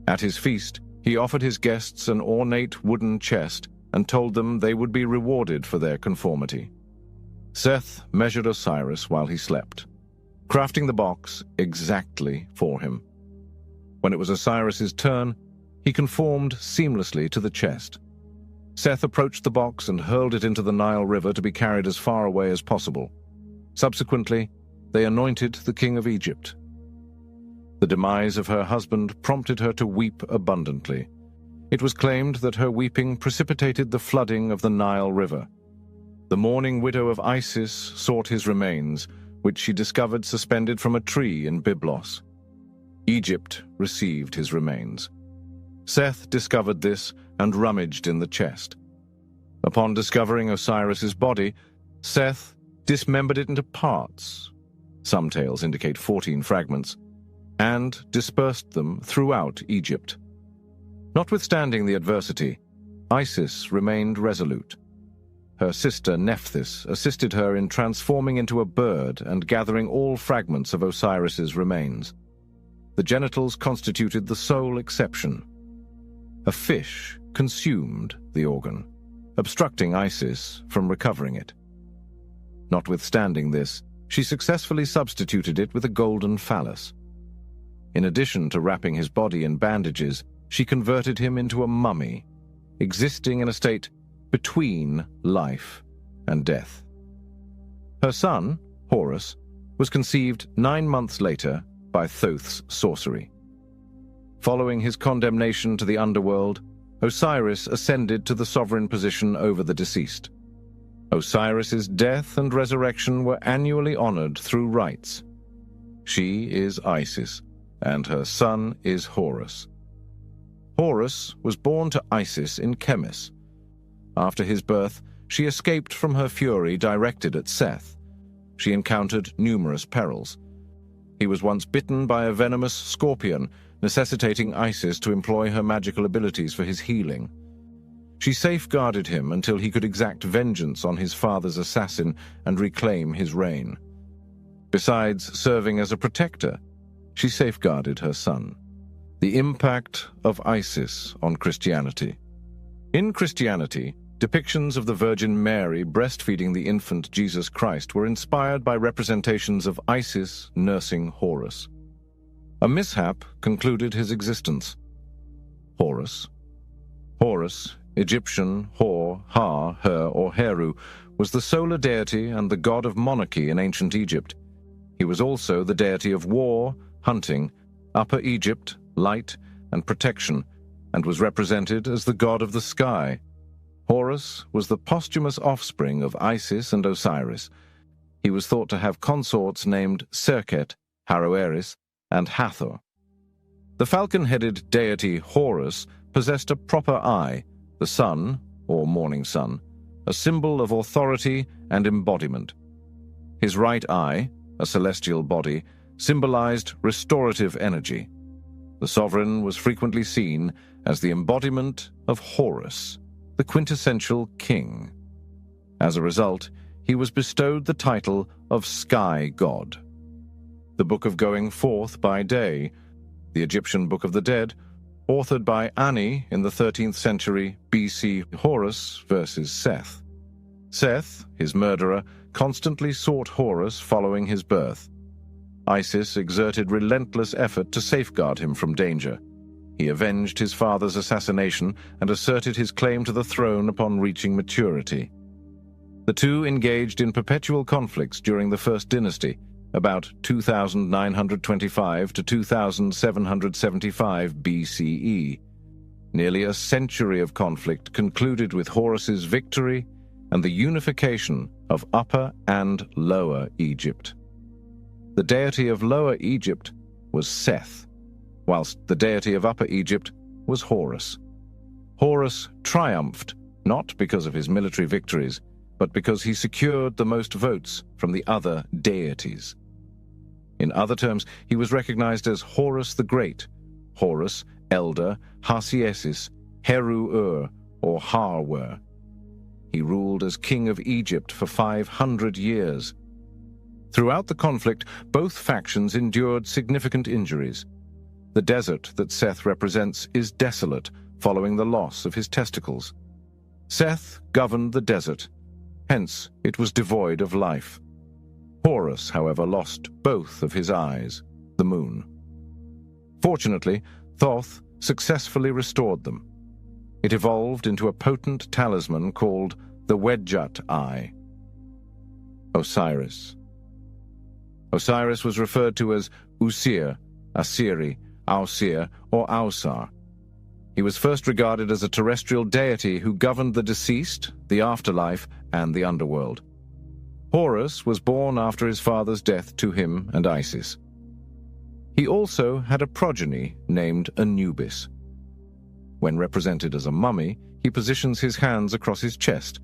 At his feast, he offered his guests an ornate wooden chest and told them they would be rewarded for their conformity. Seth measured Osiris while he slept, crafting the box exactly for him. When it was Osiris's turn, he conformed seamlessly to the chest. Seth approached the box and hurled it into the Nile River to be carried as far away as possible. Subsequently, they anointed the king of Egypt. The demise of her husband prompted her to weep abundantly. It was claimed that her weeping precipitated the flooding of the Nile River. The mourning widow of Isis sought his remains, which she discovered suspended from a tree in Byblos. Egypt received his remains. Seth discovered this and rummaged in the chest. Upon discovering Osiris's body, Seth dismembered it into parts, some tales indicate 14 fragments, and dispersed them throughout Egypt. Notwithstanding the adversity, Isis remained resolute. Her sister Nephthys assisted her in transforming into a bird and gathering all fragments of Osiris's remains. The genitals constituted the sole exception. A fish consumed the organ, obstructing Isis from recovering it. Notwithstanding this, she successfully substituted it with a golden phallus. In addition to wrapping his body in bandages, she converted him into a mummy, existing in a state between life and death. Her son, Horus, was conceived 9 months later by Thoth's sorcery. Following his condemnation to the underworld, Osiris ascended to the sovereign position over the deceased. Osiris's death and resurrection were annually honored through rites. She is Isis, and her son is Horus. Horus was born to Isis in Chemis. After his birth, she escaped from her fury directed at Seth. She encountered numerous perils. He was once bitten by a venomous scorpion, necessitating Isis to employ her magical abilities for his healing. She safeguarded him until he could exact vengeance on his father's assassin and reclaim his reign. Besides serving as a protector, she safeguarded her son. The impact of Isis on Christianity. In Christianity, depictions of the Virgin Mary breastfeeding the infant Jesus Christ were inspired by representations of Isis nursing Horus. A mishap concluded his existence. Horus, Egyptian, Hor, Ha, Her, or Heru, was the solar deity and the god of monarchy in ancient Egypt. He was also the deity of war, hunting, Upper Egypt, light, and protection, and was represented as the god of the sky. Horus was the posthumous offspring of Isis and Osiris. He was thought to have consorts named Serket, Haroeris, and Hathor. The falcon-headed deity Horus possessed a proper eye, the sun, or morning sun, a symbol of authority and embodiment. His right eye, a celestial body, symbolized restorative energy. The sovereign was frequently seen as the embodiment of Horus, the quintessential king. As a result, he was bestowed the title of Sky God. The Book of Going Forth by Day, the Egyptian Book of the Dead, authored by Ani in the 13th century BC, Horus versus Seth. Seth, his murderer, constantly sought Horus following his birth. Isis exerted relentless effort to safeguard him from danger. He avenged his father's assassination and asserted his claim to the throne upon reaching maturity. The two engaged in perpetual conflicts during the First Dynasty, about 2925 to 2775 BCE. Nearly a century of conflict concluded with Horus's victory and the unification of Upper and Lower Egypt. The deity of Lower Egypt was Seth, whilst the deity of Upper Egypt was Horus. Horus triumphed not because of his military victories, but because he secured the most votes from the other deities. In other terms, he was recognized as Horus the Great, Horus, Elder, Hasiesis, Heru-Ur, or Har-Wer. He ruled as king of Egypt for 500 years. Throughout the conflict, both factions endured significant injuries. The desert that Seth represents is desolate, following the loss of his testicles. Seth governed the desert, hence it was devoid of life. Horus, however, lost both of his eyes, the moon. Fortunately, Thoth successfully restored them. It evolved into a potent talisman called the Wedjat Eye. Osiris. Osiris was referred to as Usir, Asiri, Ausir, or Ausar. He was first regarded as a terrestrial deity who governed the deceased, the afterlife, and the underworld. Horus was born after his father's death to him and Isis. He also had a progeny named Anubis. When represented as a mummy, he positions his hands across his chest.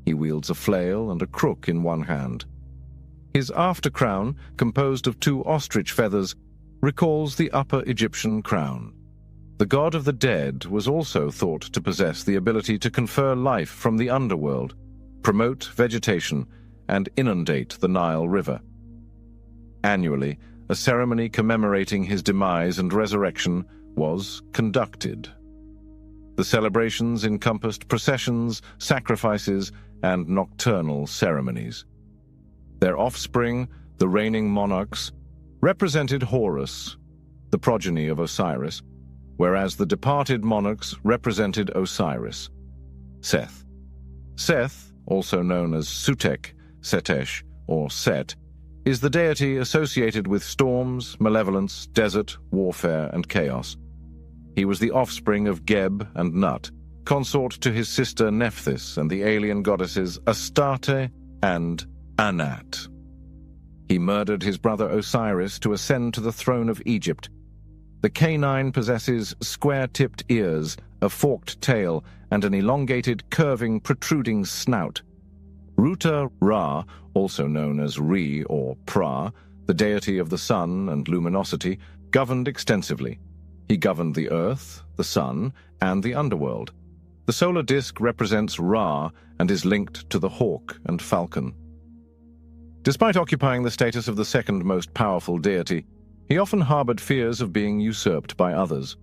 He wields a flail and a crook in one hand. His aftercrown, composed of 2 ostrich feathers, recalls the Upper Egyptian crown. The god of the dead was also thought to possess the ability to confer life from the underworld, promote vegetation, and inundate the Nile River. Annually, a ceremony commemorating his demise and resurrection was conducted. The celebrations encompassed processions, sacrifices, and nocturnal ceremonies. Their offspring, the reigning monarchs, represented Horus, the progeny of Osiris, whereas the departed monarchs represented Osiris, Seth. Seth, also known as Sutek, Setesh, or Set, is the deity associated with storms, malevolence, desert, warfare, and chaos. He was the offspring of Geb and Nut, consort to his sister Nephthys and the alien goddesses Astarte and Anat. He murdered his brother Osiris to ascend to the throne of Egypt. The canine possesses square-tipped ears, a forked tail, and an elongated, curving, protruding snout. Ruta Ra, also known as Re or Pra, the deity of the sun and luminosity, governed extensively. He governed the earth, the sun, and the underworld. The solar disk represents Ra and is linked to the hawk and falcon. Despite occupying the status of the second most powerful deity, he often harbored fears of being usurped by others.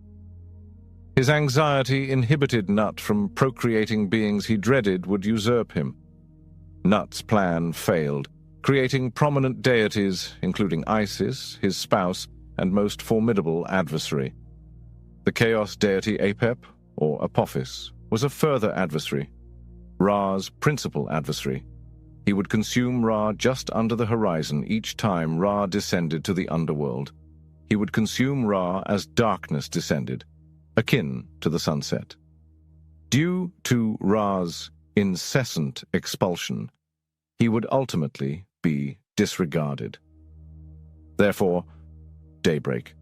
His anxiety inhibited Nut from procreating beings he dreaded would usurp him. Nut's plan failed, creating prominent deities, including Isis, his spouse, and most formidable adversary. The chaos deity Apep, or Apophis, was a further adversary, Ra's principal adversary. He would consume Ra just under the horizon each time Ra descended to the underworld. He would consume Ra as darkness descended, akin to the sunset. Due to Ra's incessant expulsion, he would ultimately be disregarded. Therefore, daybreak.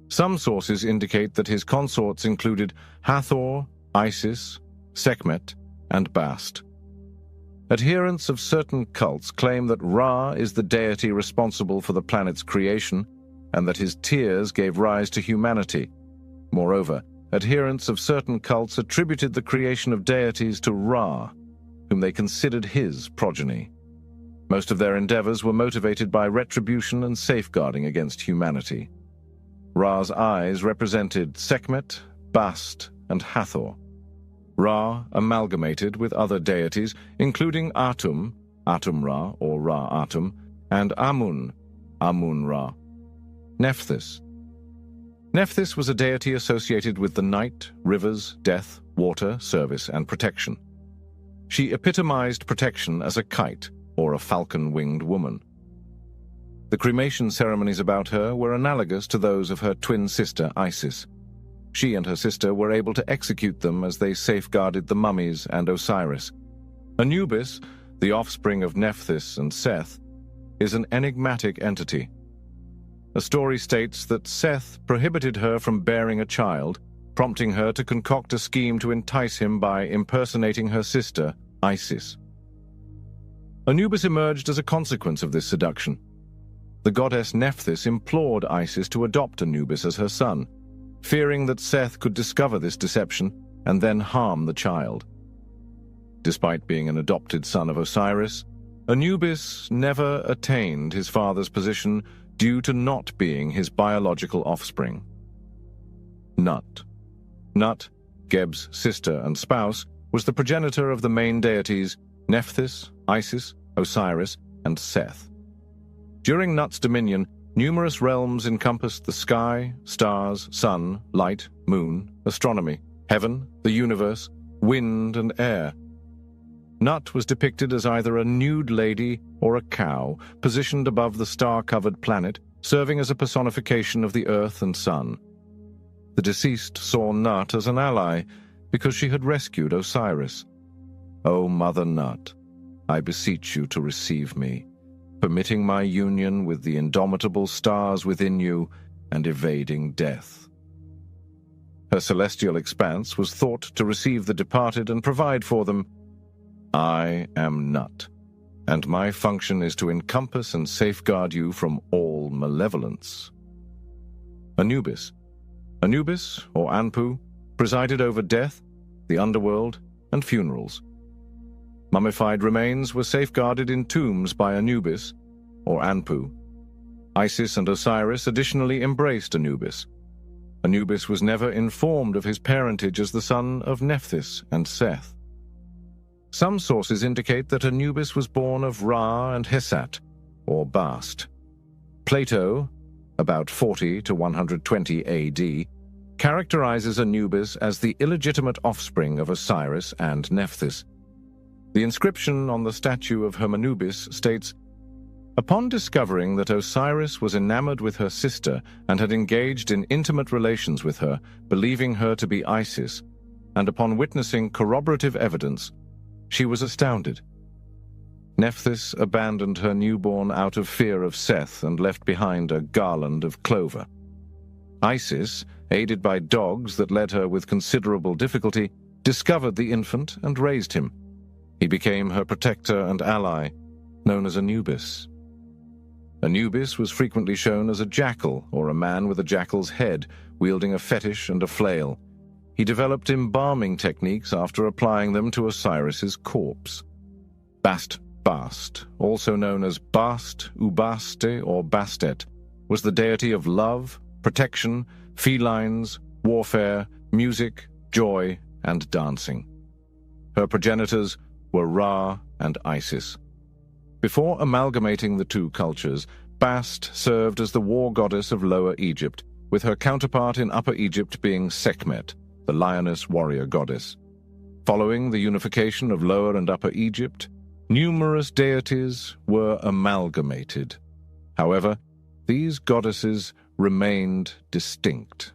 Some sources indicate that his consorts included Hathor, Isis, Sekhmet, and Bast. Adherents of certain cults claim that Ra is the deity responsible for the planet's creation and that his tears gave rise to humanity. Moreover, adherents of certain cults attributed the creation of deities to Ra, whom they considered his progeny. Most of their endeavors were motivated by retribution and safeguarding against humanity. Ra's eyes represented Sekhmet, Bast, and Hathor. Ra amalgamated with other deities, including Atum, Atum-Ra or Ra-Atum, and Amun, Amun-Ra. Nephthys. Nephthys was a deity associated with the night, rivers, death, water, service, and protection. She epitomized protection as a kite or a falcon-winged woman. The cremation ceremonies about her were analogous to those of her twin sister Isis. She and her sister were able to execute them as they safeguarded the mummies and Osiris. Anubis, the offspring of Nephthys and Seth, is an enigmatic entity. A story states that Seth prohibited her from bearing a child, prompting her to concoct a scheme to entice him by impersonating her sister, Isis. Anubis emerged as a consequence of this seduction. The goddess Nephthys implored Isis to adopt Anubis as her son, fearing that Seth could discover this deception and then harm the child. Despite being an adopted son of Osiris, Anubis never attained his father's position due to not being his biological offspring. Nut. Nut, Geb's sister and spouse, was the progenitor of the main deities Nephthys, Isis, Osiris, and Seth. During Nut's dominion, numerous realms encompassed the sky, stars, sun, light, moon, astronomy, heaven, the universe, wind, and air. Nut was depicted as either a nude lady or a cow, positioned above the star-covered planet, serving as a personification of the earth and sun. The deceased saw Nut as an ally because she had rescued Osiris. "O Mother Nut, I beseech you to receive me, permitting my union with the indomitable stars within you and evading death." Her celestial expanse was thought to receive the departed and provide for them. "I am Nut, and my function is to encompass and safeguard you from all malevolence." Anubis. Anubis, or Anpu, presided over death, the underworld, and funerals. Mummified remains were safeguarded in tombs by Anubis, or Anpu. Isis and Osiris additionally embraced Anubis. Anubis was never informed of his parentage as the son of Nephthys and Seth. Some sources indicate that Anubis was born of Ra and Hesat, or Bast. Plato, about 40 to 120 AD, characterizes Anubis as the illegitimate offspring of Osiris and Nephthys. The inscription on the statue of Hermanubis states, "Upon discovering that Osiris was enamored with her sister and had engaged in intimate relations with her, believing her to be Isis, and upon witnessing corroborative evidence, she was astounded. Nephthys abandoned her newborn out of fear of Seth and left behind a garland of clover. Isis, aided by dogs that led her with considerable difficulty, discovered the infant and raised him. He became her protector and ally, known as Anubis. Anubis was frequently shown as a jackal or a man with a jackal's head, wielding a fetish and a flail. He developed embalming techniques after applying them to Osiris's corpse. Bast, also known as Bast, Ubaste, or Bastet, was the deity of love, protection, felines, warfare, music, joy, and dancing. Her progenitors were Ra and Isis. Before amalgamating the two cultures, Bast served as the war goddess of Lower Egypt, with her counterpart in Upper Egypt being Sekhmet, the lioness warrior goddess. Following the unification of Lower and Upper Egypt, numerous deities were amalgamated. However, these goddesses remained distinct.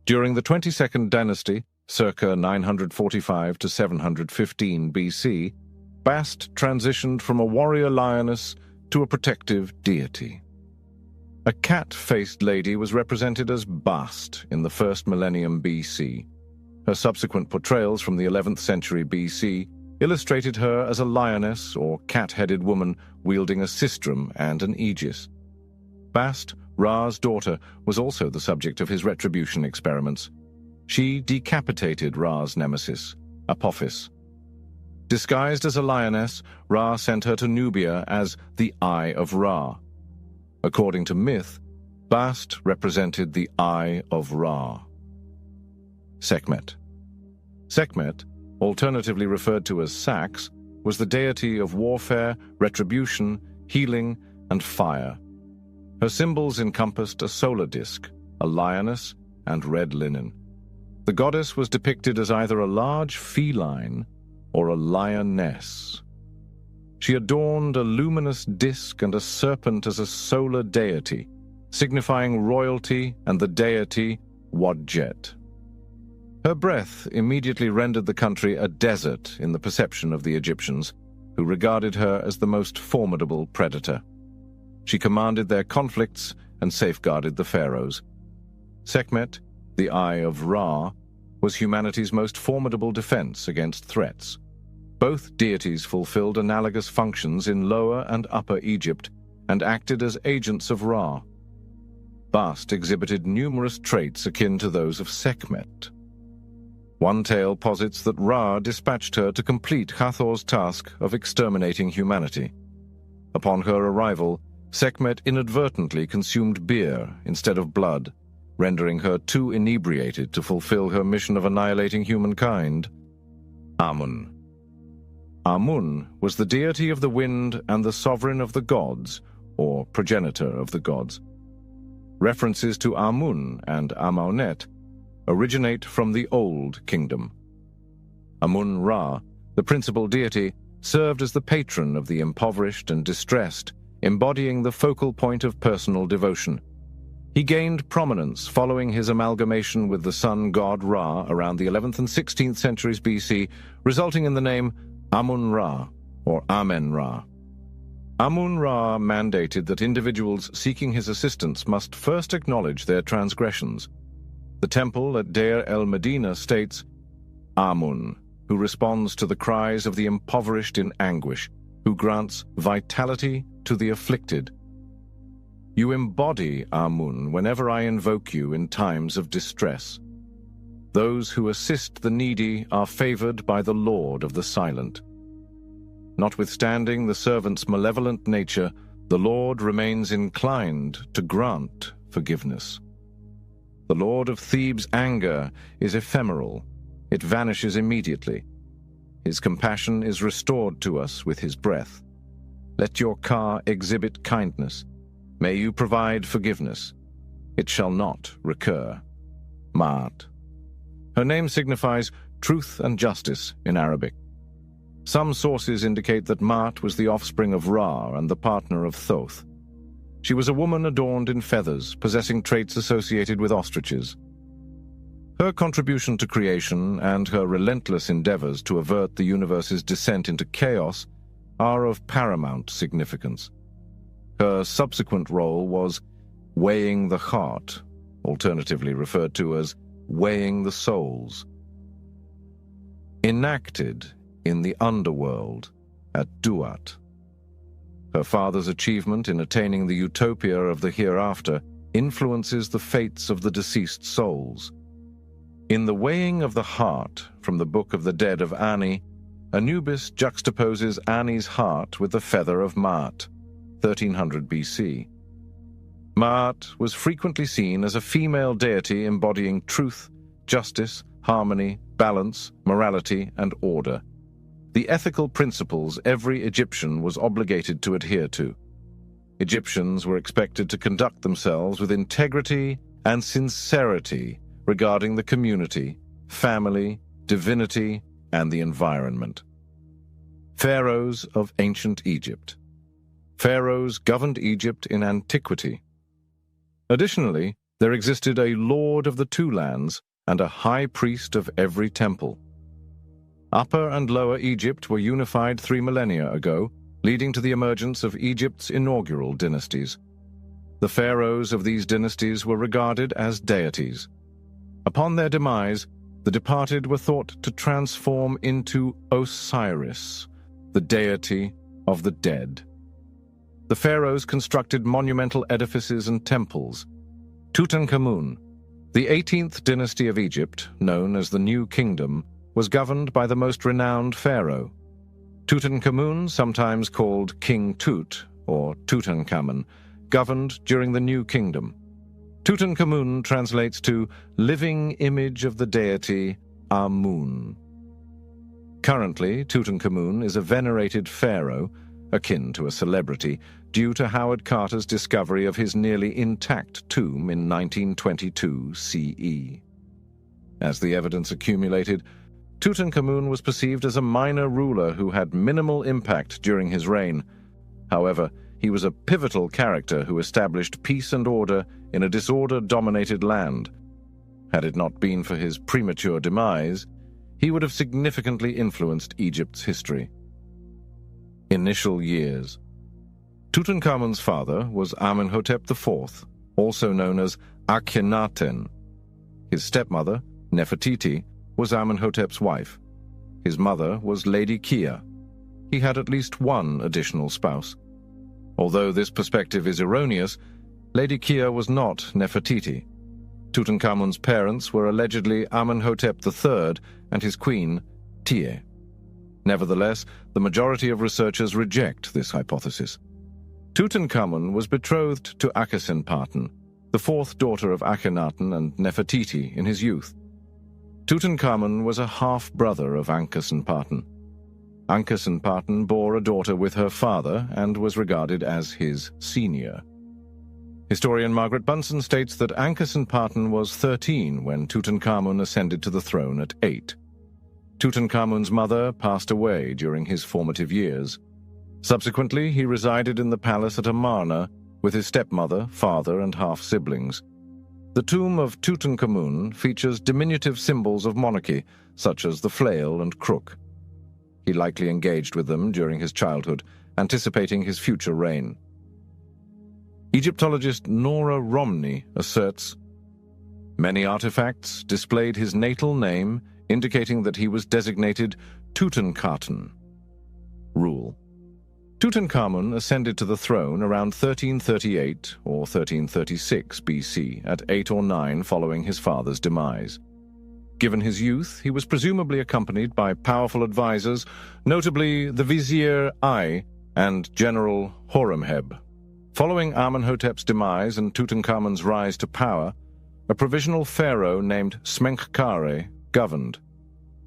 During the 22nd dynasty, circa 945 to 715 BC, Bast transitioned from a warrior lioness to a protective deity. A cat-faced lady was represented as Bast in the first millennium BC. Her subsequent portrayals from the 11th century BC illustrated her as a lioness or cat-headed woman wielding a sistrum and an aegis. Bast, Ra's daughter, was also the subject of his retribution experiments. She decapitated Ra's nemesis, Apophis. Disguised as a lioness, Ra sent her to Nubia as the Eye of Ra. According to myth, Bast represented the Eye of Ra. Sekhmet. Sekhmet, alternatively referred to as Sax, was the deity of warfare, retribution, healing, and fire. Her symbols encompassed a solar disk, a lioness, and red linen. The goddess was depicted as either a large feline or a lioness. She adorned a luminous disk and a serpent as a solar deity, signifying royalty and the deity Wadjet. Her breath immediately rendered the country a desert in the perception of the Egyptians, who regarded her as the most formidable predator. She commanded their conflicts and safeguarded the pharaohs. Sekhmet, the Eye of Ra, was humanity's most formidable defense against threats. Both deities fulfilled analogous functions in Lower and Upper Egypt and acted as agents of Ra. Bast exhibited numerous traits akin to those of Sekhmet. One tale posits that Ra dispatched her to complete Hathor's task of exterminating humanity. Upon her arrival, Sekhmet inadvertently consumed beer instead of blood, rendering her too inebriated to fulfill her mission of annihilating humankind. Amun. Amun was the deity of the wind and the sovereign of the gods, or progenitor of the gods. References to Amun and Amunet originate from the Old Kingdom. Amun-Ra, the principal deity, served as the patron of the impoverished and distressed, embodying the focal point of personal devotion. He gained prominence following his amalgamation with the sun god Ra around the 11th and 16th centuries BC, resulting in the name Amun-Ra, or Amen-Ra. Amun-Ra mandated that individuals seeking his assistance must first acknowledge their transgressions. The temple at Deir el-Medina states, Amun, who responds to the cries of the impoverished in anguish, who grants vitality to the afflicted. You embody Amun whenever I invoke you in times of distress. Those who assist the needy are favored by the Lord of the Silent. Notwithstanding the servant's malevolent nature, the Lord remains inclined to grant forgiveness. The Lord of Thebes' anger is ephemeral. It vanishes immediately. His compassion is restored to us with his breath. Let your car exhibit kindness. May you provide forgiveness. It shall not recur. Ma'at. Her name signifies truth and justice in Arabic. Some sources indicate that Ma'at was the offspring of Ra and the partner of Thoth. She was a woman adorned in feathers, possessing traits associated with ostriches. Her contribution to creation and her relentless endeavors to avert the universe's descent into chaos are of paramount significance. Her subsequent role was weighing the heart, alternatively referred to as weighing the souls. Enacted in the underworld at Duat. Her father's achievement in attaining the utopia of the hereafter influences the fates of the deceased souls. In the weighing of the heart from the Book of the Dead of Ani, Anubis juxtaposes Ani's heart with the feather of Ma'at, 1300 BC. Ma'at was frequently seen as a female deity embodying truth, justice, harmony, balance, morality, and order. The ethical principles every Egyptian was obligated to adhere to. Egyptians were expected to conduct themselves with integrity and sincerity regarding the community, family, divinity, and the environment. Pharaohs of ancient Egypt. Pharaohs governed Egypt in antiquity. Additionally, there existed a lord of the two lands and a high priest of every temple. Upper and Lower Egypt were unified 3 millennia ago, leading to the emergence of Egypt's inaugural dynasties. The pharaohs of these dynasties were regarded as deities. Upon their demise, the departed were thought to transform into Osiris, the deity of the dead. The pharaohs constructed monumental edifices and temples. Tutankhamun, the 18th dynasty of Egypt, known as the New Kingdom, was governed by the most renowned pharaoh, Tutankhamun, sometimes called King Tut or Tutankhamun, governed during the New Kingdom. Tutankhamun translates to living image of the deity Amun. Currently, Tutankhamun is a venerated pharaoh, akin to a celebrity, due to Howard Carter's discovery of his nearly intact tomb in 1922 CE. As the evidence accumulated, Tutankhamun was perceived as a minor ruler who had minimal impact during his reign. However, he was a pivotal character who established peace and order in a disorder-dominated land. Had it not been for his premature demise, he would have significantly influenced Egypt's history. Initial years. Tutankhamun's father was Amenhotep IV, also known as Akhenaten. His stepmother, Nefertiti, was Amenhotep's wife. His mother was Lady Kia. He had at least one additional spouse. Although this perspective is erroneous, Lady Kia was not Nefertiti. Tutankhamun's parents were allegedly Amenhotep III and his queen, Tiye. Nevertheless, the majority of researchers reject this hypothesis. Tutankhamun was betrothed to Akhenaten, the fourth daughter of Akhenaten and Nefertiti, in his youth. Tutankhamun was a half-brother of Ankhesenaten. Ankhesenaten bore a daughter with her father and was regarded as his senior. Historian Margaret Bunsen states that Ankhesenaten was 13 when Tutankhamun ascended to the throne at 8. Tutankhamun's mother passed away during his formative years. Subsequently, he resided in the palace at Amarna with his stepmother, father, and half-siblings. The tomb of Tutankhamun features diminutive symbols of monarchy, such as the flail and crook. He likely engaged with them during his childhood, anticipating his future reign. Egyptologist Nora Romney asserts, many artifacts displayed his natal name, indicating that he was designated Tutankhaten. Rule. Tutankhamun ascended to the throne around 1338 or 1336 BC, at 8 or 9 following his father's demise. Given his youth, he was presumably accompanied by powerful advisors, notably the Vizier Ai and General Horemheb. Following Amenhotep's demise and Tutankhamun's rise to power, a provisional pharaoh named Smenkhkare governed.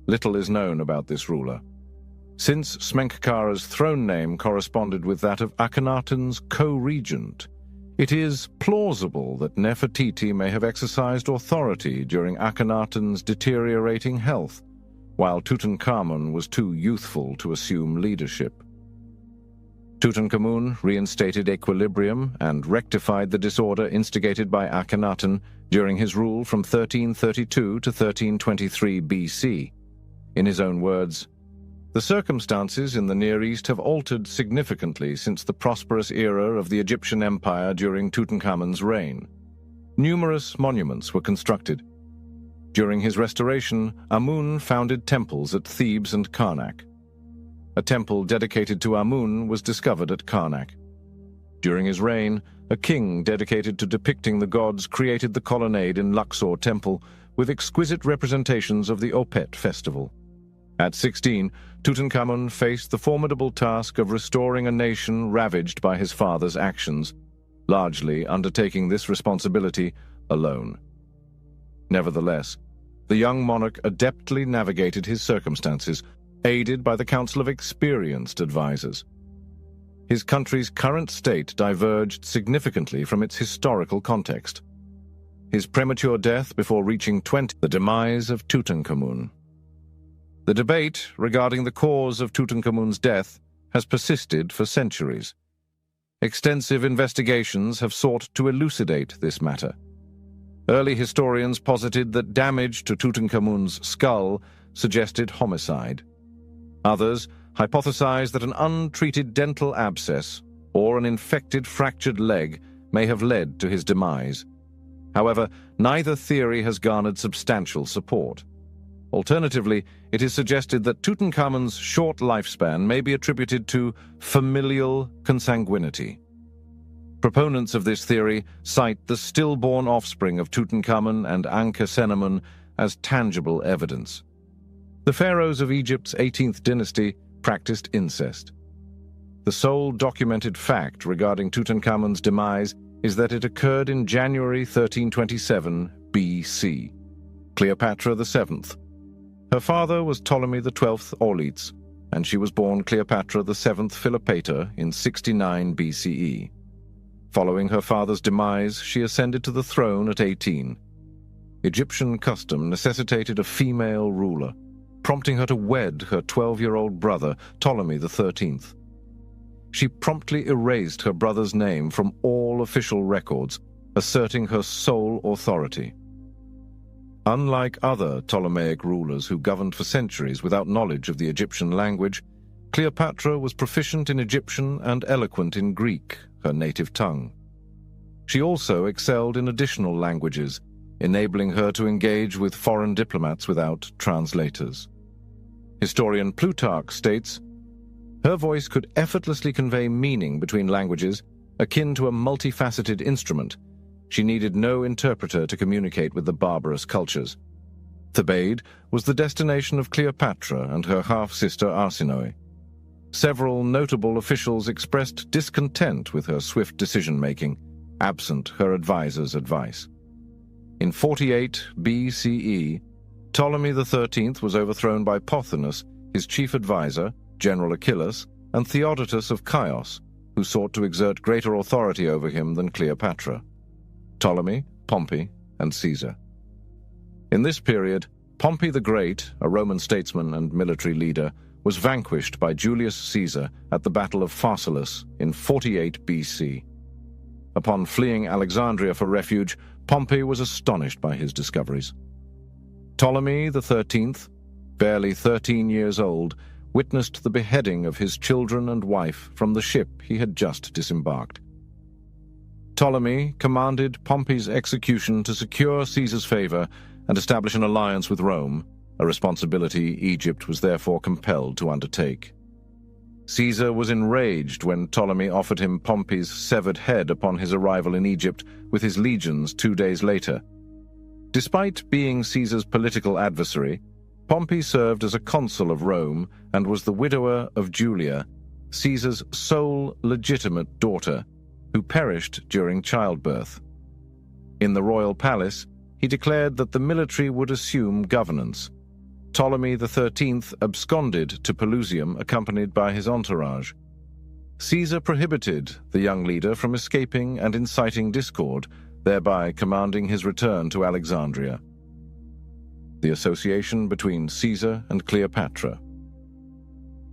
Little is known about this ruler. Since Smenkhkare's throne name corresponded with that of Akhenaten's co-regent, it is plausible that Nefertiti may have exercised authority during Akhenaten's deteriorating health, while Tutankhamun was too youthful to assume leadership. Tutankhamun reinstated equilibrium and rectified the disorder instigated by Akhenaten during his rule from 1332 to 1323 BC. In his own words, "The circumstances in the Near East have altered significantly since the prosperous era of the Egyptian Empire during Tutankhamun's reign. Numerous monuments were constructed. During his restoration, Amun founded temples at Thebes and Karnak. A temple dedicated to Amun was discovered at Karnak. During his reign, a king dedicated to depicting the gods created the colonnade in Luxor Temple with exquisite representations of the Opet festival. At 16, Tutankhamun faced the formidable task of restoring a nation ravaged by his father's actions, largely undertaking this responsibility alone. Nevertheless, the young monarch adeptly navigated his circumstances, aided by the council of experienced advisors. His country's current state diverged significantly from its historical context. His premature death before reaching 20, the demise of Tutankhamun. The debate regarding the cause of Tutankhamun's death has persisted for centuries. Extensive investigations have sought to elucidate this matter. Early historians posited that damage to Tutankhamun's skull suggested homicide. Others hypothesized that an untreated dental abscess or an infected fractured leg may have led to his demise. However, neither theory has garnered substantial support. Alternatively, it is suggested that Tutankhamun's short lifespan may be attributed to familial consanguinity. Proponents of this theory cite the stillborn offspring of Tutankhamun and Ankhesenamun as tangible evidence. The pharaohs of Egypt's 18th dynasty practiced incest. The sole documented fact regarding Tutankhamun's demise is that it occurred in January 1327 BC. Cleopatra VII. Her father was Ptolemy XII Auletes, and she was born Cleopatra VII Philopator in 69 BCE. Following her father's demise, she ascended to the throne at 18. Egyptian custom necessitated a female ruler, prompting her to wed her 12-year-old brother, Ptolemy XIII. She promptly erased her brother's name from all official records, asserting her sole authority. Unlike other Ptolemaic rulers who governed for centuries without knowledge of the Egyptian language, Cleopatra was proficient in Egyptian and eloquent in Greek, her native tongue. She also excelled in additional languages, enabling her to engage with foreign diplomats without translators. Historian Plutarch states, "Her voice could effortlessly convey meaning between languages, akin to a multifaceted instrument. She needed no interpreter to communicate with the barbarous cultures." Thebes was the destination of Cleopatra and her half-sister Arsinoe. Several notable officials expressed discontent with her swift decision-making, absent her advisor's advice. In 48 BCE, Ptolemy XIII was overthrown by Pothinus, his chief advisor, General Achillas, and Theodotus of Chios, who sought to exert greater authority over him than Cleopatra. Ptolemy, Pompey, and Caesar. In this period, Pompey the Great, a Roman statesman and military leader, was vanquished by Julius Caesar at the Battle of Pharsalus in 48 BC. Upon fleeing Alexandria for refuge, Pompey was astonished by his discoveries. Ptolemy XIII, barely 13 years old, witnessed the beheading of his children and wife from the ship he had just disembarked. Ptolemy commanded Pompey's execution to secure Caesar's favor and establish an alliance with Rome, a responsibility Egypt was therefore compelled to undertake. Caesar was enraged when Ptolemy offered him Pompey's severed head upon his arrival in Egypt with his legions 2 days later. Despite being Caesar's political adversary, Pompey served as a consul of Rome and was the widower of Julia, Caesar's sole legitimate daughter, who perished during childbirth. In the royal palace, he declared that the military would assume governance. Ptolemy XIII absconded to Pelusium accompanied by his entourage. Caesar prohibited the young leader from escaping and inciting discord, thereby commanding his return to Alexandria. The association between Caesar and Cleopatra.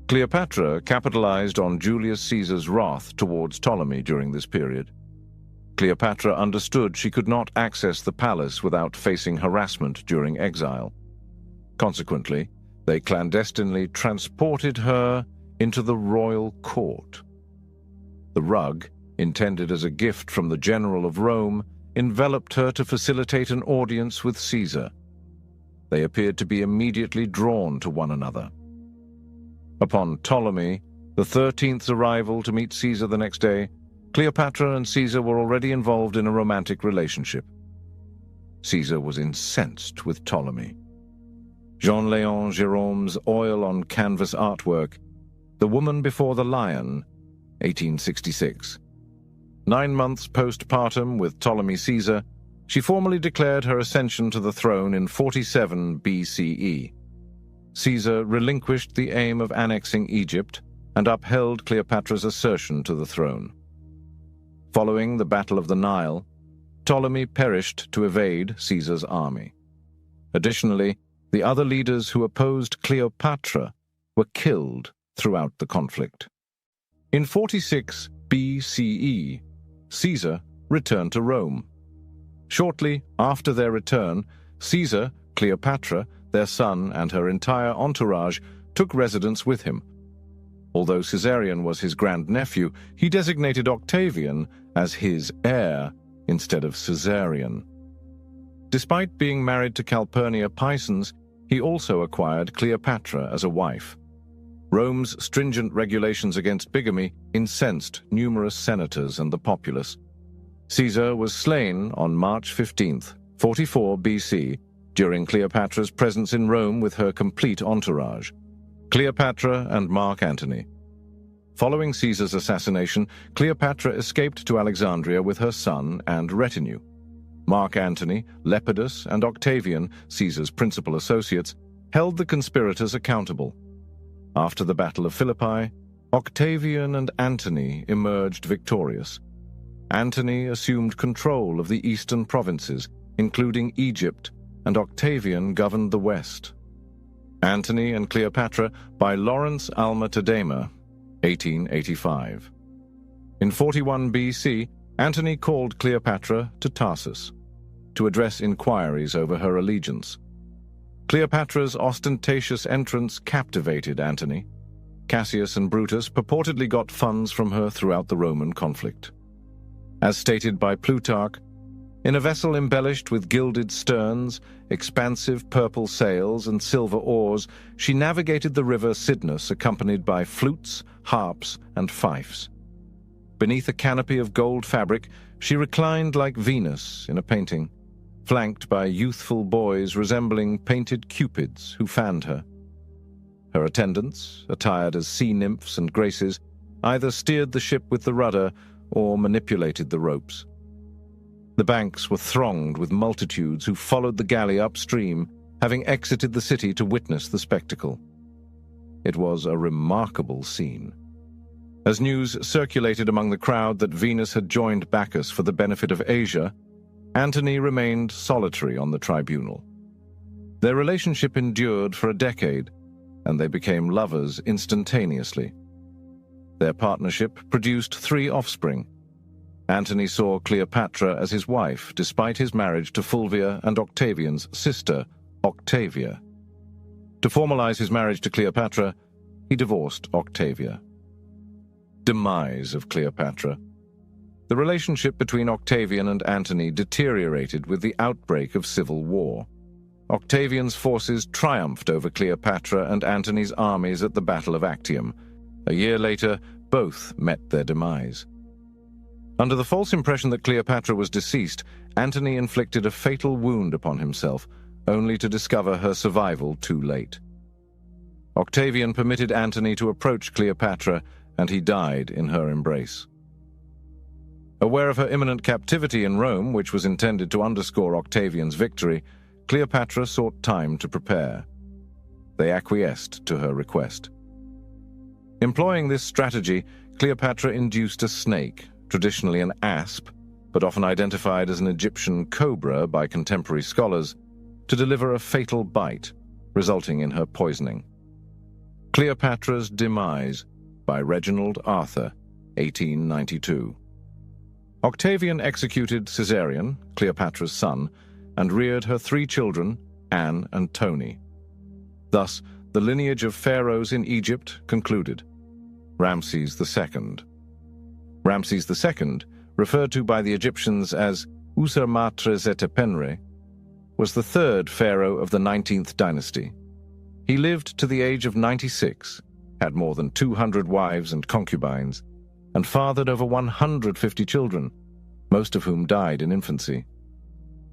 Cleopatra capitalized on Julius Caesar's wrath towards Ptolemy during this period. Cleopatra understood she could not access the palace without facing harassment during exile. Consequently, they clandestinely transported her into the royal court. The rug, intended as a gift from the general of Rome, enveloped her to facilitate an audience with Caesar. They appeared to be immediately drawn to one another. Upon Ptolemy XIII's arrival to meet Caesar the next day, Cleopatra and Caesar were already involved in a romantic relationship. Caesar was incensed with Ptolemy. Jean-Léon Gérôme's oil-on-canvas artwork, The Woman Before the Lion, 1866. 9 months postpartum with Ptolemy Caesar, she formally declared her ascension to the throne in 47 BCE. Caesar relinquished the aim of annexing Egypt and upheld Cleopatra's assertion to the throne. Following the Battle of the Nile, Ptolemy perished to evade Caesar's army. Additionally, the other leaders who opposed Cleopatra were killed throughout the conflict. In 46 BCE, Caesar returned to Rome. Shortly after their return, Caesar, Cleopatra, their son, and her entire entourage took residence with him. Although Caesarion was his grandnephew, he designated Octavian as his heir instead of Caesarion. Despite being married to Calpurnia Pisans, he also acquired Cleopatra as a wife. Rome's stringent regulations against bigamy incensed numerous senators and the populace. Caesar was slain on March 15, 44 BC, during Cleopatra's presence in Rome with her complete entourage. Cleopatra and Mark Antony. Following Caesar's assassination, Cleopatra escaped to Alexandria with her son and retinue. Mark Antony, Lepidus, and Octavian, Caesar's principal associates, held the conspirators accountable. After the Battle of Philippi, Octavian and Antony emerged victorious. Antony assumed control of the eastern provinces, including Egypt, and Octavian governed the west. Antony and Cleopatra by Lawrence Alma Tadema, 1885. In 41 BC, Antony called Cleopatra to Tarsus to address inquiries over her allegiance. Cleopatra's ostentatious entrance captivated Antony. Cassius and Brutus purportedly got funds from her throughout the Roman conflict. As stated by Plutarch, in a vessel embellished with gilded sterns, expansive purple sails, and silver oars, she navigated the river Cydnus accompanied by flutes, harps, and fifes. Beneath a canopy of gold fabric, she reclined like Venus in a painting, flanked by youthful boys resembling painted cupids who fanned her. Her attendants, attired as sea nymphs and graces, either steered the ship with the rudder or manipulated the ropes. The banks were thronged with multitudes who followed the galley upstream, having exited the city to witness the spectacle. It was a remarkable scene. As news circulated among the crowd that Venus had joined Bacchus for the benefit of Asia, Antony remained solitary on the tribunal. Their relationship endured for a decade, and they became lovers instantaneously. Their partnership produced 3 offspring. Antony saw Cleopatra as his wife, despite his marriage to Fulvia and Octavian's sister, Octavia. To formalize his marriage to Cleopatra, he divorced Octavia. Demise of Cleopatra. The relationship between Octavian and Antony deteriorated with the outbreak of civil war. Octavian's forces triumphed over Cleopatra and Antony's armies at the Battle of Actium. A year later, both met their demise. Under the false impression that Cleopatra was deceased, Antony inflicted a fatal wound upon himself, only to discover her survival too late. Octavian permitted Antony to approach Cleopatra, and he died in her embrace. Aware of her imminent captivity in Rome, which was intended to underscore Octavian's victory, Cleopatra sought time to prepare. They acquiesced to her request. Employing this strategy, Cleopatra induced a snake, traditionally an asp, but often identified as an Egyptian cobra by contemporary scholars, to deliver a fatal bite, resulting in her poisoning. Cleopatra's Demise by Reginald Arthur, 1892. Octavian executed Caesarion, Cleopatra's son, and reared her 3 children, Anne and Tony. Thus, the lineage of pharaohs in Egypt concluded. Ramses II. Ramses II, referred to by the Egyptians as Usermatres-Etepenre, was the 3rd pharaoh of the 19th dynasty. He lived to the age of 96, had more than 200 wives and concubines, and fathered over 150 children, most of whom died in infancy.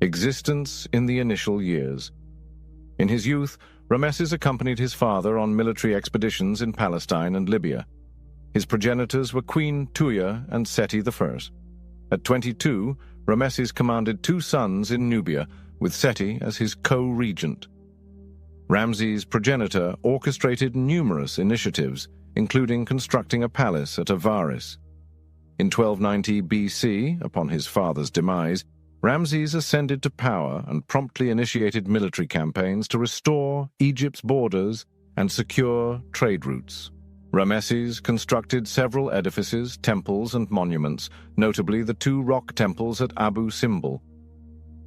Existence in the initial years. In his youth, Rameses accompanied his father on military expeditions in Palestine and Libya. His progenitors were Queen Tuya and Seti I. At 22, Rameses commanded 2 sons in Nubia, with Seti as his co-regent. Ramses' progenitor orchestrated numerous initiatives, including constructing a palace at Avaris. In 1290 BC, upon his father's demise, Ramses ascended to power and promptly initiated military campaigns to restore Egypt's borders and secure trade routes. Rameses constructed several edifices, temples, and monuments, notably the 2 rock temples at Abu Simbel.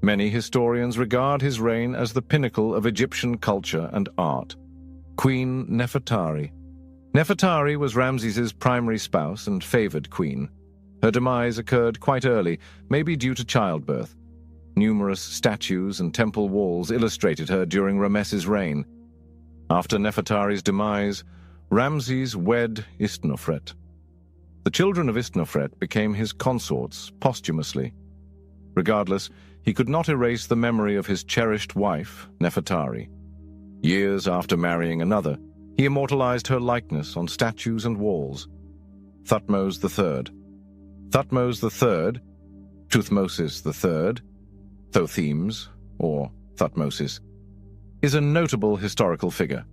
Many historians regard his reign as the pinnacle of Egyptian culture and art. Queen Nefertari. Nefertari was Ramses's primary spouse and favored queen. Her demise occurred quite early, maybe due to childbirth. Numerous statues and temple walls illustrated her during Ramesses' reign. After Nefertari's demise, Ramses wed Istnofret. The children of Istnofret became his consorts posthumously. Regardless, he could not erase the memory of his cherished wife, Nefertari. Years after marrying another, He immortalized her likeness on statues and walls. Thutmose III. Thutmose III, Tuthmosis III, Thothemes, or Thutmosis, is a notable historical figure.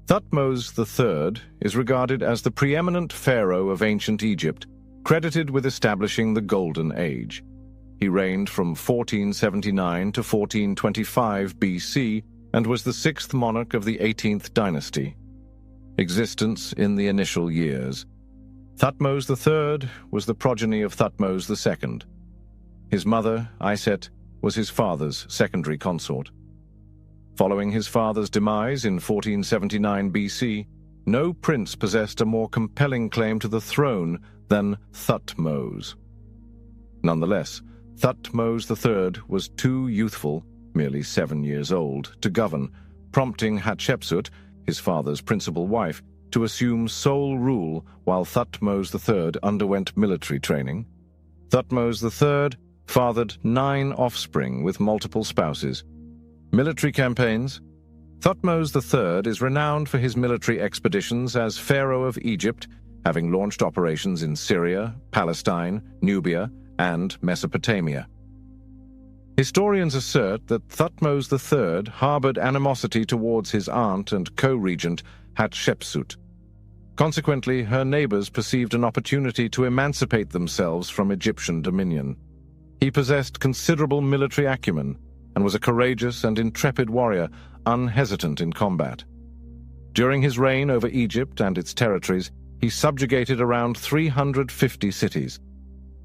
Thutmose III is regarded as the preeminent pharaoh of ancient Egypt, credited with establishing the Golden Age. He reigned from 1479 to 1425 BC and was the sixth monarch of the 18th dynasty. Existence in the initial years. Thutmose III was the progeny of Thutmose II. His mother, Iset, was his father's secondary consort. Following his father's demise in 1479 BC, no prince possessed a more compelling claim to the throne than Thutmose. Nonetheless, Thutmose III was too youthful, merely 7 years old, to govern, prompting Hatshepsut, his father's principal wife, to assume sole rule while Thutmose III underwent military training. Thutmose III fathered 9 offspring with multiple spouses. Military campaigns. Thutmose III is renowned for his military expeditions as Pharaoh of Egypt, having launched operations in Syria, Palestine, Nubia, and Mesopotamia. Historians assert that Thutmose III harbored animosity towards his aunt and co-regent Hatshepsut. Consequently, her neighbors perceived an opportunity to emancipate themselves from Egyptian dominion. He possessed considerable military acumen and was a courageous and intrepid warrior, unhesitant in combat. During his reign over Egypt and its territories, he subjugated around 350 cities.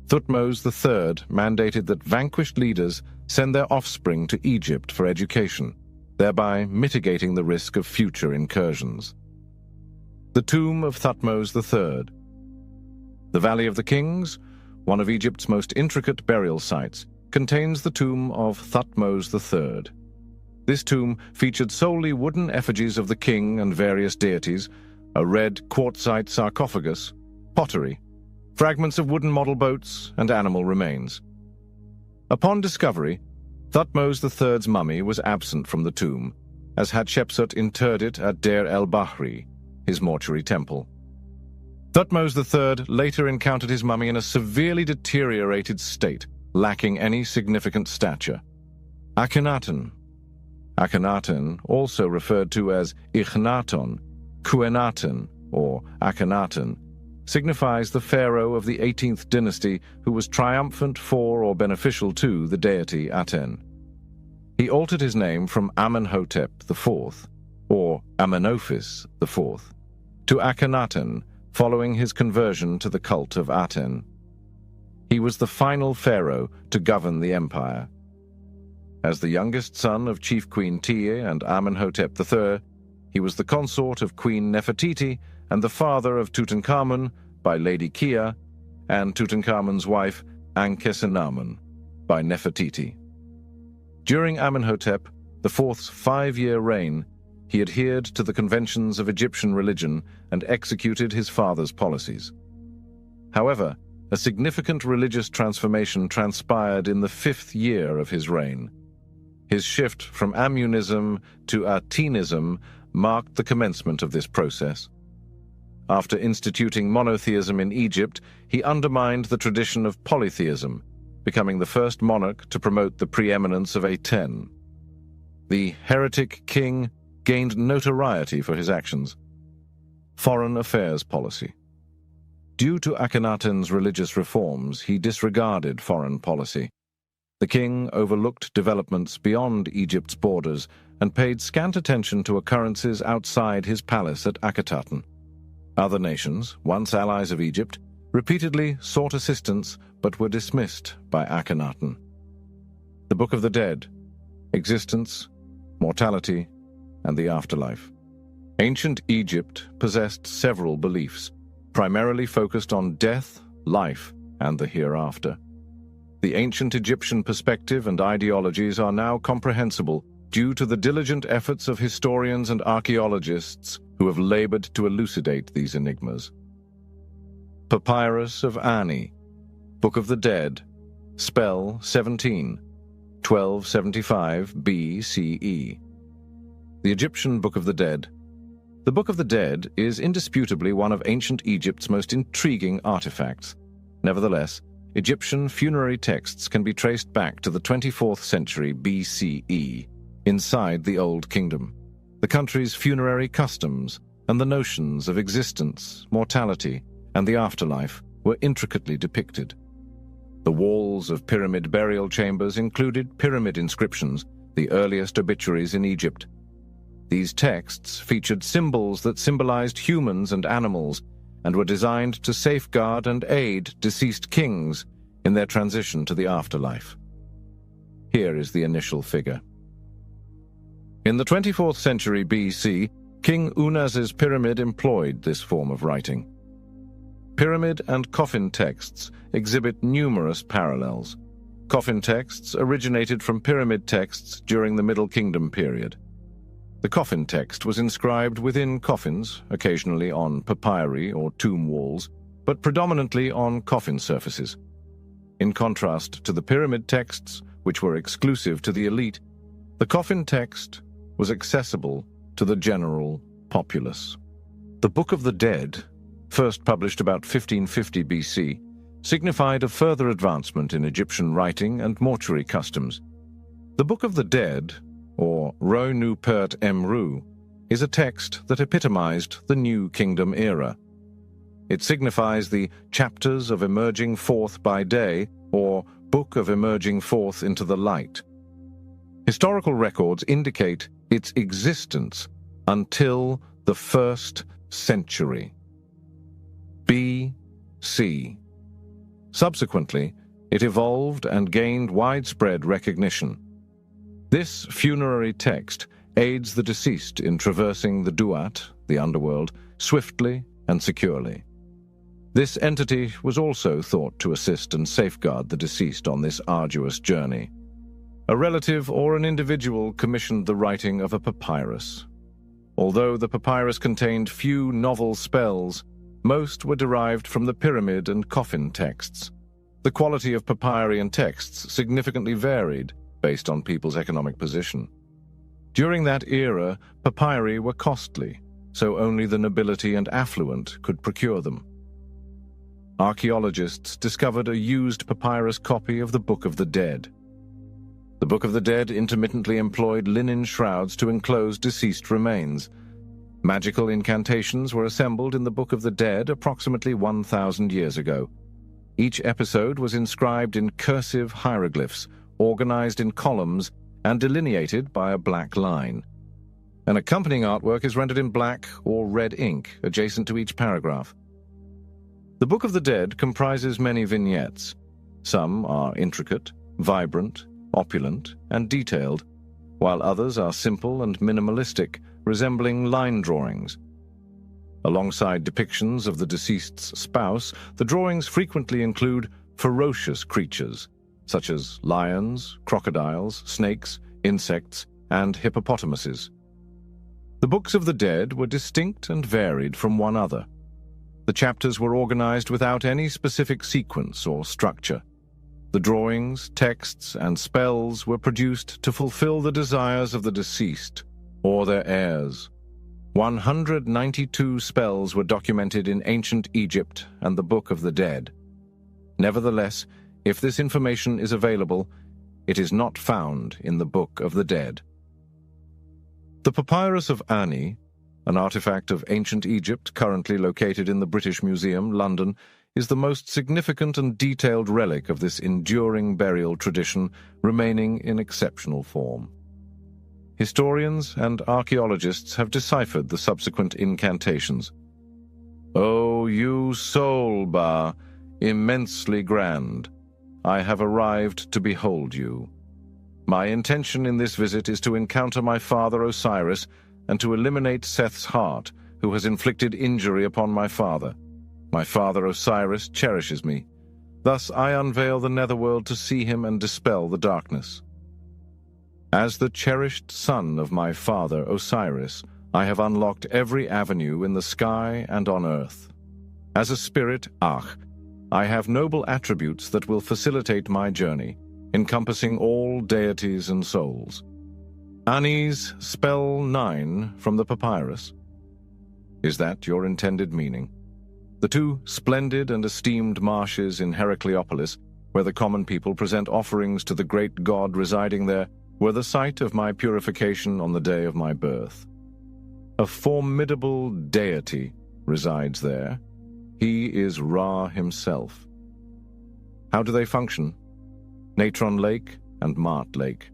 Thutmose III mandated that vanquished leaders send their offspring to Egypt for education, thereby mitigating the risk of future incursions. The tomb of Thutmose III. The Valley of the Kings, one of Egypt's most intricate burial sites, contains the tomb of Thutmose III. This tomb featured solely wooden effigies of the king and various deities, a red quartzite sarcophagus, pottery, fragments of wooden model boats, and animal remains. Upon discovery, Thutmose III's mummy was absent from the tomb, as Hatshepsut interred it at Deir el-Bahri, his mortuary temple. Thutmose III later encountered his mummy in a severely deteriorated state, lacking any significant stature. Akhenaten. Akhenaten, also referred to as Ikhnaton, Kuenaten, or Akhenaten, signifies the pharaoh of the 18th dynasty who was triumphant for or beneficial to the deity Aten. He altered his name from Amenhotep IV, or Amenophis IV, to Akhenaten following his conversion to the cult of Aten. He was the final pharaoh to govern the empire. As the youngest son of Chief Queen Tiye and Amenhotep III, he was the consort of Queen Nefertiti and the father of Tutankhamun by Lady Kia and Tutankhamun's wife Ankhesenamun by Nefertiti. During Amenhotep IV's 5-year reign, he adhered to the conventions of Egyptian religion and executed his father's policies. However, a significant religious transformation transpired in the 5th year of his reign. His shift from Amunism to Atenism marked the commencement of this process. After instituting monotheism in Egypt, he undermined the tradition of polytheism, becoming the first monarch to promote the preeminence of Aten. The heretic king gained notoriety for his actions. Foreign affairs policy. Due to Akhenaten's religious reforms, he disregarded foreign policy. The king overlooked developments beyond Egypt's borders and paid scant attention to occurrences outside his palace at Akhetaten. Other nations, once allies of Egypt, repeatedly sought assistance but were dismissed by Akhenaten. The Book of the Dead, existence, mortality, and the afterlife. Ancient Egypt possessed several beliefs, primarily focused on death, life, and the hereafter. The ancient Egyptian perspective and ideologies are now comprehensible due to the diligent efforts of historians and archaeologists who have labored to elucidate these enigmas. Papyrus of Ani, Book of the Dead, Spell 17, 1275 BCE. The Egyptian Book of the Dead, The Book of the Dead is indisputably one of ancient Egypt's most intriguing artifacts. Nevertheless, Egyptian funerary texts can be traced back to the 24th century BCE, inside the Old Kingdom. The country's funerary customs and the notions of existence, mortality, and the afterlife were intricately depicted. The walls of pyramid burial chambers included pyramid inscriptions, the earliest obituaries in Egypt. These texts featured symbols that symbolized humans and animals and were designed to safeguard and aid deceased kings in their transition to the afterlife. Here is the initial figure. In the 24th century BC, King Unas's pyramid employed this form of writing. Pyramid and coffin texts exhibit numerous parallels. Coffin texts originated from pyramid texts during the Middle Kingdom period. The coffin text was inscribed within coffins, occasionally on papyri or tomb walls, but predominantly on coffin surfaces. In contrast to the pyramid texts, which were exclusive to the elite, the coffin text was accessible to the general populace. The Book of the Dead, first published about 1550 BC, signified a further advancement in Egyptian writing and mortuary customs. The Book of the Dead, or Ro Nu Pert Emru, is a text that epitomized the New Kingdom era. It signifies the chapters of emerging forth by day, or Book of Emerging Forth into the Light. Historical records indicate its existence until the 1st century BC. Subsequently, it evolved and gained widespread recognition. This funerary text aids the deceased in traversing the Duat, the underworld, swiftly and securely. This entity was also thought to assist and safeguard the deceased on this arduous journey. A relative or an individual commissioned the writing of a papyrus. Although the papyrus contained few novel spells, most were derived from the pyramid and coffin texts. The quality of papyri and texts significantly varied based on people's economic position. During that era, papyri were costly, so only the nobility and affluent could procure them. Archaeologists discovered a used papyrus copy of the Book of the Dead. The Book of the Dead intermittently employed linen shrouds to enclose deceased remains. Magical incantations were assembled in the Book of the Dead approximately 1,000 years ago. Each episode was inscribed in cursive hieroglyphs, organized in columns, and delineated by a black line. An accompanying artwork is rendered in black or red ink adjacent to each paragraph. The Book of the Dead comprises many vignettes. Some are intricate, vibrant, opulent, and detailed, while others are simple and minimalistic, resembling line drawings. Alongside depictions of the deceased's spouse, the drawings frequently include ferocious creatures, such as lions, crocodiles, snakes, insects, and hippopotamuses. The Books of the Dead were distinct and varied from one another. The chapters were organized without any specific sequence or structure. The drawings, texts, and spells were produced to fulfill the desires of the deceased or their heirs. 192 spells were documented in ancient Egypt and the Book of the Dead. Nevertheless, if this information is available, it is not found in the Book of the Dead. The Papyrus of Ani, an artifact of ancient Egypt currently located in the British Museum, London, is the most significant and detailed relic of this enduring burial tradition, remaining in exceptional form. Historians and archaeologists have deciphered the subsequent incantations. O you soul, Ba, immensely grand, I have arrived to behold you. My intention in this visit is to encounter my father Osiris and to eliminate Seth's heart, who has inflicted injury upon my father. My father Osiris cherishes me. Thus I unveil the netherworld to see him and dispel the darkness. As the cherished son of my father Osiris, I have unlocked every avenue in the sky and on earth. As a spirit, I have noble attributes that will facilitate my journey, encompassing all deities and souls. Ani's Spell 9 from the papyrus. Is that your intended meaning? The two splendid and esteemed marshes in Heracleopolis, where the common people present offerings to the great god residing there, were the site of my purification on the day of my birth. A formidable deity resides there. He is Ra himself. How do they function? Natron Lake and Mart Lake.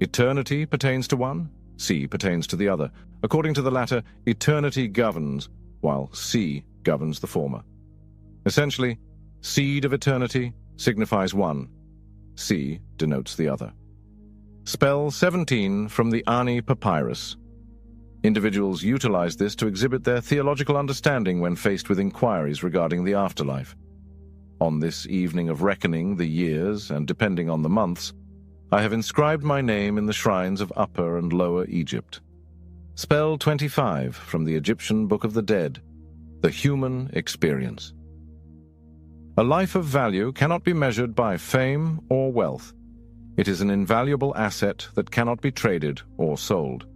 Eternity pertains to one, sea pertains to the other. According to the latter, eternity governs, while sea governs the former. Essentially, seed of eternity signifies one, sea denotes the other. Spell 17 from the Ani Papyrus. Individuals utilize this to exhibit their theological understanding when faced with inquiries regarding the afterlife. On this evening of reckoning the years, and depending on the months, I have inscribed my name in the shrines of Upper and Lower Egypt. Spell 25 from the Egyptian Book of the Dead, the human experience. A life of value cannot be measured by fame or wealth. It is an invaluable asset that cannot be traded or sold.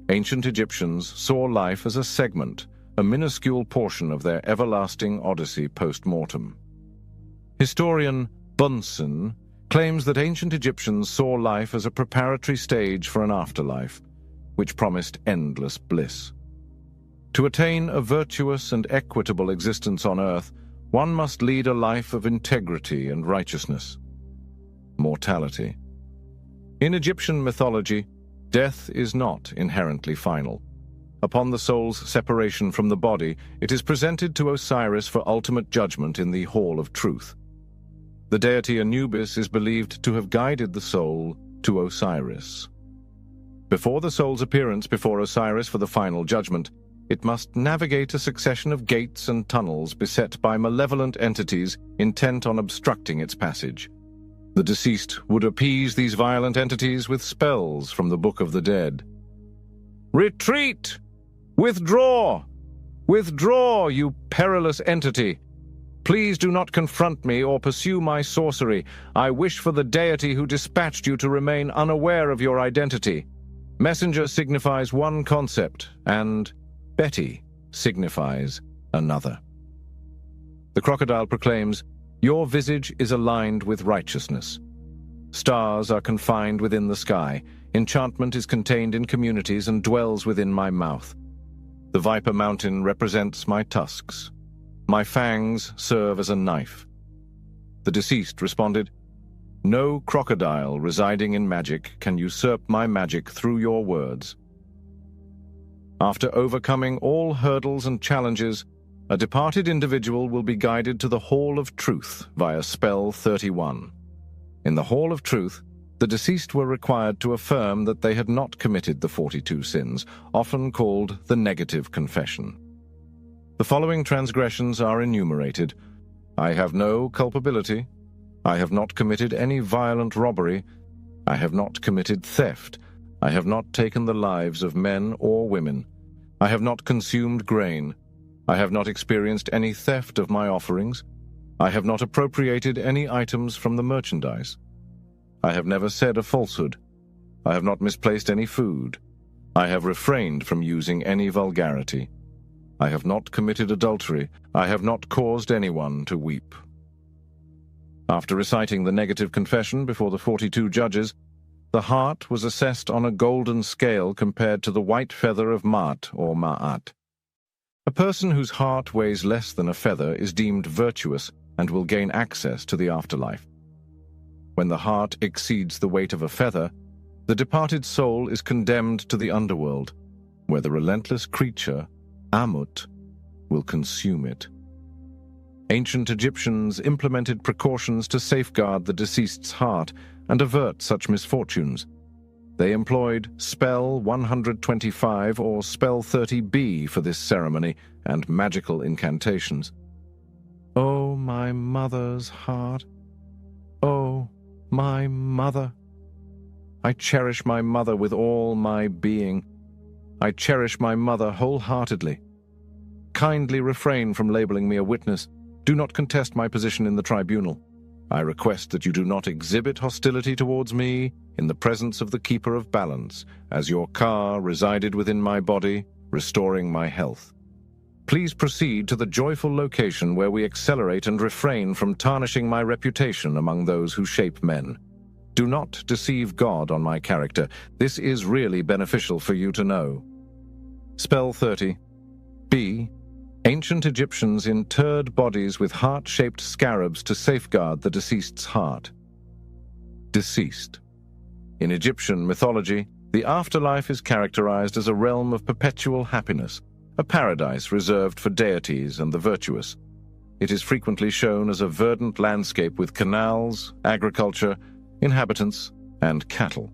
Ancient Egyptians saw life as a segment, a minuscule portion of their everlasting odyssey post-mortem. Historian Bunsen claims that ancient Egyptians saw life as a preparatory stage for an afterlife, which promised endless bliss. To attain a virtuous and equitable existence on earth, one must lead a life of integrity and righteousness. Mortality. In Egyptian mythology, death is not inherently final. Upon the soul's separation from the body, it is presented to Osiris for ultimate judgment in the Hall of Truth. The deity Anubis is believed to have guided the soul to Osiris. Before the soul's appearance before Osiris for the final judgment, it must navigate a succession of gates and tunnels beset by malevolent entities intent on obstructing its passage. The deceased would appease these violent entities with spells from the Book of the Dead. Retreat! Withdraw! Withdraw, you perilous entity! Please do not confront me or pursue my sorcery. I wish for the deity who dispatched you to remain unaware of your identity. Messenger signifies one concept, and Betty signifies another. The crocodile proclaims, "Your visage is aligned with righteousness. Stars are confined within the sky. Enchantment is contained in communities and dwells within my mouth. The viper mountain represents my tusks. My fangs serve as a knife." The deceased responded, "No crocodile residing in magic can usurp my magic through your words." After overcoming all hurdles and challenges, a departed individual will be guided to the Hall of Truth via spell 31. In the Hall of Truth, the deceased were required to affirm that they had not committed the 42 sins, often called the negative confession. The following transgressions are enumerated. I have no culpability. I have not committed any violent robbery. I have not committed theft. I have not taken the lives of men or women. I have not consumed grain. I have not experienced any theft of my offerings. I have not appropriated any items from the merchandise. I have never said a falsehood. I have not misplaced any food. I have refrained from using any vulgarity. I have not committed adultery. I have not caused anyone to weep. After reciting the negative confession before the 42 judges, the heart was assessed on a golden scale compared to the white feather of Maat or Ma'at. A person whose heart weighs less than a feather is deemed virtuous and will gain access to the afterlife. When the heart exceeds the weight of a feather, the departed soul is condemned to the underworld, where the relentless creature, Amut, will consume it. Ancient Egyptians implemented precautions to safeguard the deceased's heart and avert such misfortunes. They employed spell 125 or spell 30b for this ceremony and magical incantations. Oh, my mother's heart. Oh, my mother. I cherish my mother with all my being. I cherish my mother wholeheartedly. Kindly refrain from labeling me a witness. Do not contest my position in the tribunal. I request that you do not exhibit hostility towards me in the presence of the Keeper of Balance, as your Ka resided within my body restoring my health. Please proceed to the joyful location where we accelerate and refrain from tarnishing my reputation among those who shape men. Do not deceive God on my character. This is really beneficial for you to know. Spell 30. B. Ancient Egyptians interred bodies with heart-shaped scarabs to safeguard the deceased's heart. Deceased. In Egyptian mythology, the afterlife is characterized as a realm of perpetual happiness, a paradise reserved for deities and the virtuous. It is frequently shown as a verdant landscape with canals, agriculture, inhabitants, and cattle.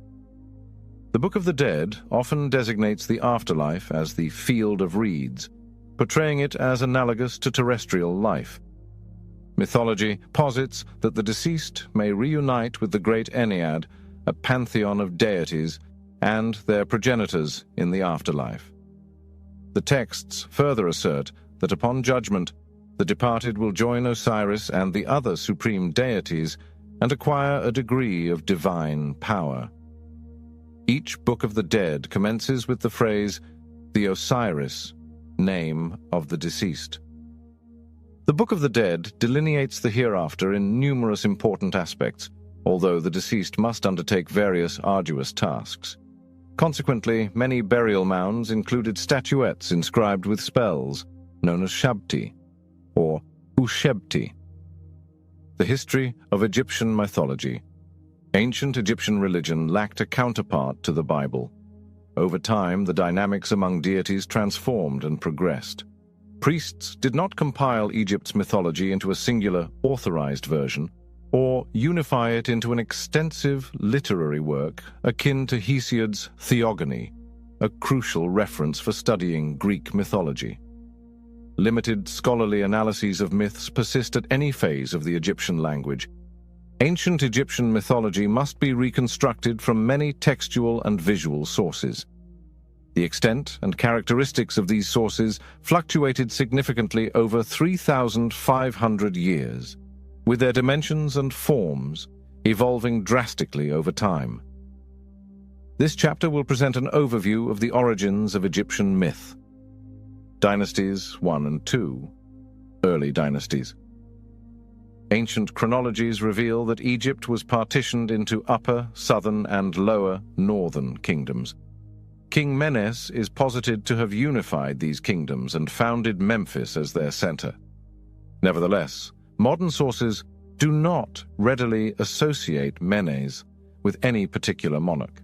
The Book of the Dead often designates the afterlife as the Field of Reeds, portraying it as analogous to terrestrial life. Mythology posits that the deceased may reunite with the great Ennead, a pantheon of deities, and their progenitors in the afterlife. The texts further assert that upon judgment, the departed will join Osiris and the other supreme deities and acquire a degree of divine power. Each Book of the Dead commences with the phrase, the Osiris, name of the deceased. The Book of the Dead delineates the hereafter in numerous important aspects, although the deceased must undertake various arduous tasks. Consequently, many burial mounds included statuettes inscribed with spells, known as shabti, or ushebti. The history of Egyptian mythology. Ancient Egyptian religion lacked a counterpart to the Bible. Over time, the dynamics among deities transformed and progressed. Priests did not compile Egypt's mythology into a singular, authorized version, or unify it into an extensive literary work akin to Hesiod's Theogony, a crucial reference for studying Greek mythology. Limited scholarly analyses of myths persist at any phase of the Egyptian language. Ancient Egyptian mythology must be reconstructed from many textual and visual sources. The extent and characteristics of these sources fluctuated significantly over 3,500 years, with their dimensions and forms evolving drastically over time. This chapter will present an overview of the origins of Egyptian myth. Dynasties 1 and 2, early dynasties. Ancient chronologies reveal that Egypt was partitioned into upper, southern, and lower, northern kingdoms. King Menes is posited to have unified these kingdoms and founded Memphis as their center. Nevertheless, modern sources do not readily associate Menes with any particular monarch.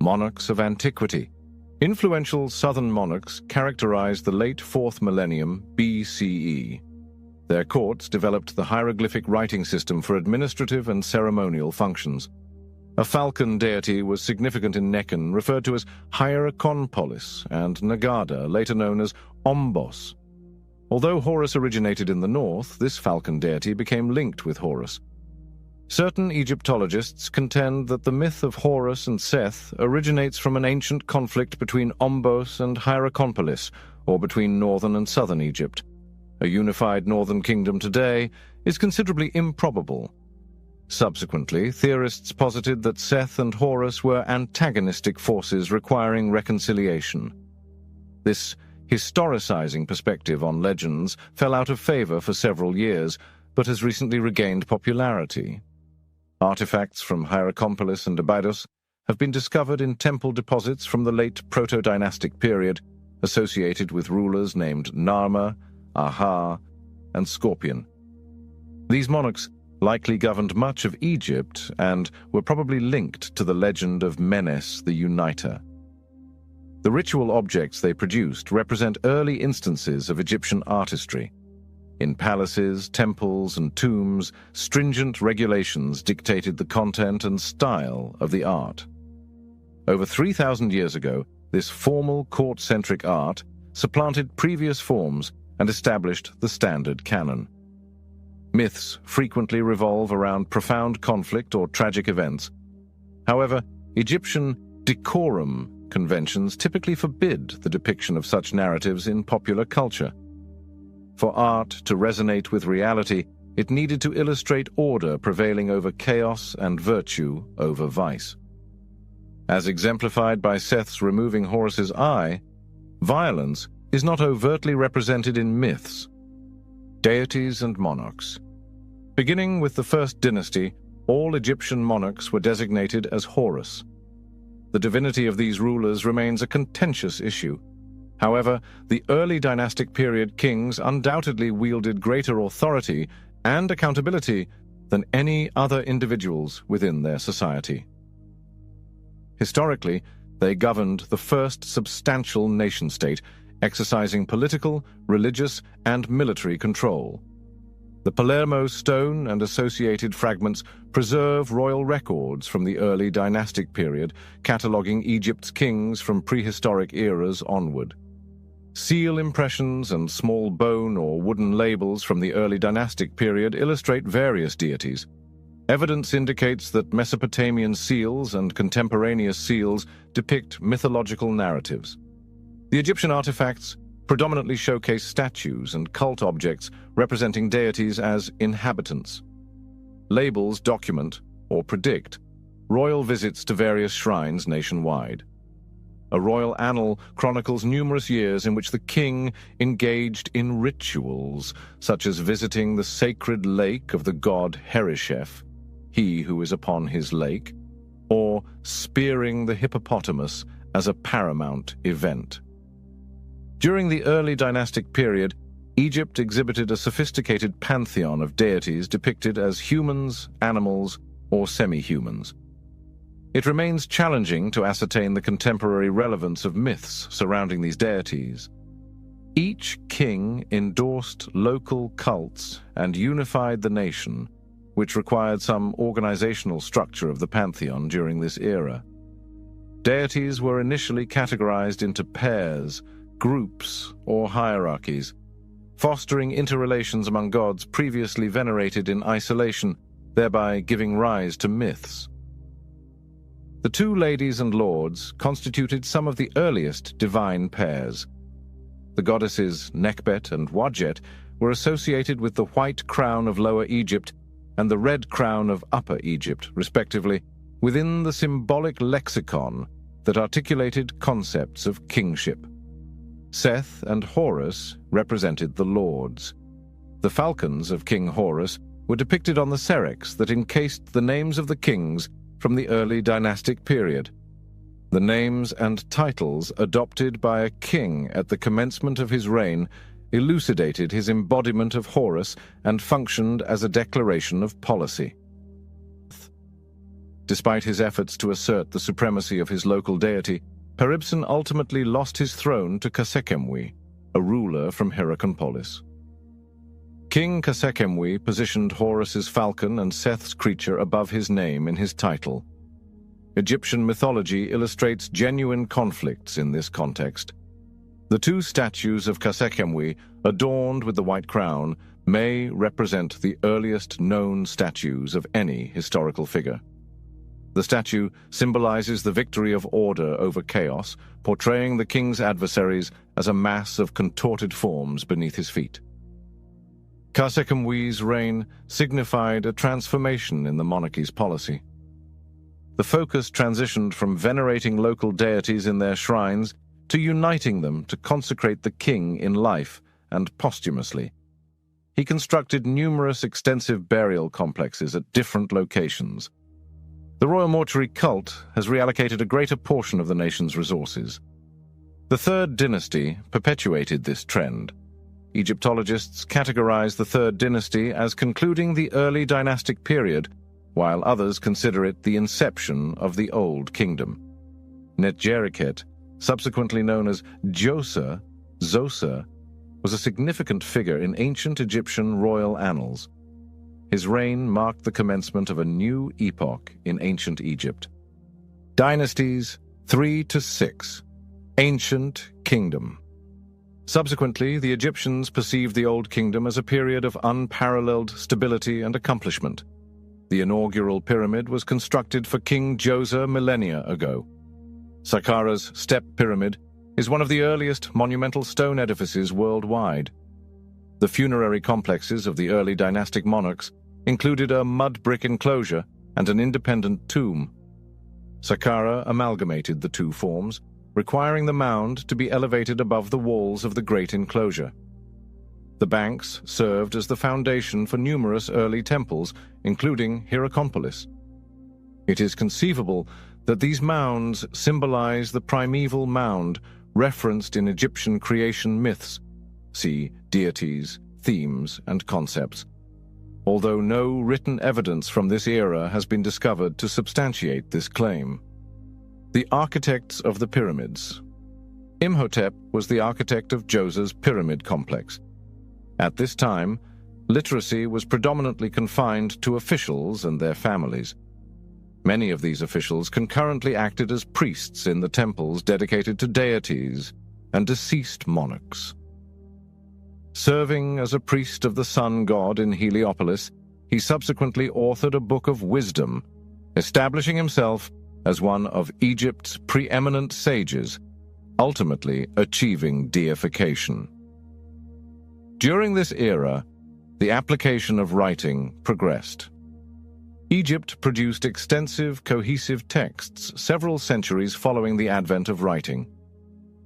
Monarchs of antiquity. Influential southern monarchs characterized the late 4th millennium BCE. Their courts developed the hieroglyphic writing system for administrative and ceremonial functions. A falcon deity was significant in Nekhen, referred to as Hierakonpolis, and Nagada, later known as Ombos. Although Horus originated in the north, this falcon deity became linked with Horus. Certain Egyptologists contend that the myth of Horus and Seth originates from an ancient conflict between Ombos and Hierakonpolis, or between northern and southern Egypt. A unified northern kingdom today is considerably improbable. Subsequently, theorists posited that Seth and Horus were antagonistic forces requiring reconciliation. This historicizing perspective on legends fell out of favor for several years, but has recently regained popularity. Artifacts from Hierakonpolis and Abydos have been discovered in temple deposits from the late proto-dynastic period, associated with rulers named Narmer, Aha, and Scorpion. These monarchs likely governed much of Egypt and were probably linked to the legend of Menes the Uniter. The ritual objects they produced represent early instances of Egyptian artistry. In palaces, temples, and tombs, stringent regulations dictated the content and style of the art. Over 3,000 years ago, this formal court-centric art supplanted previous forms and established the standard canon. Myths frequently revolve around profound conflict or tragic events. However, Egyptian decorum conventions typically forbid the depiction of such narratives in popular culture. For art to resonate with reality, it needed to illustrate order prevailing over chaos and virtue over vice. As exemplified by Seth's removing Horus's eye, Violence is not overtly represented in myths. Deities and monarchs. Beginning with the first dynasty, all Egyptian monarchs were designated as Horus. The divinity of these rulers remains a contentious issue. However, the early dynastic period kings undoubtedly wielded greater authority and accountability than any other individuals within their society. Historically, they governed the first substantial nation-state, exercising political, religious, and military control. The Palermo stone and associated fragments preserve royal records from the early dynastic period, cataloguing Egypt's kings from prehistoric eras onward. Seal impressions and small bone or wooden labels from the early dynastic period illustrate various deities. Evidence indicates that Mesopotamian seals and contemporaneous seals depict mythological narratives. The Egyptian artifacts predominantly showcase statues and cult objects representing deities as inhabitants. Labels document, or predict, royal visits to various shrines nationwide. A royal annal chronicles numerous years in which the king engaged in rituals, such as visiting the sacred lake of the god Herishef, he who is upon his lake, or spearing the hippopotamus as a paramount event. During the early dynastic period, Egypt exhibited a sophisticated pantheon of deities depicted as humans, animals, or semi-humans. It remains challenging to ascertain the contemporary relevance of myths surrounding these deities. Each king endorsed local cults and unified the nation, which required some organizational structure of the pantheon during this era. Deities were initially categorized into pairs, groups, or hierarchies, fostering interrelations among gods previously venerated in isolation, thereby giving rise to myths. The two ladies and lords constituted some of the earliest divine pairs. The goddesses Nekhbet and Wadjet were associated with the white crown of Lower Egypt and the red crown of Upper Egypt, respectively, within the symbolic lexicon that articulated concepts of kingship. Seth and Horus represented the lords. The falcons of King Horus were depicted on the serex that encased the names of the kings from the early dynastic period. The names and titles adopted by a king at the commencement of his reign elucidated his embodiment of Horus and functioned as a declaration of policy. Despite his efforts to assert the supremacy of his local deity, Peribsen ultimately lost his throne to Khasekhemwy, a ruler from Hierakonpolis. King Khasekhemwy positioned Horus's falcon and Seth's creature above his name in his title. Egyptian mythology illustrates genuine conflicts in this context. The two statues of Khasekhemwy, adorned with the white crown, may represent the earliest known statues of any historical figure. The statue symbolizes the victory of order over chaos, portraying the king's adversaries as a mass of contorted forms beneath his feet. Khasekhemwy's reign signified a transformation in the monarchy's policy. The focus transitioned from venerating local deities in their shrines to uniting them to consecrate the king in life and posthumously. He constructed numerous extensive burial complexes at different locations. The royal mortuary cult has reallocated a greater portion of the nation's resources. The Third Dynasty perpetuated this trend. Egyptologists categorize the Third Dynasty as concluding the early dynastic period, while others consider it the inception of the Old Kingdom. Netjerikhet, subsequently known as Djoser, was a significant figure in ancient Egyptian royal annals. His reign marked the commencement of a new epoch in ancient Egypt. Dynasties 3 to 6. Ancient Kingdom. Subsequently, the Egyptians perceived the Old Kingdom as a period of unparalleled stability and accomplishment. The inaugural pyramid was constructed for King Djoser millennia ago. Saqqara's step pyramid is one of the earliest monumental stone edifices worldwide. The funerary complexes of the early dynastic monarchs included a mud brick enclosure and an independent tomb. Saqqara amalgamated the two forms, requiring the mound to be elevated above the walls of the great enclosure. The banks served as the foundation for numerous early temples, including Hierakonpolis. It is conceivable that these mounds symbolize the primeval mound referenced in Egyptian creation myths, see deities, themes, and concepts, although no written evidence from this era has been discovered to substantiate this claim. The architects of the pyramids. Imhotep was the architect of Djoser's pyramid complex. At this time, literacy was predominantly confined to officials and their families. Many of these officials concurrently acted as priests in the temples dedicated to deities and deceased monarchs. Serving as a priest of the sun god in Heliopolis, he subsequently authored a book of wisdom, establishing himself as one of Egypt's preeminent sages, ultimately achieving deification. During this era, the application of writing progressed. Egypt produced extensive, cohesive texts several centuries following the advent of writing.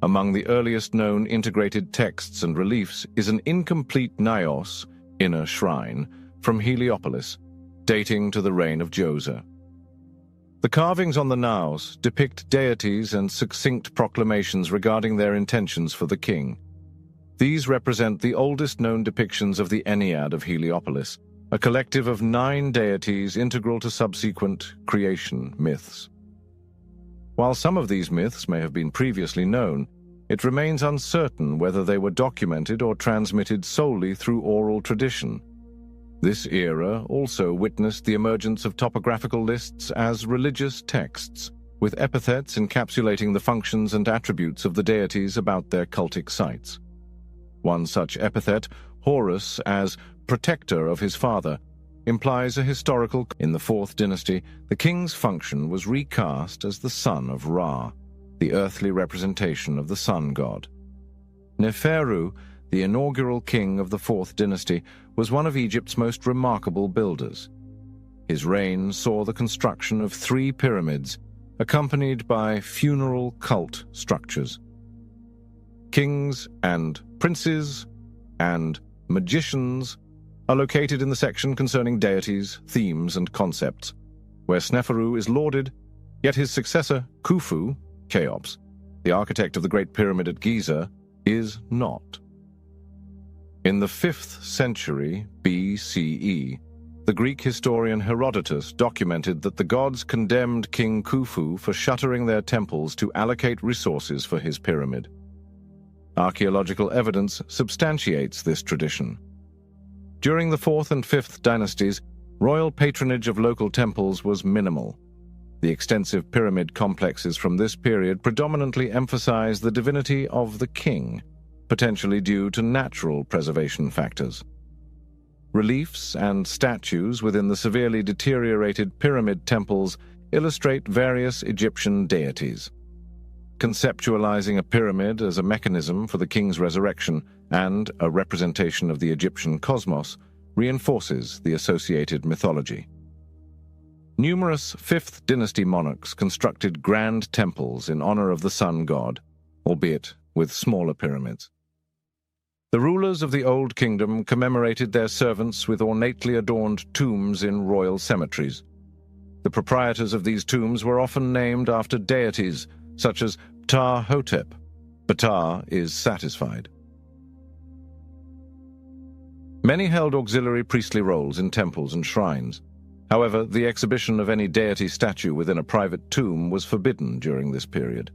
Among the earliest known integrated texts and reliefs is an incomplete naos, inner shrine, from Heliopolis, dating to the reign of Djoser. The carvings on the naos depict deities and succinct proclamations regarding their intentions for the king. These represent the oldest known depictions of the Ennead of Heliopolis, a collective of 9 deities integral to subsequent creation myths. While some of these myths may have been previously known, it remains uncertain whether they were documented or transmitted solely through oral tradition. This era also witnessed the emergence of topographical lists as religious texts, with epithets encapsulating the functions and attributes of the deities about their cultic sites. One such epithet, Horus, as protector of his father, implies a historical. In the 4th dynasty, the king's function was recast as the son of Ra, the earthly representation of the sun god. Neferu, the inaugural king of the 4th dynasty, was one of Egypt's most remarkable builders. His reign saw the construction of 3 pyramids, accompanied by funeral cult structures. Kings and princes and magicians are located in the section concerning deities, themes, and concepts, where Sneferu is lauded, yet his successor, Khufu, Cheops, the architect of the Great Pyramid at Giza, is not. In the 5th century BCE, the Greek historian Herodotus documented that the gods condemned King Khufu for shuttering their temples to allocate resources for his pyramid. Archaeological evidence substantiates this tradition. During the 4th and 5th dynasties, royal patronage of local temples was minimal. The extensive pyramid complexes from this period predominantly emphasize the divinity of the king, potentially due to natural preservation factors. Reliefs and statues within the severely deteriorated pyramid temples illustrate various Egyptian deities. Conceptualizing a pyramid as a mechanism for the king's resurrection and a representation of the Egyptian cosmos reinforces the associated mythology. Numerous 5th dynasty monarchs constructed grand temples in honor of the sun god, albeit with smaller pyramids. The rulers of the Old Kingdom commemorated their servants with ornately adorned tombs in royal cemeteries. The proprietors of these tombs were often named after deities, such as Ptah-hotep. Ptah is satisfied. Many held auxiliary priestly roles in temples and shrines. However, the exhibition of any deity statue within a private tomb was forbidden during this period.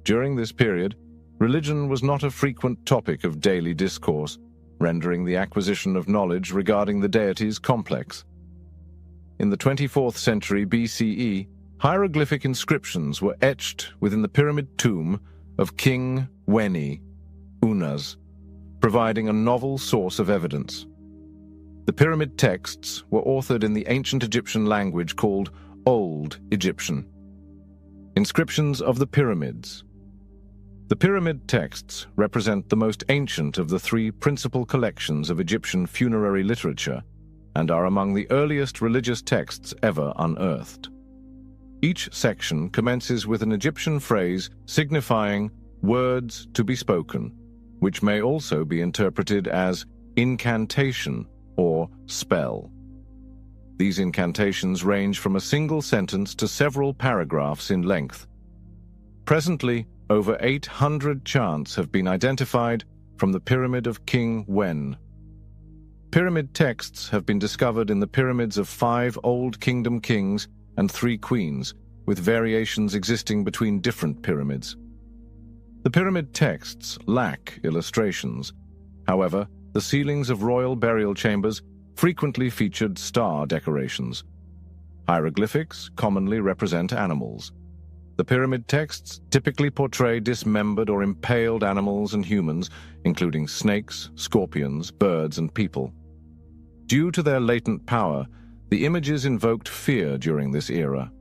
During this period, religion was not a frequent topic of daily discourse, rendering the acquisition of knowledge regarding the deities complex. In the 24th century BCE, hieroglyphic inscriptions were etched within the pyramid tomb of King Weni, Unas, providing a novel source of evidence. The pyramid texts were authored in the ancient Egyptian language called Old Egyptian. Inscriptions of the pyramids. The pyramid texts represent the most ancient of the 3 principal collections of Egyptian funerary literature and are among the earliest religious texts ever unearthed. Each section commences with an Egyptian phrase signifying words to be spoken, which may also be interpreted as incantation or spell. These incantations range from a single sentence to several paragraphs in length. Presently, over 800 chants have been identified from the Pyramid of King Wen. Pyramid texts have been discovered in the pyramids of 5 Old Kingdom kings and 3 queens, with variations existing between different pyramids. The pyramid texts lack illustrations. However, the ceilings of royal burial chambers frequently featured star decorations. Hieroglyphics commonly represent animals. The pyramid texts typically portray dismembered or impaled animals and humans, including snakes, scorpions, birds, and people. Due to their latent power, the images invoked fear during this era.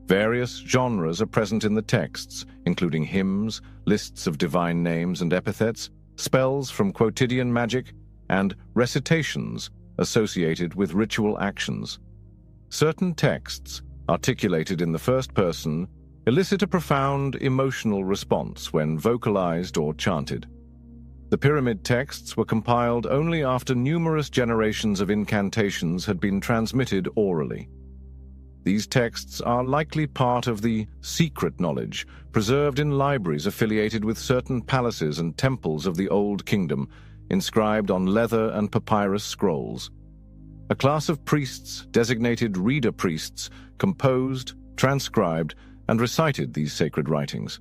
Various genres are present in the texts, including hymns, lists of divine names and epithets, spells from quotidian magic, and recitations associated with ritual actions. Certain texts, articulated in the first person, elicit a profound emotional response when vocalized or chanted. The pyramid texts were compiled only after numerous generations of incantations had been transmitted orally. These texts are likely part of the secret knowledge preserved in libraries affiliated with certain palaces and temples of the Old Kingdom, inscribed on leather and papyrus scrolls. A class of priests, designated reader priests, composed, transcribed, and recited these sacred writings.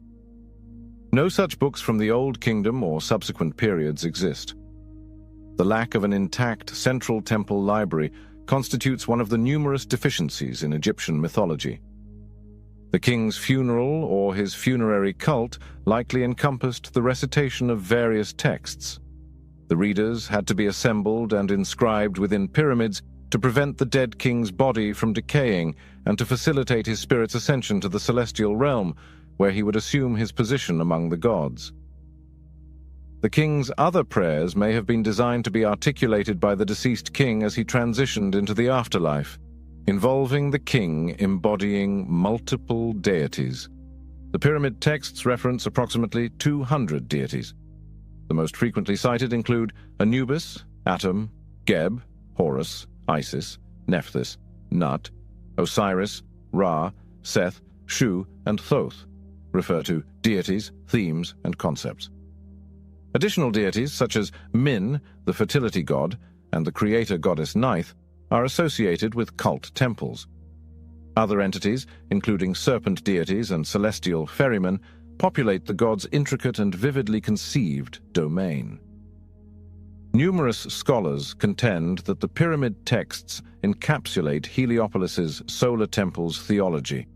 No such books from the Old Kingdom or subsequent periods exist. The lack of an intact central temple library constitutes one of the numerous deficiencies in Egyptian mythology. The king's funeral or his funerary cult likely encompassed the recitation of various texts. The readers had to be assembled and inscribed within pyramids to prevent the dead king's body from decaying and to facilitate his spirit's ascension to the celestial realm, where he would assume his position among the gods. The king's other prayers may have been designed to be articulated by the deceased king as he transitioned into the afterlife, involving the king embodying multiple deities. The pyramid texts reference approximately 200 deities. The most frequently cited include Anubis, Atum, Geb, Horus, Isis, Nephthys, Nut, Osiris, Ra, Seth, Shu, and Thoth, refer to deities, themes, and concepts. Additional deities, such as Min, the fertility god, and the creator goddess Neith, are associated with cult temples. Other entities, including serpent deities and celestial ferrymen, populate the god's intricate and vividly conceived domain. Numerous scholars contend that the pyramid texts encapsulate Heliopolis's solar temple's theology,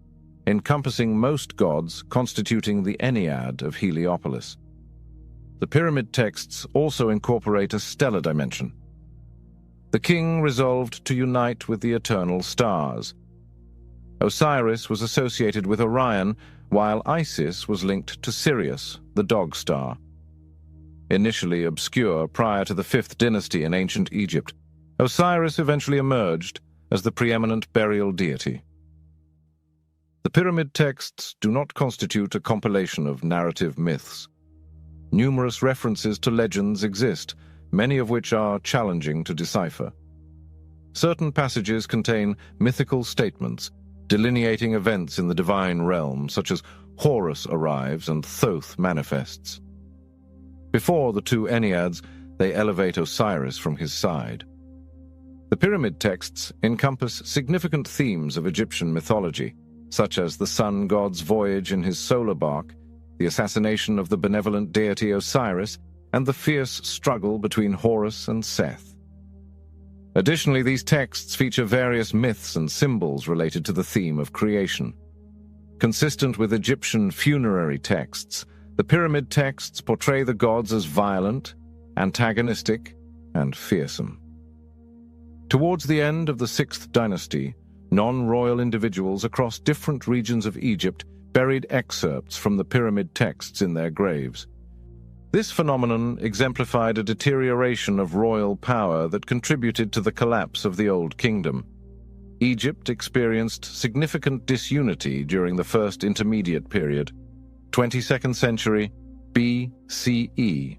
encompassing most gods constituting the Ennead of Heliopolis. The pyramid texts also incorporate a stellar dimension. The king resolved to unite with the eternal stars. Osiris was associated with Orion, while Isis was linked to Sirius, the dog star. Initially obscure prior to the 5th dynasty in ancient Egypt, Osiris eventually emerged as the preeminent burial deity. The pyramid texts do not constitute a compilation of narrative myths. Numerous references to legends exist, many of which are challenging to decipher. Certain passages contain mythical statements, delineating events in the divine realm, such as Horus arrives and Thoth manifests. Before the two Enneads, they elevate Osiris from his side. The pyramid texts encompass significant themes of Egyptian mythology, such as the sun god's voyage in his solar bark, the assassination of the benevolent deity Osiris, and the fierce struggle between Horus and Seth. Additionally, these texts feature various myths and symbols related to the theme of creation. Consistent with Egyptian funerary texts, the pyramid texts portray the gods as violent, antagonistic, and fearsome. Towards the end of the 6th dynasty, non-royal individuals across different regions of Egypt buried excerpts from the pyramid texts in their graves. This phenomenon exemplified a deterioration of royal power that contributed to the collapse of the Old Kingdom. Egypt experienced significant disunity during the First Intermediate Period, 22nd century BCE.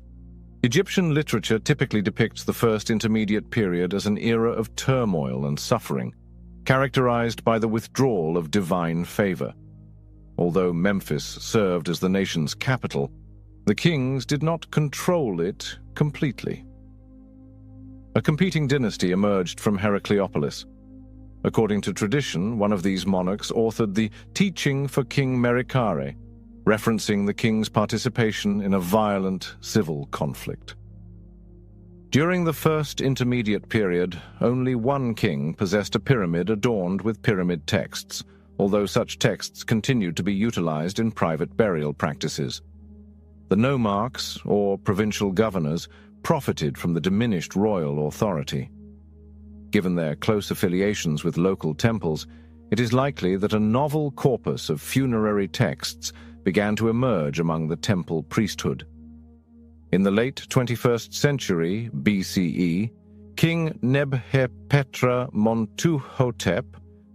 Egyptian literature typically depicts the First Intermediate Period as an era of turmoil and suffering, characterized by the withdrawal of divine favor. Although Memphis served as the nation's capital, the kings did not control it completely. A competing dynasty emerged from Heracleopolis. According to tradition, one of these monarchs authored the Teaching for King Merikare, referencing the king's participation in a violent civil conflict. During the First Intermediate Period, only one king possessed a pyramid adorned with pyramid texts, although such texts continued to be utilized in private burial practices. The nomarchs, or provincial governors, profited from the diminished royal authority. Given their close affiliations with local temples, it is likely that a novel corpus of funerary texts began to emerge among the temple priesthood. In the late 21st century BCE, King Nebhepetra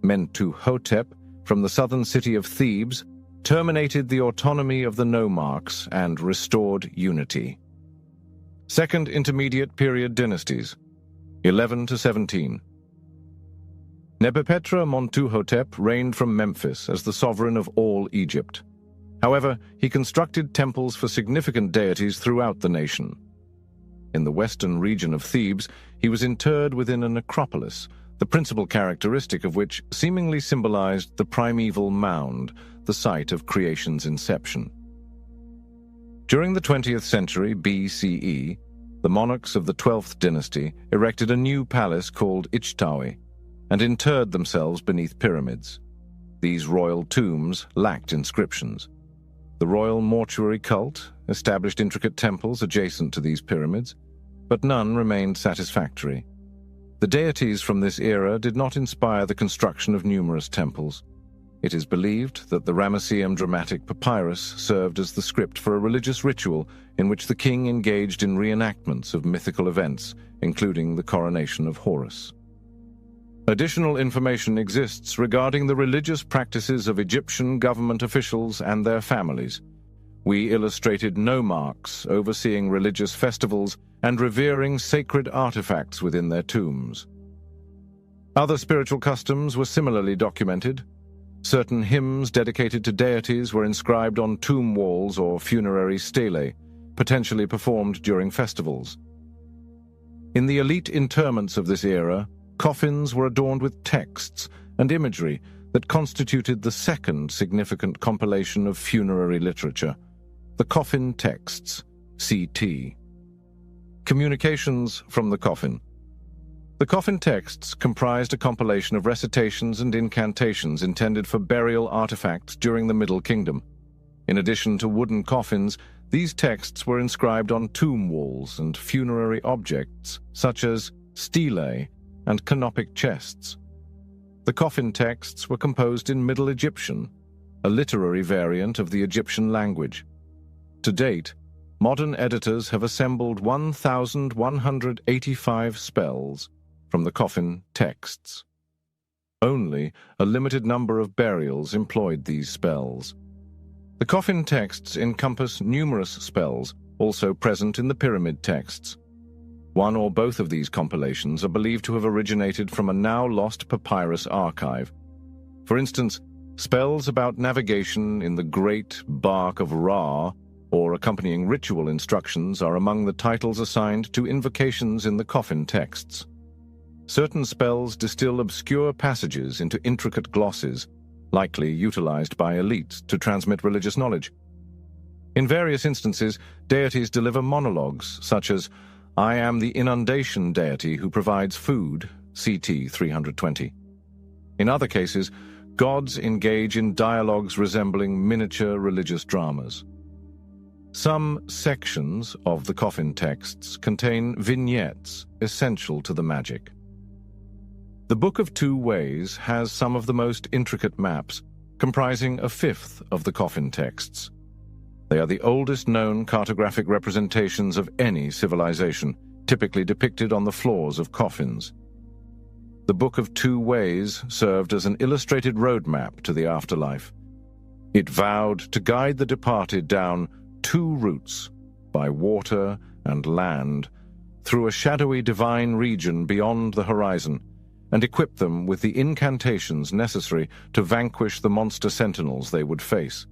Mentuhotep from the southern city of Thebes terminated the autonomy of the nomarchs and restored unity. Second Intermediate Period dynasties, 11 to 17. Nebhepetra Mentuhotep reigned from Memphis as the sovereign of all Egypt. However, he constructed temples for significant deities throughout the nation. In the western region of Thebes, he was interred within a necropolis, the principal characteristic of which seemingly symbolized the primeval mound, the site of creation's inception. During the 20th century BCE, the monarchs of the 12th dynasty erected a new palace called Ichtawi and interred themselves beneath pyramids. These royal tombs lacked inscriptions. The royal mortuary cult established intricate temples adjacent to these pyramids, but none remained satisfactory. The deities from this era did not inspire the construction of numerous temples. It is believed that the Ramesseum dramatic papyrus served as the script for a religious ritual in which the king engaged in reenactments of mythical events, including the coronation of Horus. Additional information exists regarding the religious practices of Egyptian government officials and their families. We illustrated nomarchs overseeing religious festivals and revering sacred artifacts within their tombs. Other spiritual customs were similarly documented. Certain hymns dedicated to deities were inscribed on tomb walls or funerary stelae, potentially performed during festivals. In the elite interments of this era, coffins were adorned with texts and imagery that constituted the second significant compilation of funerary literature, the coffin texts, CT. Communications from the coffin. The coffin texts comprised a compilation of recitations and incantations intended for burial artifacts during the Middle Kingdom. In addition to wooden coffins, these texts were inscribed on tomb walls and funerary objects, such as stelae and canopic chests. The coffin texts were composed in Middle Egyptian, a literary variant of the Egyptian language. To date, modern editors have assembled 1,185 spells from the coffin texts. Only a limited number of burials employed these spells. The coffin texts encompass numerous spells, also present in the pyramid texts. One or both of these compilations are believed to have originated from a now-lost papyrus archive. For instance, spells about navigation in the Great Bark of Ra or accompanying ritual instructions are among the titles assigned to invocations in the coffin texts. Certain spells distill obscure passages into intricate glosses, likely utilized by elites to transmit religious knowledge. In various instances, deities deliver monologues, such as, "I am the inundation deity who provides food," CT 320. In other cases, gods engage in dialogues resembling miniature religious dramas. Some sections of the coffin texts contain vignettes essential to the magic. The Book of Two Ways has some of the most intricate maps, comprising a fifth of the coffin texts. They are the oldest known cartographic representations of any civilization, typically depicted on the floors of coffins. The Book of Two Ways served as an illustrated roadmap to the afterlife. It vowed to guide the departed down two routes, by water and land, through a shadowy divine region beyond the horizon, and equip them with the incantations necessary to vanquish the monster sentinels they would face.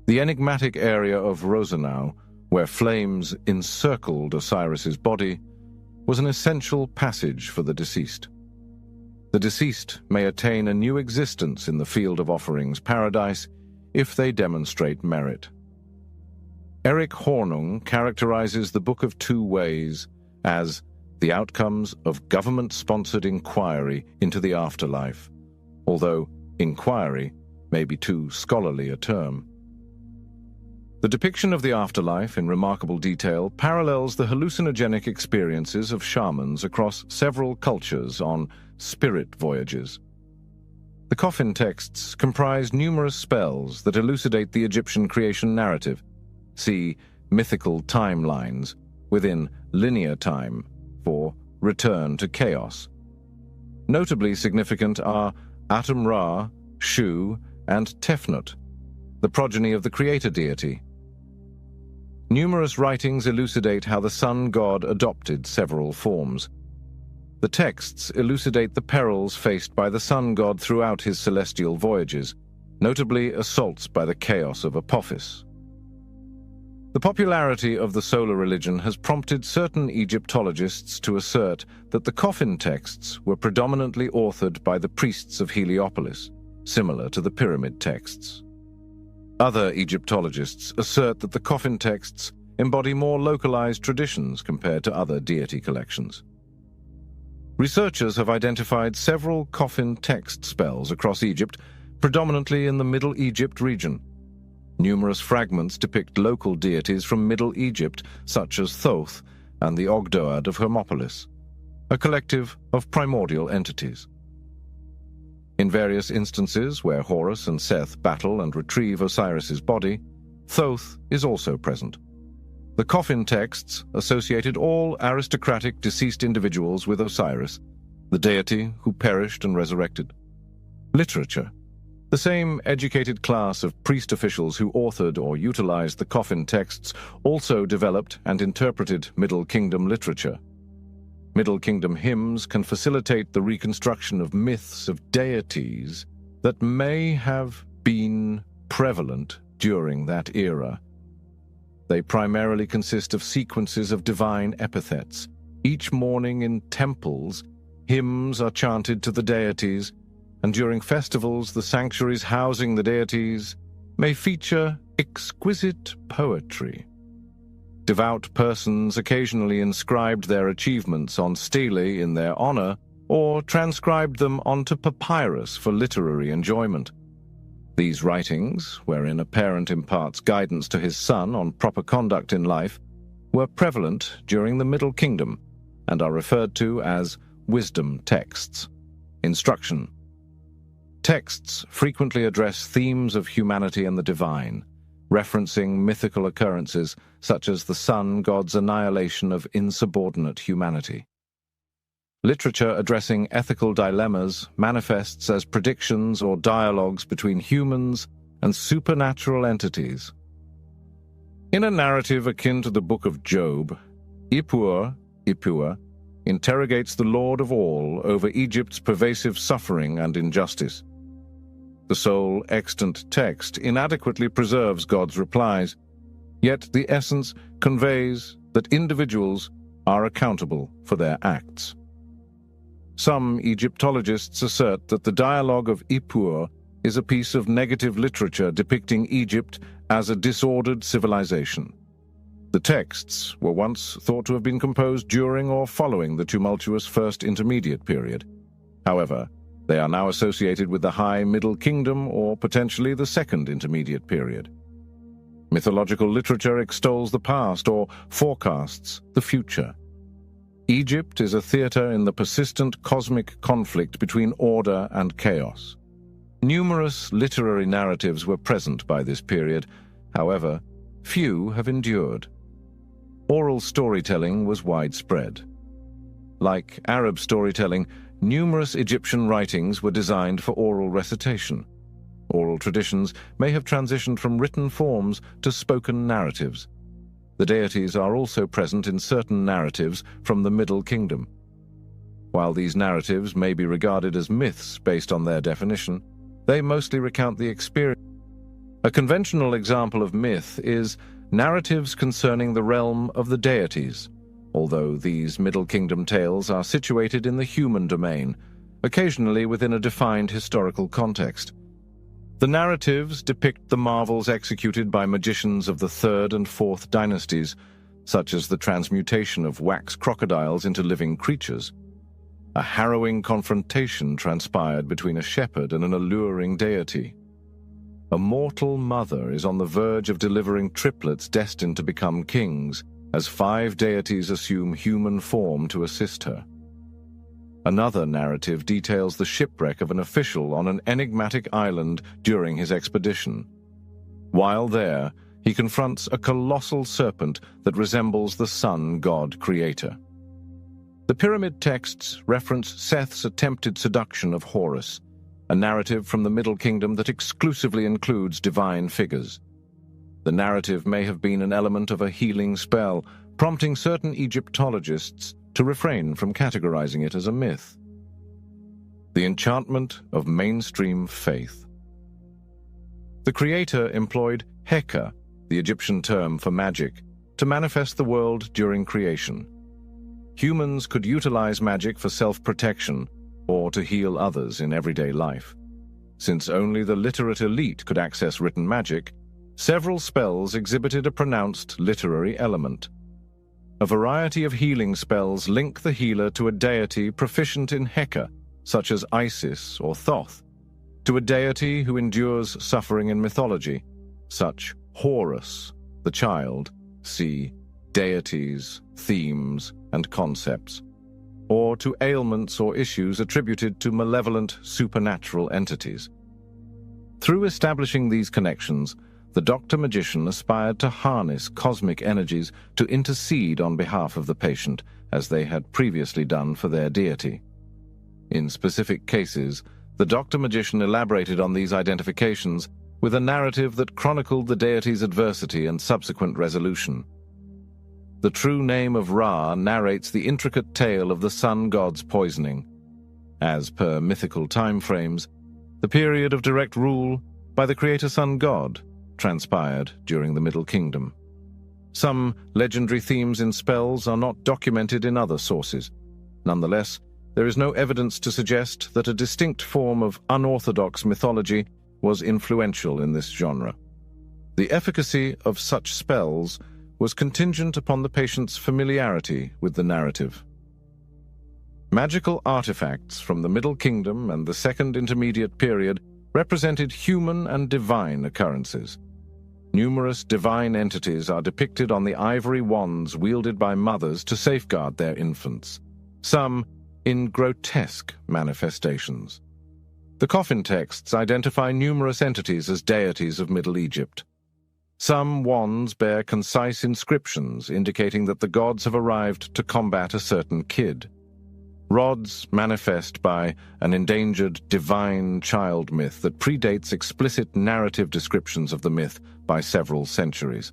The enigmatic area of Rosenau, where flames encircled Osiris's body, was an essential passage for the deceased. The deceased may attain a new existence in the field of offerings paradise if they demonstrate merit. Erich Hornung characterizes the Book of Two Ways as the outcomes of government-sponsored inquiry into the afterlife, although inquiry may be too scholarly a term. The depiction of the afterlife in remarkable detail parallels the hallucinogenic experiences of shamans across several cultures on spirit voyages. The coffin texts comprise numerous spells that elucidate the Egyptian creation narrative. See mythical timelines within linear time for return to chaos. Notably significant are Atum-Ra, Shu, and Tefnut, the progeny of the creator deity. Numerous writings elucidate how the sun god adopted several forms. The texts elucidate the perils faced by the sun god throughout his celestial voyages, notably assaults by the chaos of Apophis. The popularity of the solar religion has prompted certain Egyptologists to assert that the coffin texts were predominantly authored by the priests of Heliopolis, similar to the pyramid texts. Other Egyptologists assert that the coffin texts embody more localized traditions compared to other deity collections. Researchers have identified several coffin text spells across Egypt, predominantly in the Middle Egypt region. Numerous fragments depict local deities from Middle Egypt, such as Thoth and the Ogdoad of Hermopolis, a collective of primordial entities. In various instances where Horus and Seth battle and retrieve Osiris's body, Thoth is also present. The coffin texts associated all aristocratic deceased individuals with Osiris, the deity who perished and resurrected. Literature. The same educated class of priest officials who authored or utilized the coffin texts also developed and interpreted Middle Kingdom literature. Middle Kingdom hymns can facilitate the reconstruction of myths of deities that may have been prevalent during that era. They primarily consist of sequences of divine epithets. Each morning in temples, hymns are chanted to the deities, and during festivals, the sanctuaries housing the deities may feature exquisite poetry. Devout persons occasionally inscribed their achievements on stelae in their honor or transcribed them onto papyrus for literary enjoyment. These writings, wherein a parent imparts guidance to his son on proper conduct in life, were prevalent during the Middle Kingdom and are referred to as wisdom texts. Instruction. Texts frequently address themes of humanity and the divine, referencing mythical occurrences such as the sun god's annihilation of insubordinate humanity. Literature addressing ethical dilemmas manifests as predictions or dialogues between humans and supernatural entities. In a narrative akin to the Book of Job, Ippur interrogates the Lord of all over Egypt's pervasive suffering and injustice. The sole extant text inadequately preserves God's replies, yet the essence conveys that individuals are accountable for their acts. Some Egyptologists assert that the dialogue of Ippur is a piece of negative literature depicting Egypt as a disordered civilization. The texts were once thought to have been composed during or following the tumultuous First Intermediate period. However, they are now associated with the High Middle Kingdom or potentially the Second Intermediate period. Mythological literature extols the past or forecasts the future. Egypt is a theater in the persistent cosmic conflict between order and chaos. Numerous literary narratives were present by this period, however, few have endured. Oral storytelling was widespread. Like Arab storytelling, numerous Egyptian writings were designed for oral recitation. Oral traditions may have transitioned from written forms to spoken narratives. The deities are also present in certain narratives from the Middle Kingdom. While these narratives may be regarded as myths based on their definition, they mostly recount the experience. A conventional example of myth is narratives concerning the realm of the deities, although these Middle Kingdom tales are situated in the human domain, occasionally within a defined historical context. The narratives depict the marvels executed by magicians of the 3rd and 4th dynasties, such as the transmutation of wax crocodiles into living creatures. A harrowing confrontation transpired between a shepherd and an alluring deity. A mortal mother is on the verge of delivering triplets destined to become kings, as 5 deities assume human form to assist her. Another narrative details the shipwreck of an official on an enigmatic island during his expedition. While there, he confronts a colossal serpent that resembles the sun god creator. The pyramid texts reference Seth's attempted seduction of Horus, a narrative from the Middle Kingdom that exclusively includes divine figures. The narrative may have been an element of a healing spell, prompting certain Egyptologists to refrain from categorizing it as a myth. The enchantment of mainstream faith. The creator employed Heka, the Egyptian term for magic, to manifest the world during creation. Humans could utilize magic for self-protection or to heal others in everyday life. Since only the literate elite could access written magic, several spells exhibited a pronounced literary element. A variety of healing spells link the healer to a deity proficient in Heka, such as Isis or Thoth, to a deity who endures suffering in mythology, such Horus, the child, see deities, themes, and concepts, or to ailments or issues attributed to malevolent supernatural entities. Through establishing these connections, the doctor-magician aspired to harness cosmic energies to intercede on behalf of the patient, as they had previously done for their deity. In specific cases, the doctor-magician elaborated on these identifications with a narrative that chronicled the deity's adversity and subsequent resolution. The true name of Ra narrates the intricate tale of the sun god's poisoning. As per mythical timeframes, the period of direct rule by the creator sun god transpired during the Middle Kingdom. Some legendary themes in spells are not documented in other sources. Nonetheless, there is no evidence to suggest that a distinct form of unorthodox mythology was influential in this genre. The efficacy of such spells was contingent upon the patient's familiarity with the narrative. Magical artifacts from the Middle Kingdom and the Second Intermediate Period represented human and divine occurrences. Numerous divine entities are depicted on the ivory wands wielded by mothers to safeguard their infants, some in grotesque manifestations. The coffin texts identify numerous entities as deities of Middle Egypt. Some wands bear concise inscriptions indicating that the gods have arrived to combat a certain kid. Rods manifest by an endangered divine child myth that predates explicit narrative descriptions of the myth by several centuries.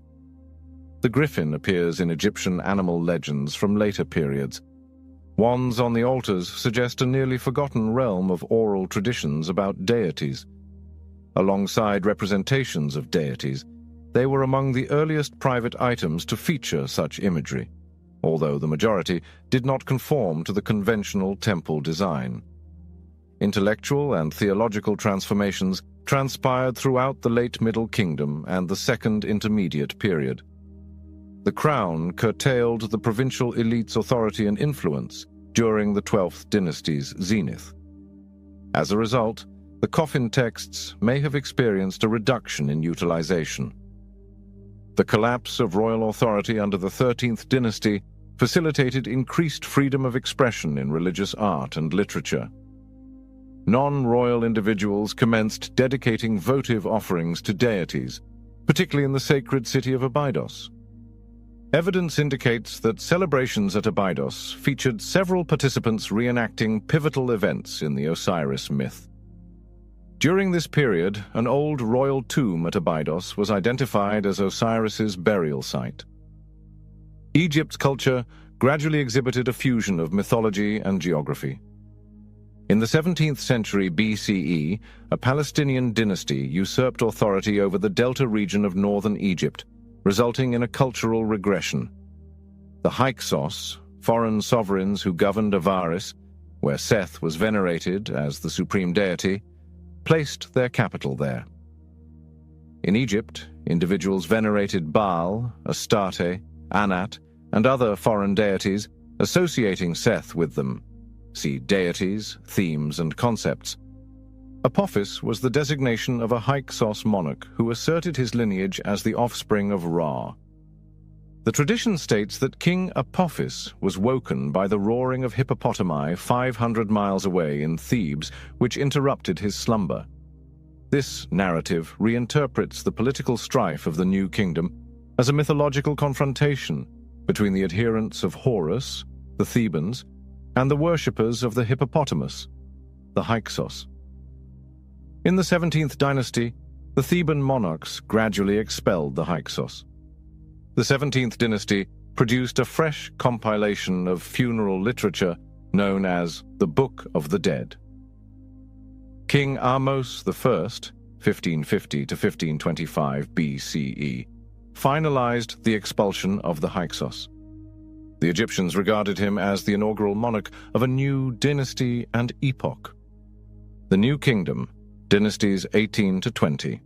The griffin appears in Egyptian animal legends from later periods. Wands on the altars suggest a nearly forgotten realm of oral traditions about deities. Alongside representations of deities, they were among the earliest private items to feature such imagery, although the majority did not conform to the conventional temple design. Intellectual and theological transformations transpired throughout the late Middle Kingdom and the Second Intermediate Period. The crown curtailed the provincial elite's authority and influence during the 12th dynasty's zenith. As a result, the coffin texts may have experienced a reduction in utilization. The collapse of royal authority under the 13th dynasty facilitated increased freedom of expression in religious art and literature. Non-royal individuals commenced dedicating votive offerings to deities, particularly in the sacred city of Abydos. Evidence indicates that celebrations at Abydos featured several participants reenacting pivotal events in the Osiris myth. During this period, an old royal tomb at Abydos was identified as Osiris's burial site. Egypt's culture gradually exhibited a fusion of mythology and geography. In the 17th century BCE, a Palestinian dynasty usurped authority over the delta region of northern Egypt, resulting in a cultural regression. The Hyksos, foreign sovereigns who governed Avaris, where Seth was venerated as the supreme deity, placed their capital there. In Egypt, individuals venerated Baal, Astarte, Anat, and other foreign deities, associating Seth with them. See deities, themes, and concepts. Apophis was the designation of a Hyksos monarch who asserted his lineage as the offspring of Ra. The tradition states that King Apophis was woken by the roaring of hippopotami 500 miles away in Thebes, which interrupted his slumber. This narrative reinterprets the political strife of the New Kingdom as a mythological confrontation between the adherents of Horus, the Thebans, and the worshippers of the hippopotamus, the Hyksos. In the 17th dynasty, the Theban monarchs gradually expelled the Hyksos. The 17th dynasty produced a fresh compilation of funeral literature known as the Book of the Dead. King Ahmose I, 1550 to 1525 BCE, finalized the expulsion of the Hyksos. The Egyptians regarded him as the inaugural monarch of a new dynasty and epoch. The New Kingdom, dynasties 18 to 20.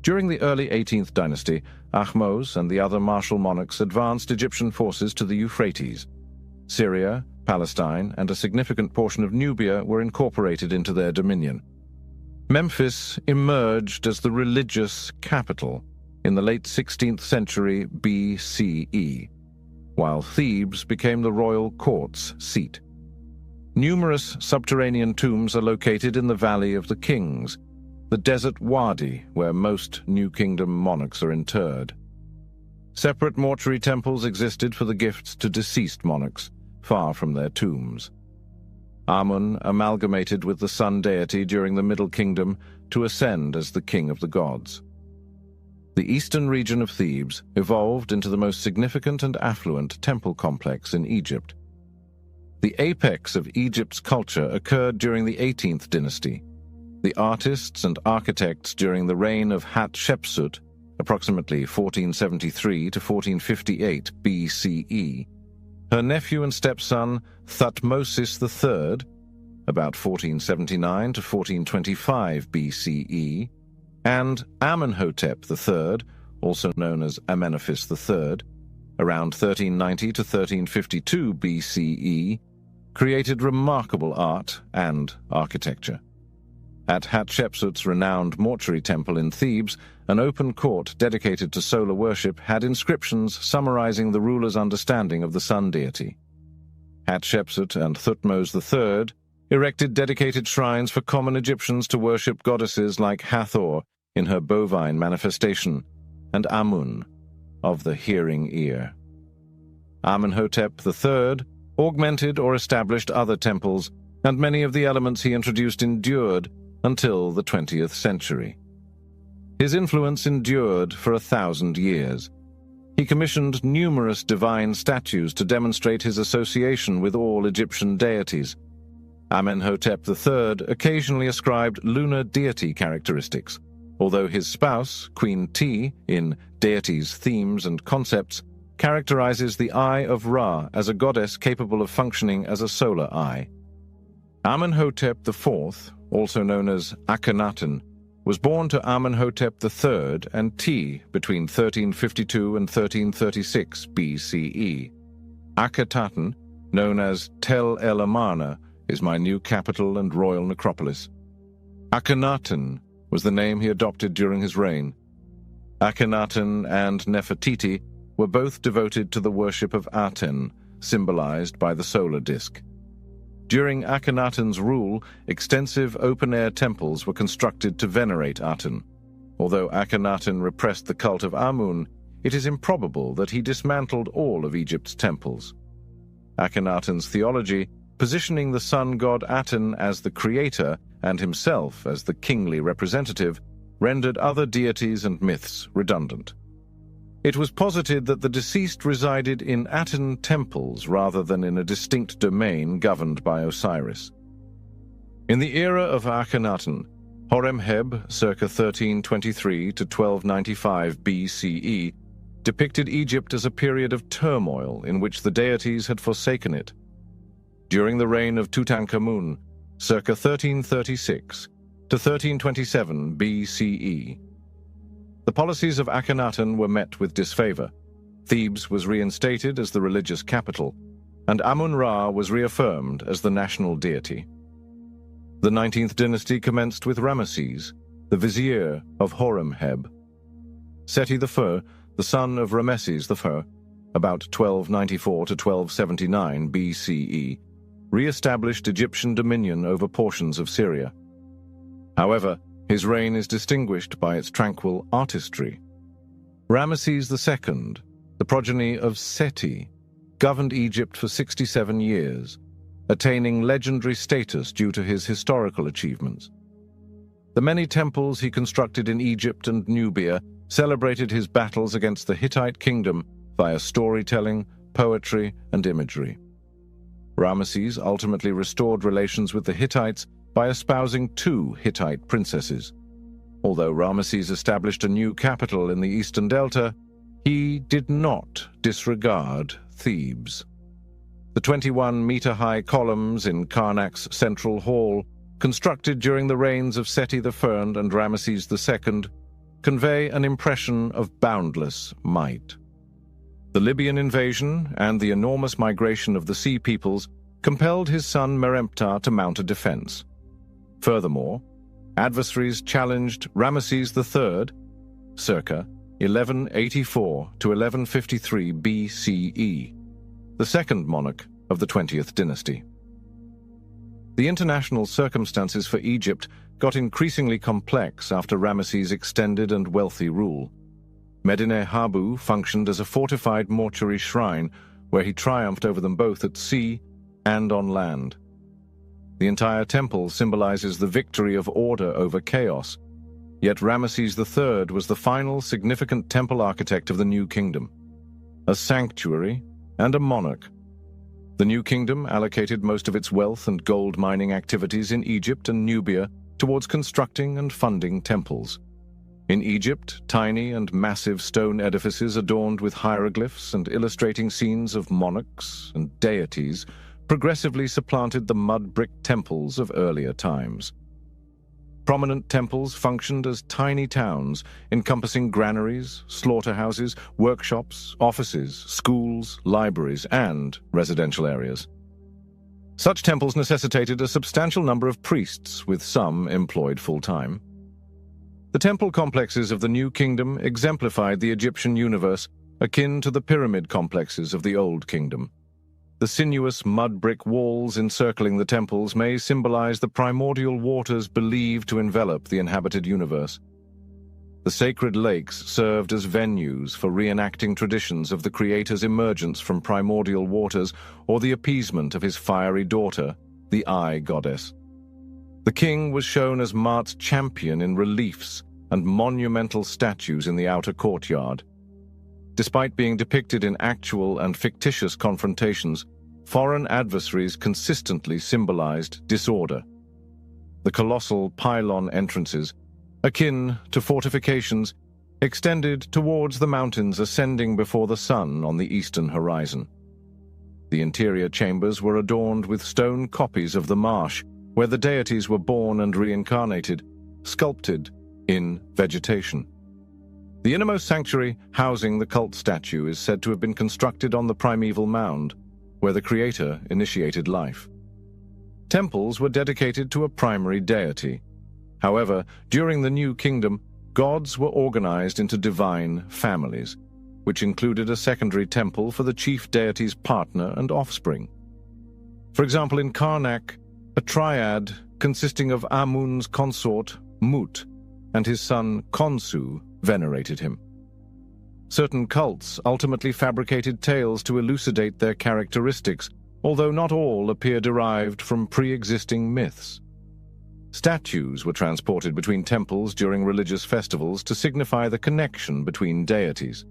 During the early 18th dynasty, Ahmose and the other martial monarchs advanced Egyptian forces to the Euphrates. Syria, Palestine, and a significant portion of Nubia were incorporated into their dominion. Memphis emerged as the religious capital in the late 16th century BCE, while Thebes became the royal court's seat. Numerous subterranean tombs are located in the Valley of the Kings, the desert wadi where most New Kingdom monarchs are interred. Separate mortuary temples existed for the gifts to deceased monarchs, far from their tombs. Amun amalgamated with the sun deity during the Middle Kingdom to ascend as the king of the gods. The eastern region of Thebes evolved into the most significant and affluent temple complex in Egypt. The apex of Egypt's culture occurred during the 18th dynasty. The artists and architects during the reign of Hatshepsut, approximately 1473 to 1458 BCE, her nephew and stepson Thutmosis III, about 1479 to 1425 BCE, and Amenhotep III, also known as Amenophis III, around 1390 to 1352 BCE, created remarkable art and architecture. At Hatshepsut's renowned mortuary temple in Thebes, an open court dedicated to solar worship had inscriptions summarizing the ruler's understanding of the sun deity. Hatshepsut and Thutmose III erected dedicated shrines for common Egyptians to worship goddesses like Hathor in her bovine manifestation and Amun of the hearing ear. Amenhotep III augmented or established other temples, and many of the elements he introduced endured until the 20th century. His influence endured for 1,000 years. He commissioned numerous divine statues to demonstrate his association with all Egyptian deities. Amenhotep III occasionally ascribed lunar deity characteristics, although his spouse, Queen Ti, in Deities, Themes, and Concepts, characterizes the Eye of Ra as a goddess capable of functioning as a solar eye. Amenhotep IV, also known as Akhenaten, was born to Amenhotep III and Ti between 1352 and 1336 BCE. Akhetaten, known as Tel El Amarna, is my new capital and royal necropolis. Akhenaten was the name he adopted during his reign. Akhenaten and Nefertiti were both devoted to the worship of Aten, symbolized by the solar disk. During Akhenaten's rule, extensive open-air temples were constructed to venerate Aten. Although Akhenaten repressed the cult of Amun, it is improbable that he dismantled all of Egypt's temples. Akhenaten's theology, positioning the sun god Aten as the creator and himself as the kingly representative, rendered other deities and myths redundant. It was posited that the deceased resided in Aten temples rather than in a distinct domain governed by Osiris. In the era of Akhenaten, Horemheb, circa 1323 to 1295 BCE, depicted Egypt as a period of turmoil in which the deities had forsaken it. During the reign of Tutankhamun, circa 1336 to 1327 BCE, the policies of Akhenaten were met with disfavor. Thebes was reinstated as the religious capital, and Amun-Ra was reaffirmed as the national deity. The 19th dynasty commenced with Ramesses, the vizier of Horemheb. Seti I, the son of Ramesses I, about 1294 to 1279 BCE, re-established Egyptian dominion over portions of Syria. However, his reign is distinguished by its tranquil artistry. Ramesses II, the progeny of Seti, governed Egypt for 67 years, attaining legendary status due to his historical achievements. The many temples he constructed in Egypt and Nubia celebrated his battles against the Hittite kingdom via storytelling, poetry, and imagery. Ramesses ultimately restored relations with the Hittites by espousing 2 Hittite princesses. Although Ramesses established a new capital in the eastern delta, he did not disregard Thebes. The 21-meter-high columns in Karnak's central hall, constructed during the reigns of Seti I and Ramesses II, convey an impression of boundless might. The Libyan invasion and the enormous migration of the Sea Peoples compelled his son Meremptah to mount a defense. Furthermore, adversaries challenged Ramesses III, circa 1184 to 1153 BCE, the second monarch of the 20th dynasty. The international circumstances for Egypt got increasingly complex after Ramesses' extended and wealthy rule. Medinet Habu functioned as a fortified mortuary shrine where he triumphed over them both at sea and on land. The entire temple symbolizes the victory of order over chaos, yet Ramesses III was the final significant temple architect of the New Kingdom, a sanctuary and a monarch. The New Kingdom allocated most of its wealth and gold mining activities in Egypt and Nubia towards constructing and funding temples. In Egypt, tiny and massive stone edifices adorned with hieroglyphs and illustrating scenes of monarchs and deities progressively supplanted the mud-brick temples of earlier times. Prominent temples functioned as tiny towns, encompassing granaries, slaughterhouses, workshops, offices, schools, libraries, and residential areas. Such temples necessitated a substantial number of priests, with some employed full-time. The temple complexes of the New Kingdom exemplified the Egyptian universe, akin to the pyramid complexes of the Old Kingdom. The sinuous mud-brick walls encircling the temples may symbolize the primordial waters believed to envelop the inhabited universe. The sacred lakes served as venues for reenacting traditions of the Creator's emergence from primordial waters or the appeasement of his fiery daughter, the Eye Goddess. The king was shown as Maat's champion in reliefs and monumental statues in the outer courtyard. Despite being depicted in actual and fictitious confrontations, foreign adversaries consistently symbolized disorder. The colossal pylon entrances, akin to fortifications, extended towards the mountains ascending before the sun on the eastern horizon. The interior chambers were adorned with stone copies of the marsh, where the deities were born and reincarnated, sculpted in vegetation. The innermost sanctuary housing the cult statue is said to have been constructed on the primeval mound, where the Creator initiated life. Temples were dedicated to a primary deity. However, during the New Kingdom, gods were organized into divine families, which included a secondary temple for the chief deity's partner and offspring. For example, in Karnak, a triad consisting of Amun's consort, Mut, and his son Khonsu venerated him. Certain cults ultimately fabricated tales to elucidate their characteristics, although not all appear derived from pre-existing myths. Statues were transported between temples during religious festivals to signify the connection between deities.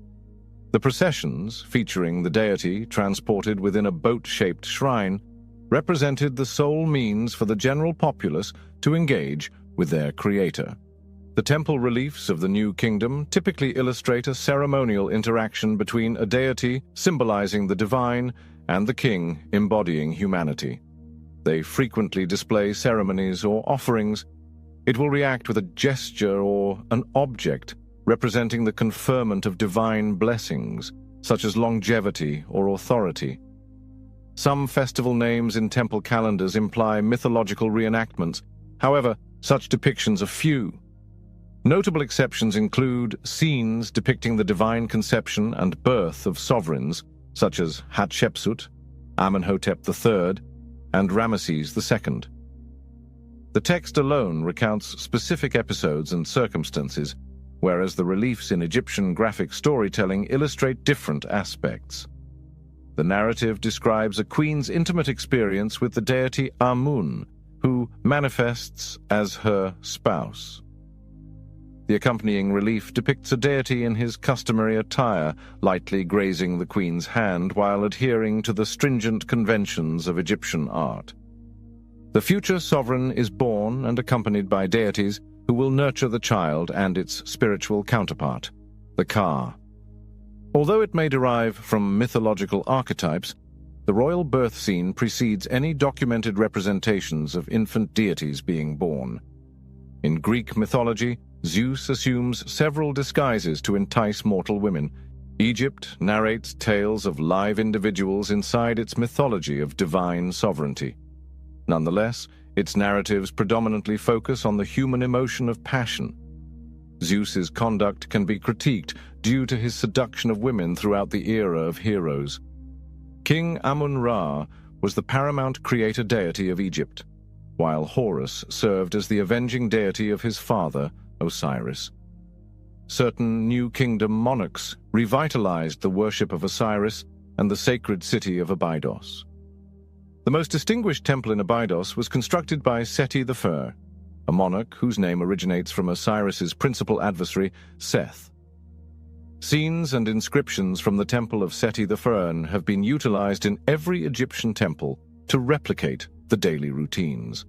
The processions, featuring the deity transported within a boat-shaped shrine, represented the sole means for the general populace to engage with their creator. The temple reliefs of the New Kingdom typically illustrate a ceremonial interaction between a deity symbolizing the divine and the king embodying humanity. They frequently display ceremonies or offerings. It will react with a gesture or an object representing the conferment of divine blessings, such as longevity or authority. Some festival names in temple calendars imply mythological reenactments. However, such depictions are few. Notable exceptions include scenes depicting the divine conception and birth of sovereigns, such as Hatshepsut, Amenhotep III, and Ramesses II. The text alone recounts specific episodes and circumstances, whereas the reliefs in Egyptian graphic storytelling illustrate different aspects. The narrative describes a queen's intimate experience with the deity Amun, who manifests as her spouse. The accompanying relief depicts a deity in his customary attire, lightly grazing the queen's hand while adhering to the stringent conventions of Egyptian art. The future sovereign is born and accompanied by deities who will nurture the child and its spiritual counterpart, the Ka. Although it may derive from mythological archetypes, the royal birth scene precedes any documented representations of infant deities being born. In Greek mythology, Zeus assumes several disguises to entice mortal women. Egypt narrates tales of live individuals inside its mythology of divine sovereignty. Nonetheless, its narratives predominantly focus on the human emotion of passion. Zeus's conduct can be critiqued due to his seduction of women throughout the era of heroes. King Amun-Ra was the paramount creator deity of Egypt, while Horus served as the avenging deity of his father, Osiris. Certain New Kingdom monarchs revitalized the worship of Osiris and the sacred city of Abydos. The most distinguished temple in Abydos was constructed by Seti I, a monarch whose name originates from Osiris's principal adversary, Seth. Scenes and inscriptions from the temple of Seti I have been utilized in every Egyptian temple to replicate the daily routines.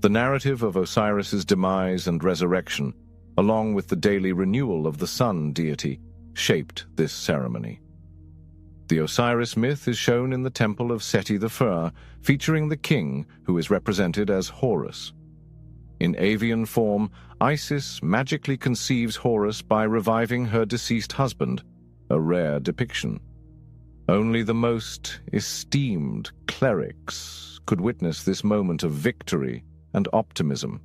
The narrative of Osiris's demise and resurrection, along with the daily renewal of the sun deity, shaped this ceremony. The Osiris myth is shown in the temple of Seti I, featuring the king, who is represented as Horus. In avian form, Isis magically conceives Horus by reviving her deceased husband, a rare depiction. Only the most esteemed clerics could witness this moment of victory and optimism.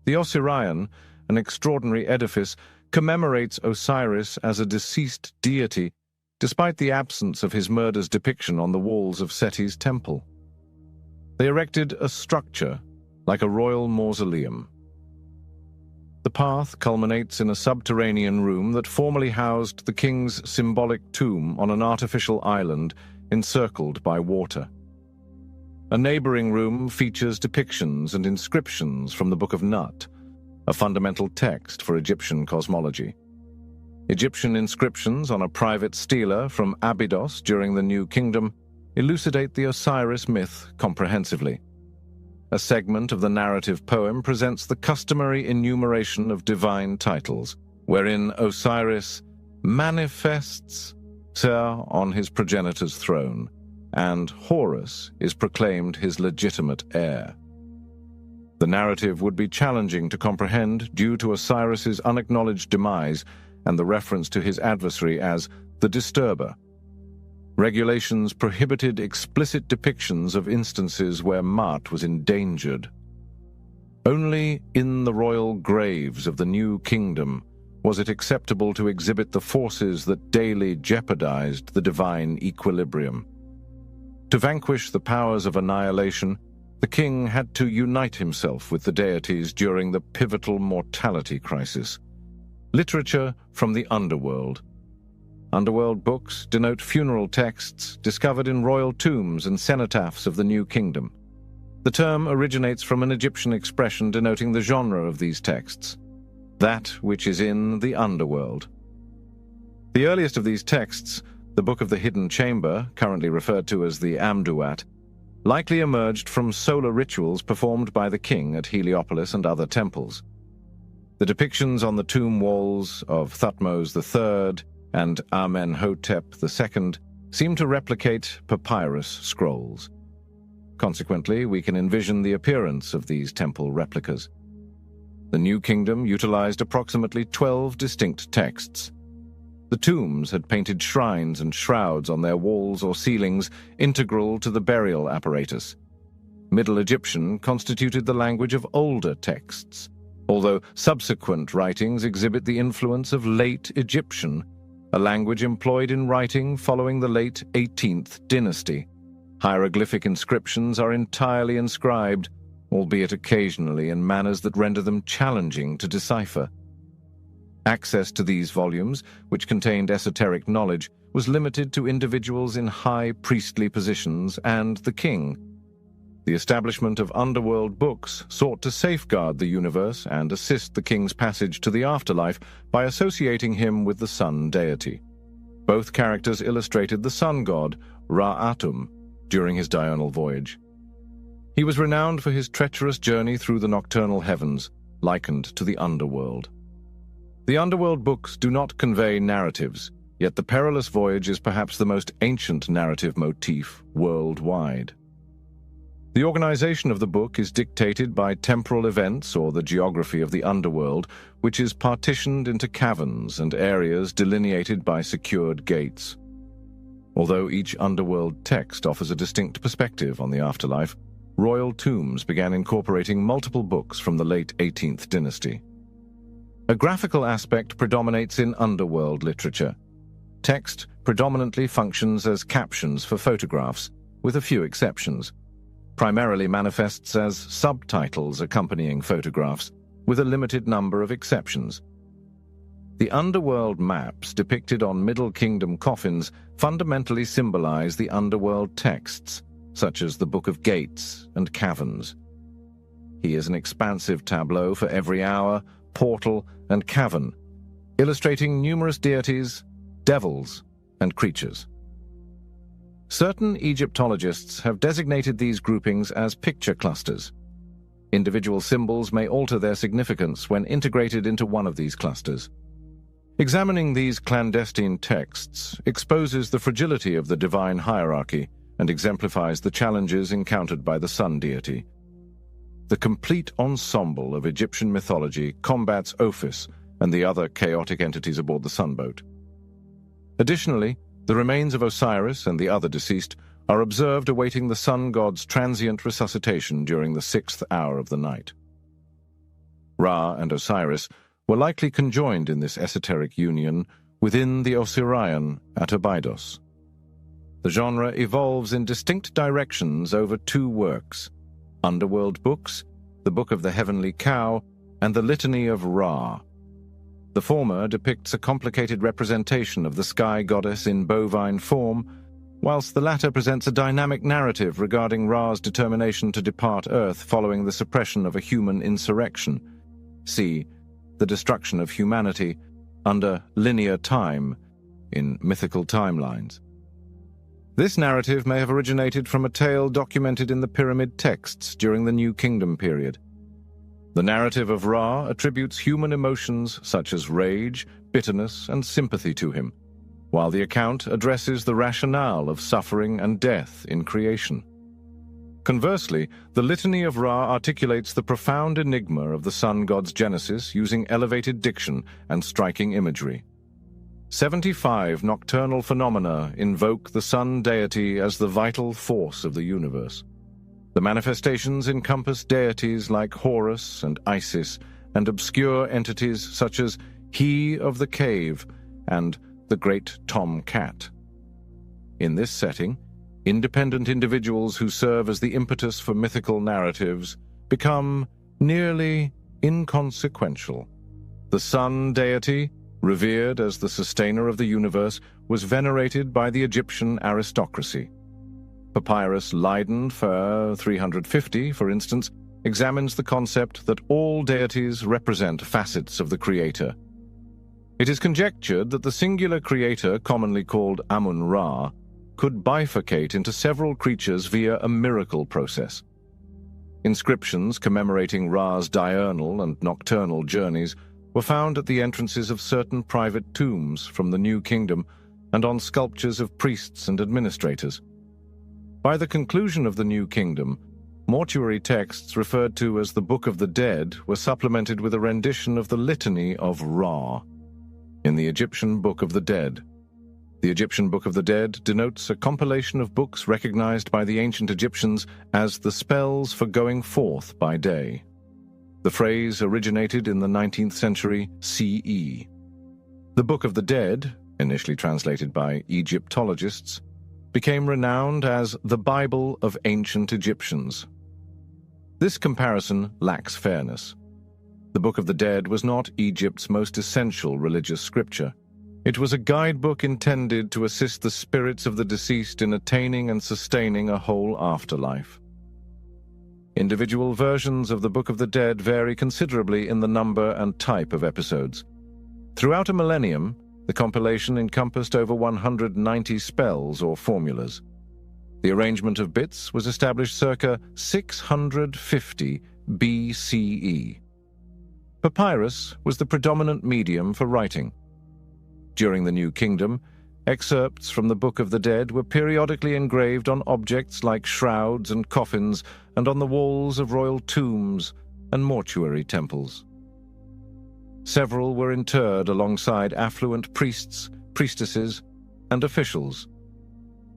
The Osirion, an extraordinary edifice, commemorates Osiris as a deceased deity, despite the absence of his murder's depiction on the walls of Seti's temple. They erected a structure like a royal mausoleum. The path culminates in a subterranean room that formerly housed the king's symbolic tomb on an artificial island encircled by water. A neighboring room features depictions and inscriptions from the Book of Nut, a fundamental text for Egyptian cosmology. Egyptian inscriptions on a private stela from Abydos during the New Kingdom elucidate the Osiris myth comprehensively. A segment of the narrative poem presents the customary enumeration of divine titles, wherein Osiris manifests on his progenitor's throne, and Horus is proclaimed his legitimate heir. The narrative would be challenging to comprehend due to Osiris's unacknowledged demise and the reference to his adversary as the disturber. Regulations prohibited explicit depictions of instances where Ma'at was endangered. Only in the royal graves of the New Kingdom was it acceptable to exhibit the forces that daily jeopardized the divine equilibrium. To vanquish the powers of annihilation, the king had to unite himself with the deities during the pivotal mortality crisis. Literature from the underworld. Underworld books denote funeral texts discovered in royal tombs and cenotaphs of the New Kingdom. The term originates from an Egyptian expression denoting the genre of these texts, that which is in the underworld. The earliest of these texts, the Book of the Hidden Chamber, currently referred to as the Amduat, likely emerged from solar rituals performed by the king at Heliopolis and other temples. The depictions on the tomb walls of Thutmose III and Amenhotep II seem to replicate papyrus scrolls. Consequently, we can envision the appearance of these temple replicas. The New Kingdom utilized approximately 12 distinct texts. The tombs had painted shrines and shrouds on their walls or ceilings, integral to the burial apparatus. Middle Egyptian constituted the language of older texts, although subsequent writings exhibit the influence of Late Egyptian, a language employed in writing following the late 18th dynasty. Hieroglyphic inscriptions are entirely inscribed, albeit occasionally in manners that render them challenging to decipher. Access to these volumes, which contained esoteric knowledge, was limited to individuals in high priestly positions and the king. The establishment of underworld books sought to safeguard the universe and assist the king's passage to the afterlife by associating him with the sun deity. Both characters illustrated the sun god, Ra-Atum, during his diurnal voyage. He was renowned for his treacherous journey through the nocturnal heavens, likened to the underworld. The underworld books do not convey narratives, yet the perilous voyage is perhaps the most ancient narrative motif worldwide. The organization of the book is dictated by temporal events or the geography of the underworld, which is partitioned into caverns and areas delineated by secured gates. Although each underworld text offers a distinct perspective on the afterlife, royal tombs began incorporating multiple books from the late 18th dynasty. A graphical aspect predominates in underworld literature. Text predominantly functions as captions for photographs, with a few exceptions. Primarily manifests as subtitles accompanying photographs, with a limited number of exceptions. The underworld maps depicted on Middle Kingdom coffins fundamentally symbolize the underworld texts, such as the Book of Gates and Caverns. Here is an expansive tableau for every hour, portal, and cavern, illustrating numerous deities, devils, and creatures. Certain Egyptologists have designated these groupings as picture clusters. Individual symbols may alter their significance when integrated into one of these clusters. Examining these clandestine texts exposes the fragility of the divine hierarchy and exemplifies the challenges encountered by the sun deity. The complete ensemble of Egyptian mythology combats Ophis and the other chaotic entities aboard the sunboat. Additionally, the remains of Osiris and the other deceased are observed awaiting the sun god's transient resuscitation during the 6th hour of the night. Ra and Osiris were likely conjoined in this esoteric union within the Osirion at Abydos. The genre evolves in distinct directions over two works: underworld books, the Book of the Heavenly Cow, and the Litany of Ra. The former depicts a complicated representation of the sky goddess in bovine form, whilst the latter presents a dynamic narrative regarding Ra's determination to depart Earth following the suppression of a human insurrection. See the destruction of humanity under linear time in mythical timelines. This narrative may have originated from a tale documented in the pyramid texts during the New Kingdom period. The narrative of Ra attributes human emotions such as rage, bitterness, and sympathy to him, while the account addresses the rationale of suffering and death in creation. Conversely, the Litany of Ra articulates the profound enigma of the sun god's genesis using elevated diction and striking imagery. 75 nocturnal phenomena invoke the sun deity as the vital force of the universe. The manifestations encompass deities like Horus and Isis, and obscure entities such as He of the Cave and the Great Tom Cat. In this setting, independent individuals who serve as the impetus for mythical narratives become nearly inconsequential. The sun deity, revered as the sustainer of the universe, was venerated by the Egyptian aristocracy. Papyrus Leiden for 350, for instance, examines the concept that all deities represent facets of the creator. It is conjectured that the singular creator, commonly called Amun-Ra, could bifurcate into several creatures via a miracle process. Inscriptions commemorating Ra's diurnal and nocturnal journeys were found at the entrances of certain private tombs from the New Kingdom and on sculptures of priests and administrators. By the conclusion of the New Kingdom, mortuary texts referred to as the Book of the Dead were supplemented with a rendition of the Litany of Ra in the Egyptian Book of the Dead. The Egyptian Book of the Dead denotes a compilation of books recognized by the ancient Egyptians as the spells for going forth by day. The phrase originated in the 19th century CE. The Book of the Dead, initially translated by Egyptologists, became renowned as the Bible of ancient Egyptians. This comparison lacks fairness. The Book of the Dead was not Egypt's most essential religious scripture. It was a guidebook intended to assist the spirits of the deceased in attaining and sustaining a whole afterlife. Individual versions of the Book of the Dead vary considerably in the number and type of episodes. Throughout a millennium, the compilation encompassed over 190 spells or formulas. The arrangement of bits was established circa 650 BCE. Papyrus was the predominant medium for writing. During the New Kingdom, excerpts from the Book of the Dead were periodically engraved on objects like shrouds and coffins and on the walls of royal tombs and mortuary temples. Several were interred alongside affluent priests, priestesses, and officials.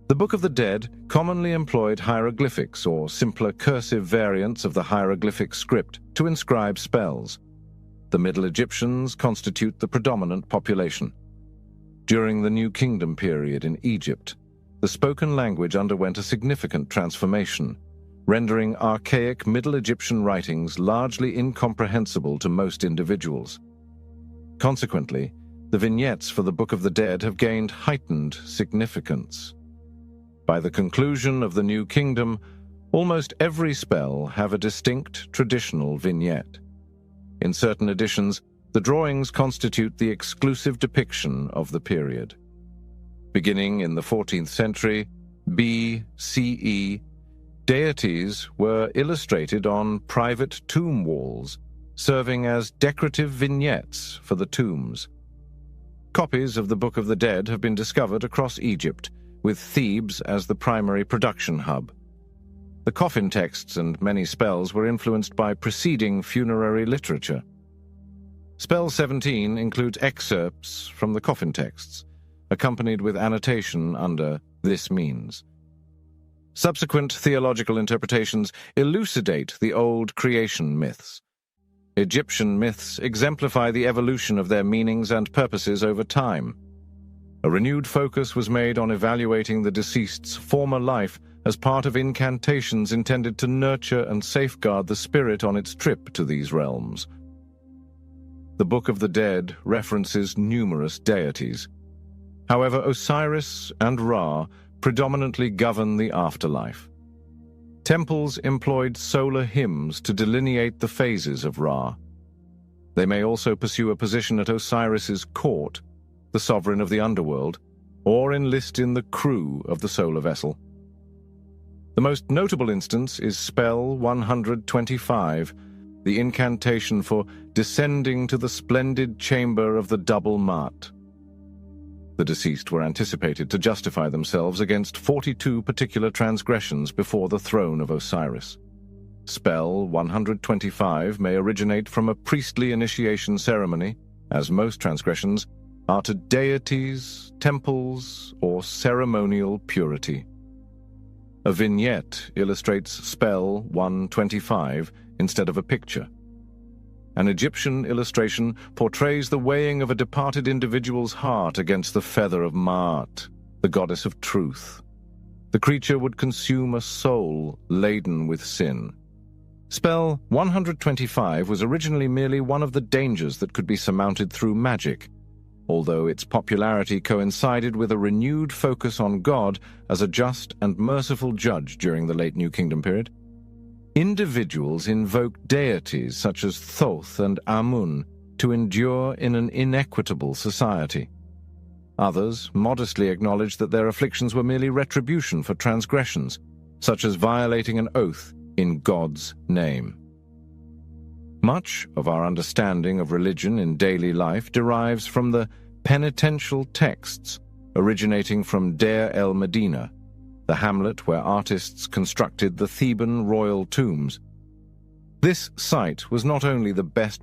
The Book of the Dead commonly employed hieroglyphics or simpler cursive variants of the hieroglyphic script to inscribe spells. The Middle Egyptians constitute the predominant population. During the New Kingdom period in Egypt, the spoken language underwent a significant transformation, rendering archaic Middle Egyptian writings largely incomprehensible to most individuals. Consequently, the vignettes for the Book of the Dead have gained heightened significance. By the conclusion of the New Kingdom, almost every spell have a distinct traditional vignette. In certain editions, the drawings constitute the exclusive depiction of the period. Beginning in the 14th century BCE, deities were illustrated on private tomb walls, serving as decorative vignettes for the tombs. Copies of the Book of the Dead have been discovered across Egypt, with Thebes as the primary production hub. The coffin texts and many spells were influenced by preceding funerary literature. Spell 17 includes excerpts from the coffin texts, accompanied with annotation under "This means." Subsequent theological interpretations elucidate the old creation myths. Egyptian myths exemplify the evolution of their meanings and purposes over time. A renewed focus was made on evaluating the deceased's former life as part of incantations intended to nurture and safeguard the spirit on its trip to these realms. The Book of the Dead references numerous deities. However, Osiris and Ra predominantly govern the afterlife. Temples employed solar hymns to delineate the phases of Ra. They may also pursue a position at Osiris's court, the sovereign of the underworld, or enlist in the crew of the solar vessel. The most notable instance is Spell 125, the incantation for descending to the splendid chamber of the double Maat. The deceased were anticipated to justify themselves against 42 particular transgressions before the throne of Osiris. Spell 125 may originate from a priestly initiation ceremony, as most transgressions are to deities, temples, or ceremonial purity. A vignette illustrates Spell 125 instead of a picture. An Egyptian illustration portrays the weighing of a departed individual's heart against the feather of Maat, the goddess of truth. The creature would consume a soul laden with sin. Spell 125 was originally merely one of the dangers that could be surmounted through magic, although its popularity coincided with a renewed focus on God as a just and merciful judge during the late New Kingdom period. Individuals invoke deities such as Thoth and Amun to endure in an inequitable society. Others modestly acknowledged that their afflictions were merely retribution for transgressions, such as violating an oath in God's name. Much of our understanding of religion in daily life derives from the penitential texts originating from Deir el-Medina, the hamlet where artists constructed the Theban royal tombs. This site was not only the best